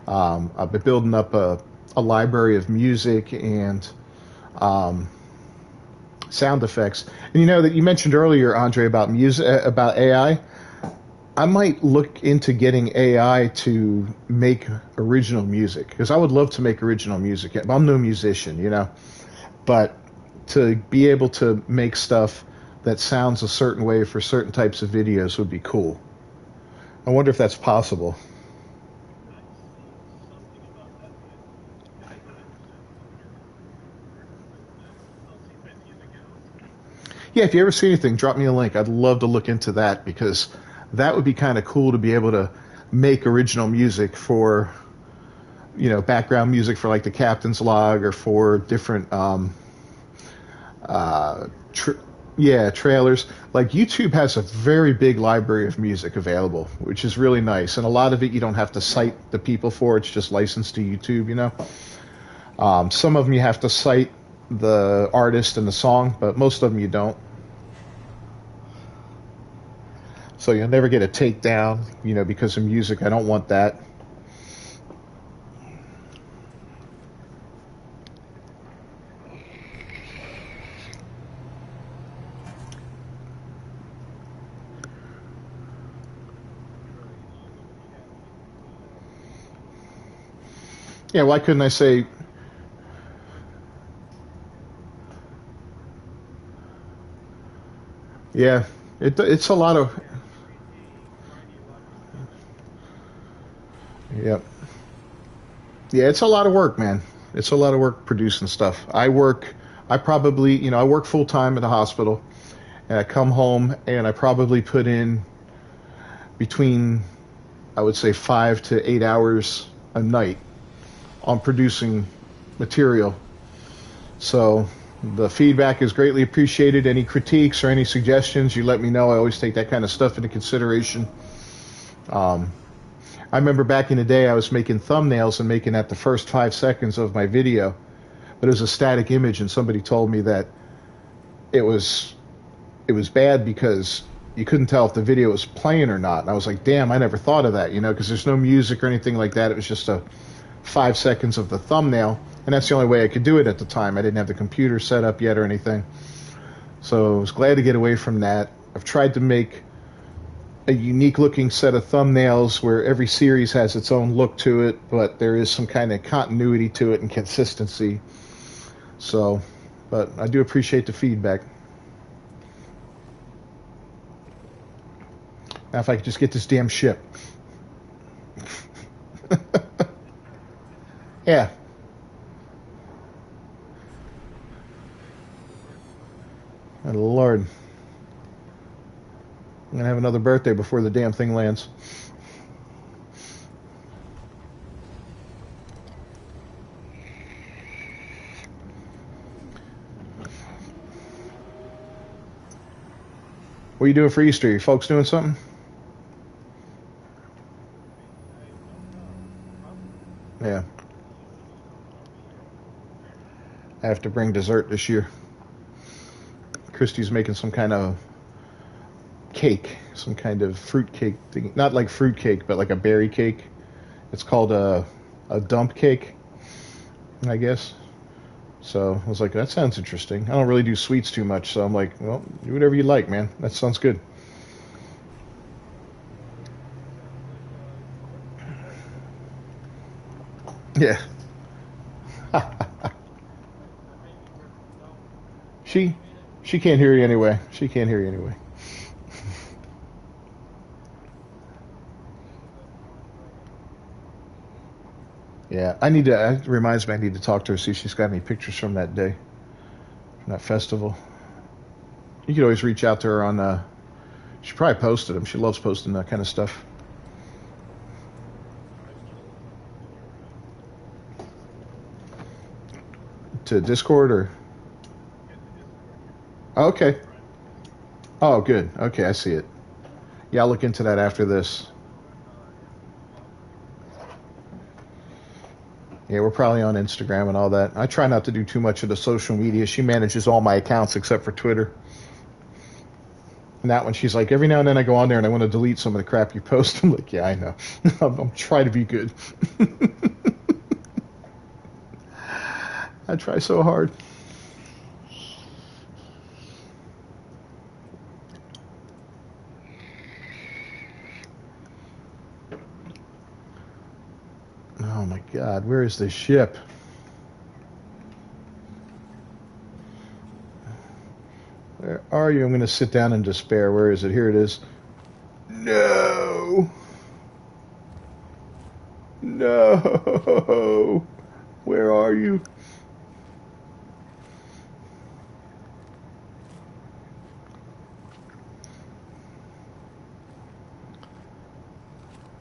I've been building up a library of music and sound effects. And you know that you mentioned earlier, Andre, about music, about AI. I might look into getting AI to make original music because I would love to make original music. I'm no musician, you know, but to be able to make stuff that sounds a certain way for certain types of videos would be cool. I wonder if that's possible. Yeah, if you ever see anything, drop me a link. I'd love to look into that because that would be kind of cool to be able to make original music for, you know, background music for like the captain's log or for different, uh, tr- yeah, trailers. Like YouTube has a very big library of music available, which is really nice. And a lot of it you don't have to cite the people for. It's just licensed to YouTube, you know. Some of them you have to cite the artist and the song, but most of them you don't. So you'll never get a takedown, you know, because of music. I don't want that. Yeah, why couldn't I say, yeah, it's a lot of, yeah, yeah, it's a lot of work, man. It's a lot of work producing stuff. I probably, you know, I work full time at a hospital, and I come home and I probably put in between, I would say, 5 to 8 hours a night on producing material. So the feedback is greatly appreciated. Any critiques or any suggestions, you let me know. I always take that kind of stuff into consideration. Um, I remember back in the day, I was making thumbnails and making that the first 5 seconds of my video, but it was a static image, and somebody told me that it was it was bad because you couldn't tell if the video was playing or not. And I was like, damn, I never thought of that, you know, because there's no music or anything like that. It was just a 5 seconds of the thumbnail, and that's the only way I could do it at the time. I didn't have the computer set up yet or anything, so I was glad to get away from that. I've tried to make a unique looking set of thumbnails where every series has its own look to it, but there is some kind of continuity to it and consistency. So, but I do appreciate the feedback. Now, if I could just get this damn ship. Yeah. Oh, Lord. I'm going to have another birthday before the damn thing lands. What are you doing for Easter? You folks doing something? Yeah. I have to bring dessert this year. Christy's making some kind of cake, some kind of fruit cake thing. Not like fruit cake, but like a berry cake. It's called a dump cake, I guess. So I was like, that sounds interesting. I don't really do sweets too much, so I'm like, well, do whatever you like, man. That sounds good. Yeah. She she can't hear you anyway. She can't hear you anyway. Yeah, I need to. It reminds me, I need to talk to her, see if she's got any pictures from that day, from that festival. You could always reach out to her on. She probably posted them. She loves posting that kind of stuff. To Discord or. Oh, okay. Oh, good. Okay, I see it. Yeah, I'll look into that after this. Yeah, we're probably on Instagram and all that. I try not to do too much of the social media. She manages all my accounts except for Twitter. And that one, she's like, every now and then I go on there and I want to delete some of the crap you post. I'm like, yeah, I know. I'm trying to be good. I try so hard. Oh my God, where is this ship? Where are you? I'm going to sit down in despair. Where is it? Here it is. No! No! Where are you?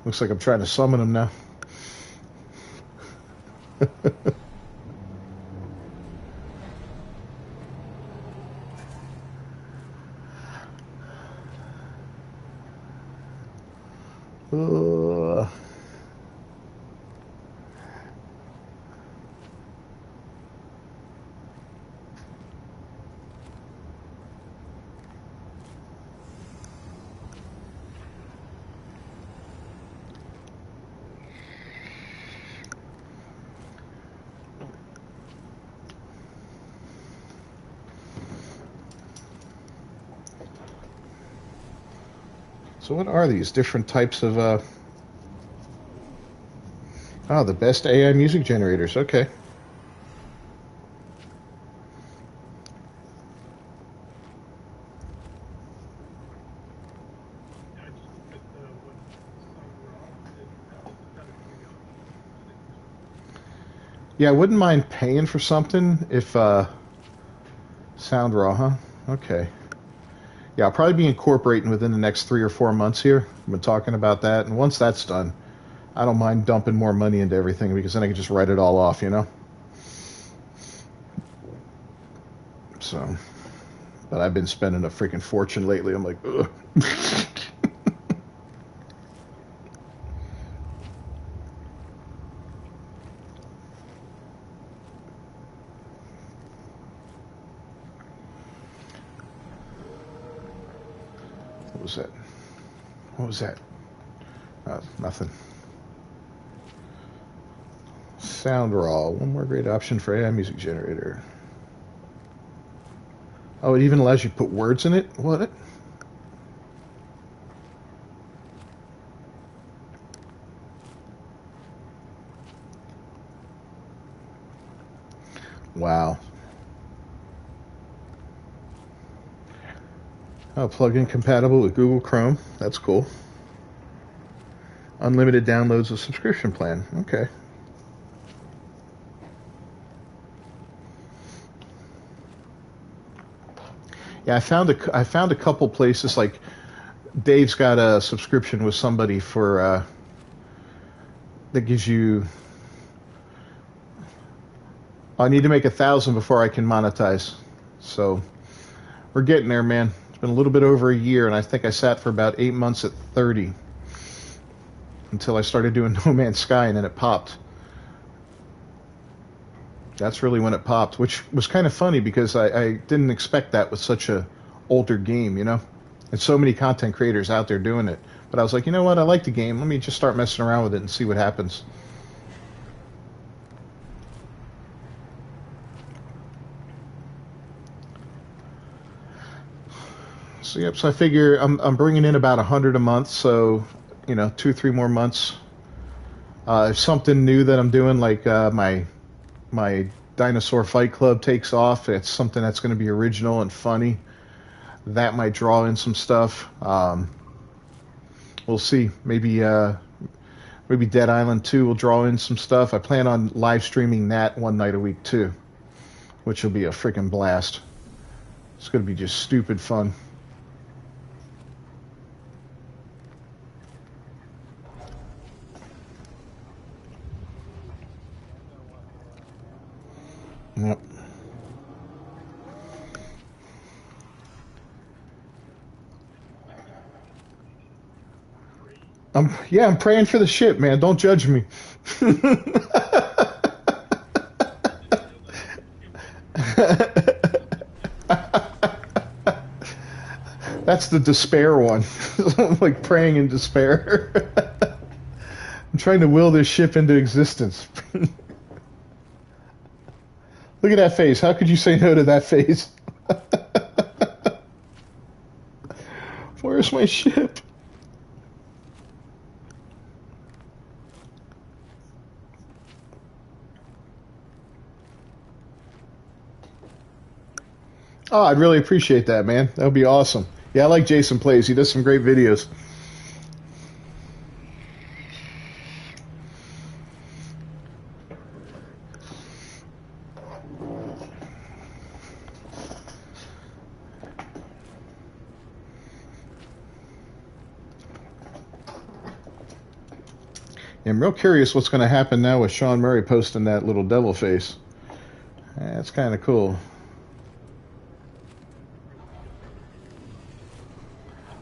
Looks like I'm trying to summon him now. uh, so what are these different types of oh, the best AI music generators. Okay. Yeah, I wouldn't mind paying for something if Sound Raw, huh? Okay. Yeah, I'll probably be incorporating within the next 3 or 4 months here. I've been talking about that, and once that's done, I don't mind dumping more money into everything because then I can just write it all off, you know? So, but I've been spending a freaking fortune lately. I'm like, ugh. What was that? What was that? Nothing. Sound Raw. One more great option for AI music generator. Oh, it even allows you to put words in it? What? Wow. Oh, plugin compatible with Google Chrome. That's cool. Unlimited downloads of subscription plan. Okay. Yeah, I found a couple places like Dave's got a subscription with somebody for that gives you. I need to make 1,000 before I can monetize. So we're getting there, man. It's been a little bit over a year, and I think I sat for about 8 months at 30 until I started doing No Man's Sky, and then it popped. That's really when it popped, which was kind of funny because I didn't expect that with such a older game, you know? And so many content creators out there doing it. But I was like, you know what? I like the game. Let me just start messing around with it and see what happens. So yep. So I figure I'm bringing in about 100 a month. So 2-3 more months. If something new that I'm doing, like my Dinosaur Fight Club takes off, it's something that's going to be original and funny. That might draw in some stuff. We'll see. Maybe Dead Island 2 will draw in some stuff. I plan on live streaming that one night a week too, which will be a freaking blast. It's going to be just stupid fun. Yep. I'm praying for the ship, man. Don't judge me. That's the despair one. Like praying in despair. I'm trying to will this ship into existence. Look at that face. How could you say no to that face? Where's my ship? Oh, I'd really appreciate that, man. That would be awesome. Yeah, I like Jason Plays. He does some great videos. I'm real curious what's going to happen now with Sean Murray posting that little devil face. That's kind of cool.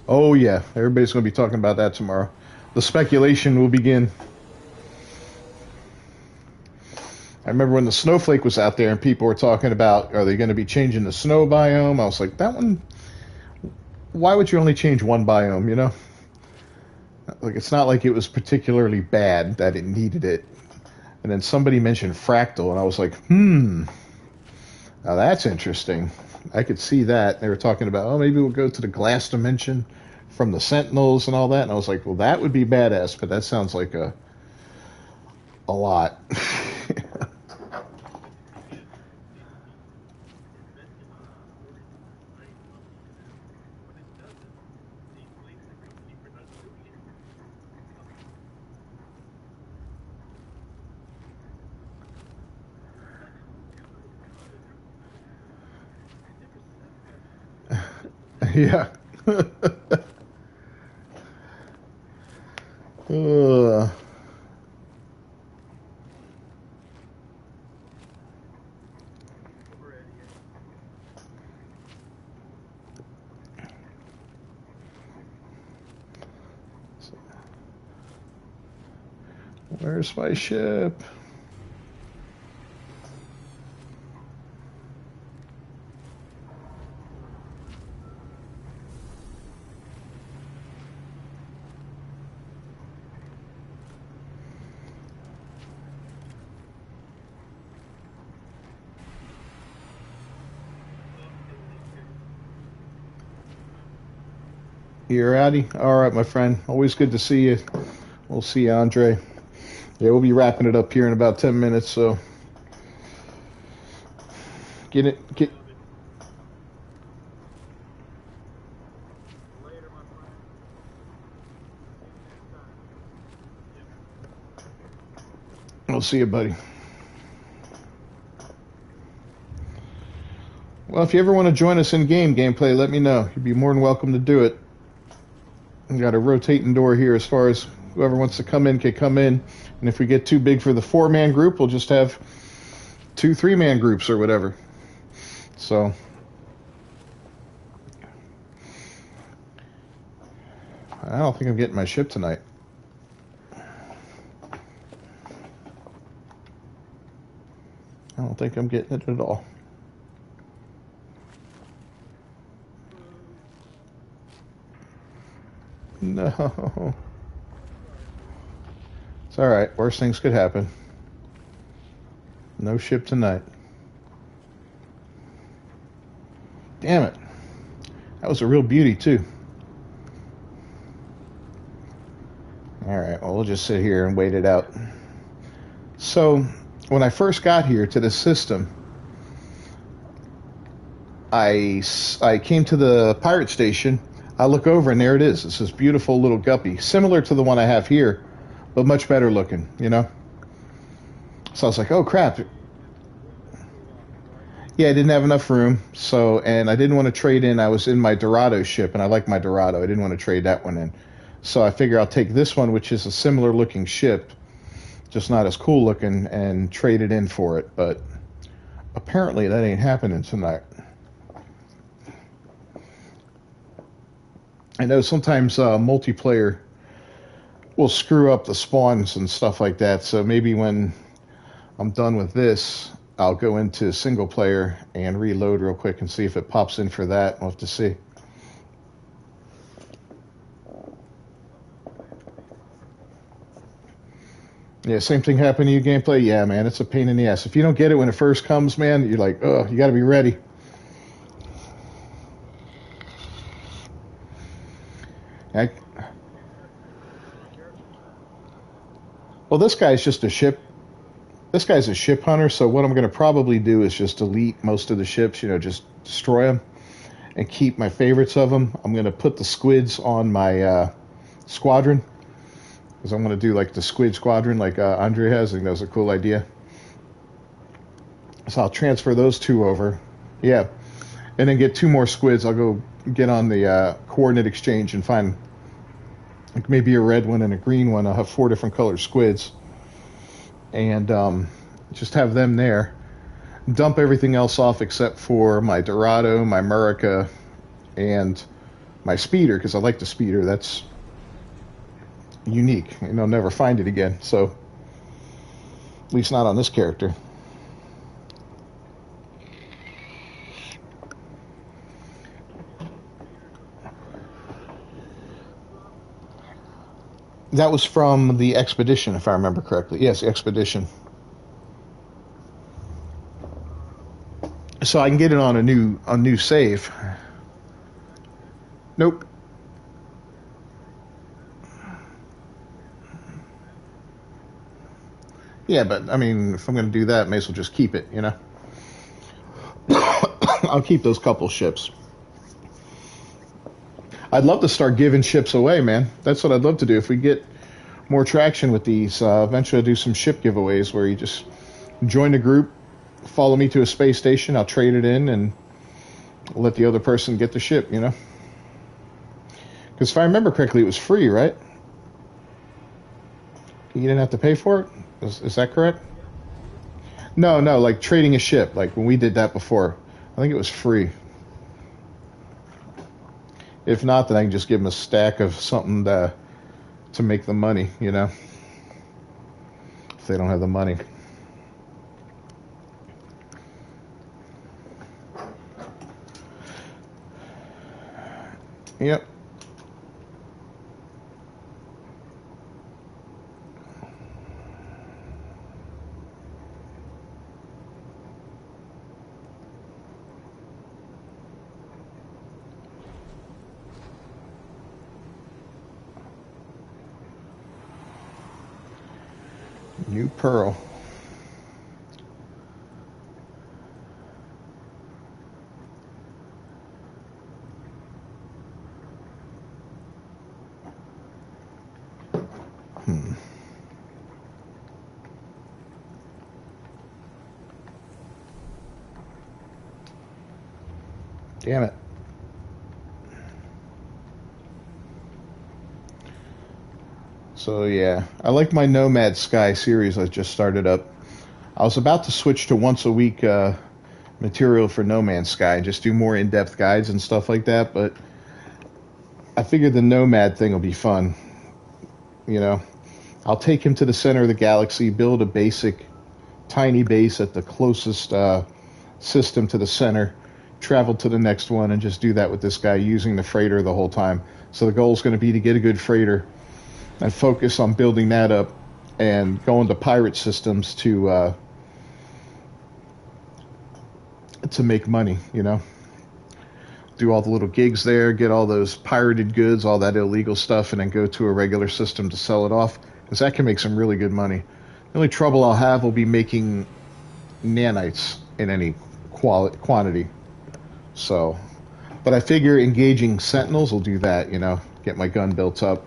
Oh, yeah. Everybody's going to be talking about that tomorrow. The speculation will begin. I remember when the snowflake was out there and people were talking about, are they going to be changing the snow biome? I was like, that one, why would you only change one biome, you know? Like, it's not like it was particularly bad that it needed it. And then somebody mentioned fractal, and I was like, now that's interesting. I could see that. They were talking about, oh, maybe we'll go to the glass dimension from the Sentinels and all that. And I was like, well, that would be badass, but that sounds like a lot. Yeah. Where's my ship? You're Addy? All right, my friend. Always good to see you. We'll see you, Andre. Yeah, we'll be wrapping it up here in about 10 minutes, so get. I'll see you, buddy. Well, if you ever want to join us in game gameplay, let me know. You'd be more than welcome to do it. We got a rotating door here as far as whoever wants to come in can come in. And if we get too big for the 4-man group, we'll just have 2 3-man groups or whatever. So I don't think I'm getting my ship tonight. I don't think I'm getting it at all. No. It's all right. Worst things could happen. No ship tonight. Damn it. That was a real beauty, too. All right. Well, we'll just sit here and wait it out. So, when I first got here to the system, I came to the pirate station. I look over and there it is. It's this beautiful little guppy, similar to the one I have here, but much better looking, you know? So I was like, oh crap. Yeah, I didn't have enough room. So, and I didn't want to trade in. I was in my Dorado ship and I like my Dorado. I didn't want to trade that one in. So I figure I'll take this one, which is a similar looking ship, just not as cool looking, and trade it in for it. But apparently that ain't happening tonight. I know sometimes multiplayer will screw up the spawns and stuff like that. So maybe when I'm done with this, I'll go into single player and reload real quick and see if it pops in for that. We'll have to see. Yeah, same thing happened to you, gameplay? Yeah, man, it's a pain in the ass. If you don't get it when it first comes, man, you're like, oh, you got to be ready. Well, this guy's just a ship. This guy's a ship hunter, so what I'm going to probably do is just delete most of the ships, you know, just destroy them and keep my favorites of them. I'm going to put the squids on my squadron because I'm going to do like the squid squadron like Andre has. I think that's a cool idea. So I'll transfer those two over. Yeah. And then get two more squids. I'll go get on the coordinate exchange and find like maybe a red one and a green one. I'll have 4 different colored squids. And just have them there. Dump everything else off except for my Dorado, my Murica, and my Speeder, because I like the Speeder. That's unique. You know, never find it again. So, at least not on this character. That was from the Expedition, if I remember correctly. Yes, the Expedition. So I can get it on a new save. Nope. Yeah, but I mean, if I'm going to do that, I may as well just keep it, you know? I'll keep those couple ships. I'd love to start giving ships away, man. That's what I'd love to do. If we get more traction with these, eventually I'll do some ship giveaways where you just join the group, follow me to a space station, I'll trade it in, and let the other person get the ship, you know? Because if I remember correctly, it was free, right? You didn't have to pay for it? Is that correct? No, like trading a ship, like when we did that before. I think it was free. If not, then I can just give them a stack of something to make the money, you know, if they don't have the money. Yep. New Pearl. Damn it. So yeah, I like my Nomad Sky series I just started up. I was about to switch to once a week material for No Man's Sky and just do more in-depth guides and stuff like that, but I figured the Nomad thing will be fun. You know, I'll take him to the center of the galaxy, build a basic tiny base at the closest system to the center, travel to the next one, and just do that with this guy using the freighter the whole time. So the goal is going to be to get a good freighter and focus on building that up and going to pirate systems to make money, you know. Do all the little gigs there, get all those pirated goods, all that illegal stuff, and then go to a regular system to sell it off, because that can make some really good money. The only trouble I'll have will be making nanites in any quantity. So, but I figure engaging sentinels will do that. You know, get my gun built up.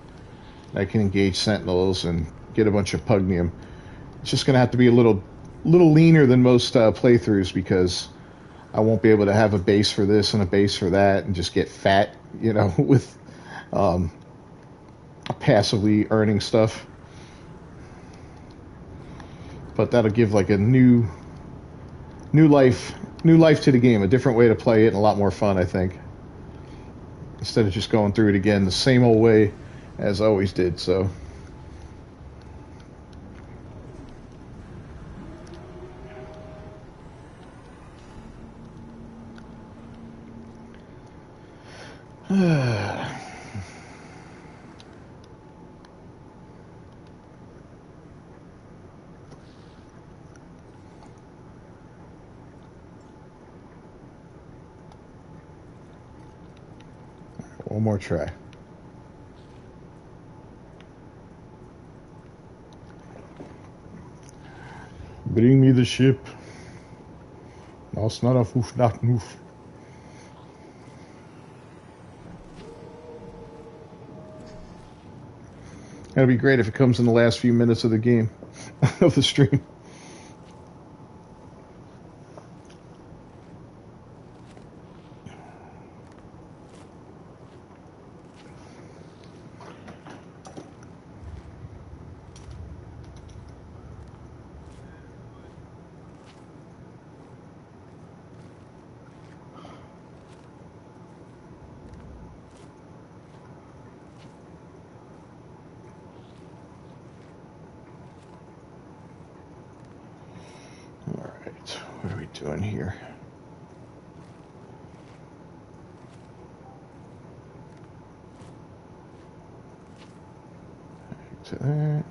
I can engage sentinels and get a bunch of pugnium. It's just going to have to be a little leaner than most playthroughs because I won't be able to have a base for this and a base for that and just get fat, you know, with um, passively earning stuff. But that'll give like a new life to the game, a different way to play it, and a lot more fun, I think. Instead of just going through it again the same old way as I always did. So. One more try. Bring me the ship. That's not a foof, not move. That'd be great if it comes in the last few minutes of the game, of the stream. What are we doing here? Back to that.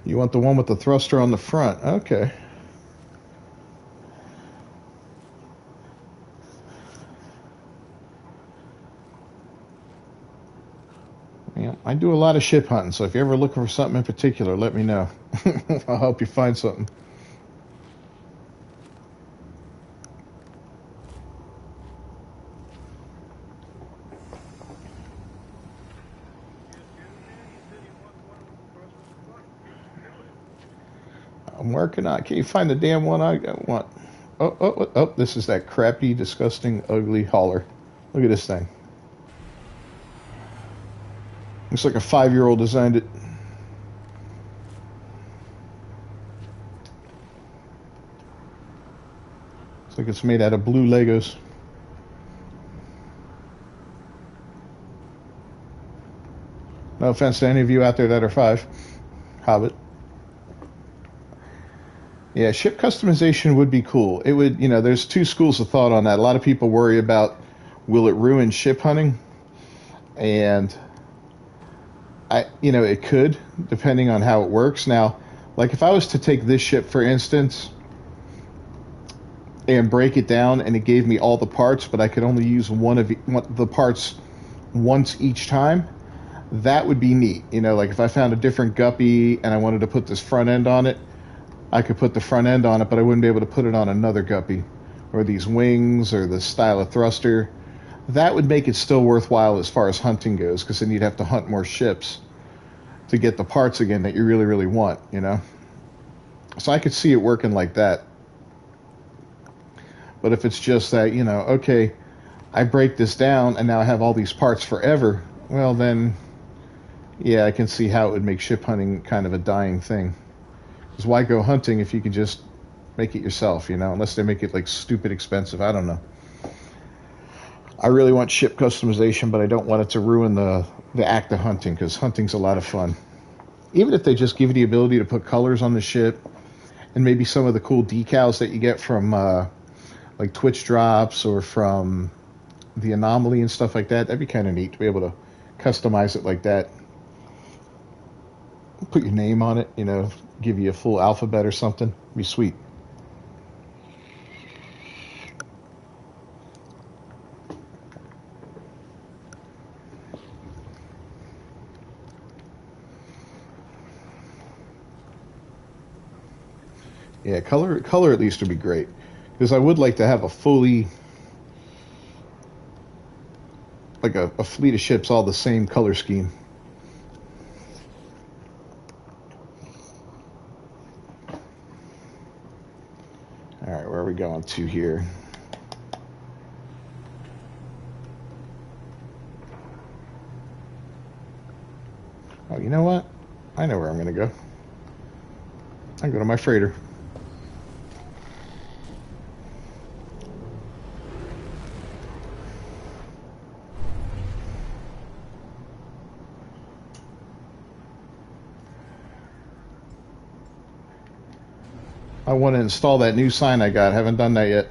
You want the one with the thruster on the front. Okay. Yeah, I do a lot of ship hunting, so if you're ever looking for something in particular, let me know. I'll help you find something. I'm working on it. Can you find the damn one I want? Oh, this is that crappy, disgusting, ugly hauler. Look at this thing. Looks like a 5-year-old designed it. Looks like it's made out of blue Legos. No offense to any of you out there that are 5. Hobbit. Yeah, ship customization would be cool. It would, you know, there's two schools of thought on that. A lot of people worry about, will it ruin ship hunting? And it could, depending on how it works. Now, like if I was to take this ship, for instance, and break it down and it gave me all the parts, but I could only use one of the parts once each time, that would be neat. You know, like if I found a different guppy and I wanted to put this front end on it, I could put the front end on it, but I wouldn't be able to put it on another guppy, or these wings, or the style of thruster. That would make it still worthwhile as far as hunting goes, because then you'd have to hunt more ships to get the parts again that you really, really want, you know? So I could see it working like that. But if it's just that, you know, okay, I break this down and now I have all these parts forever, well then, yeah, I can see how it would make ship hunting kind of a dying thing. Because why go hunting if you can just make it yourself, you know? Unless they make it like stupid expensive, I don't know. I really want ship customization, but I don't want it to ruin the act of hunting, because hunting's a lot of fun. Even if they just give you the ability to put colors on the ship, and maybe some of the cool decals that you get from like Twitch drops or from the Anomaly and stuff like that, that'd be kind of neat to be able to customize it like that. Put your name on it, you know, give you a full alphabet or something. Be sweet. Yeah, color at least would be great. Because I would like to have a fully, like a fleet of ships all the same color scheme. All right, where are we going to here? Oh, you know what? I know where I'm going to go. I'm going to my freighter. I want to install that new sign I got. Haven't done that yet.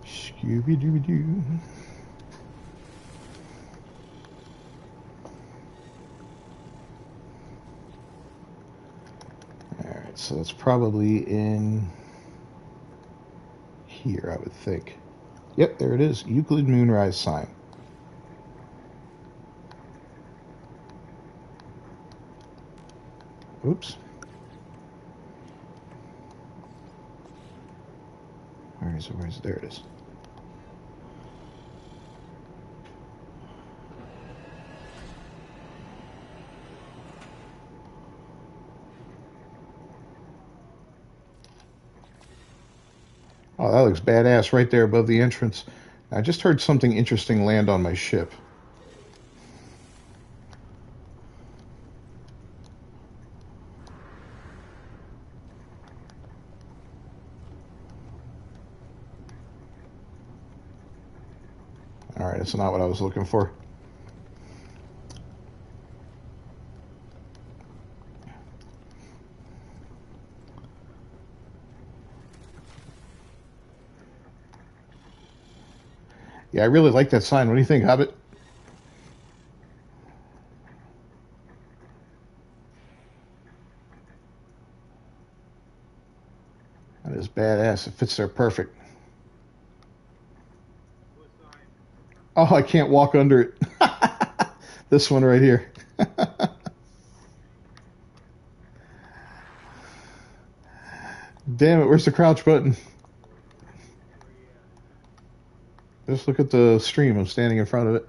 Scooby-Dooby-Doo. Alright, so it's probably in here, I would think. Yep, there it is. Euclid Moonrise sign. Oops. Where is it? There it is. Oh, that looks badass right there above the entrance. I just heard something interesting land on my ship. Alright, that's not what I was looking for. Yeah, I really like that sign. What do you think, Hobbit? That is badass. It fits there perfect. Oh, I can't walk under it. This one right here. Damn it, where's the crouch button? Just look at the stream. I'm standing in front of it.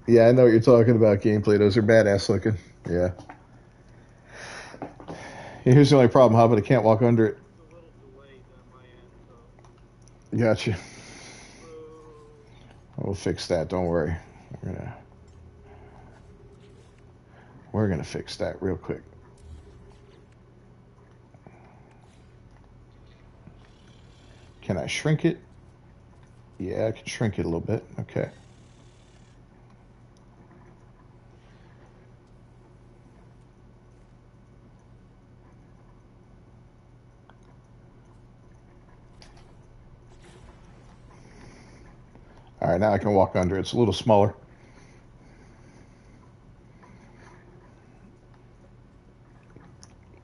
Yeah, I know what you're talking about, gameplay. Those are badass looking. Yeah. Here's the only problem, Hobbit. I can't walk under it. Gotcha. We'll fix that. Don't worry. We're gonna fix that real quick. Can I shrink it? Yeah, I can shrink it a little bit. Okay. All right, now I can walk under it. It's a little smaller.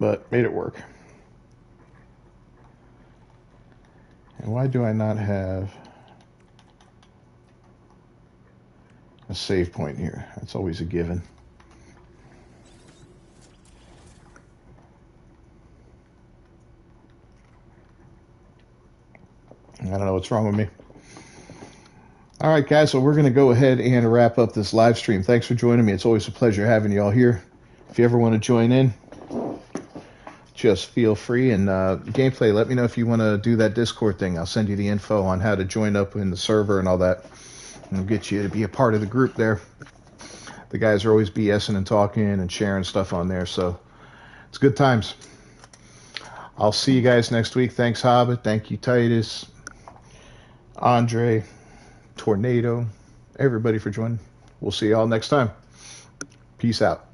But made it work. And why do I not have a save point here? That's always a given. I don't know what's wrong with me. All right, guys, so we're going to go ahead and wrap up this live stream. Thanks for joining me. It's always a pleasure having you all here. If you ever want to join in, just feel free. And gameplay, let me know if you want to do that Discord thing. I'll send you the info on how to join up in the server and all that. And we'll get you to be a part of the group there. The guys are always BSing and talking and sharing stuff on there, so it's good times. I'll see you guys next week. Thanks, Hobbit. Thank you, Titus, Andre, Tornado, everybody for joining. We'll see you all next time. Peace out.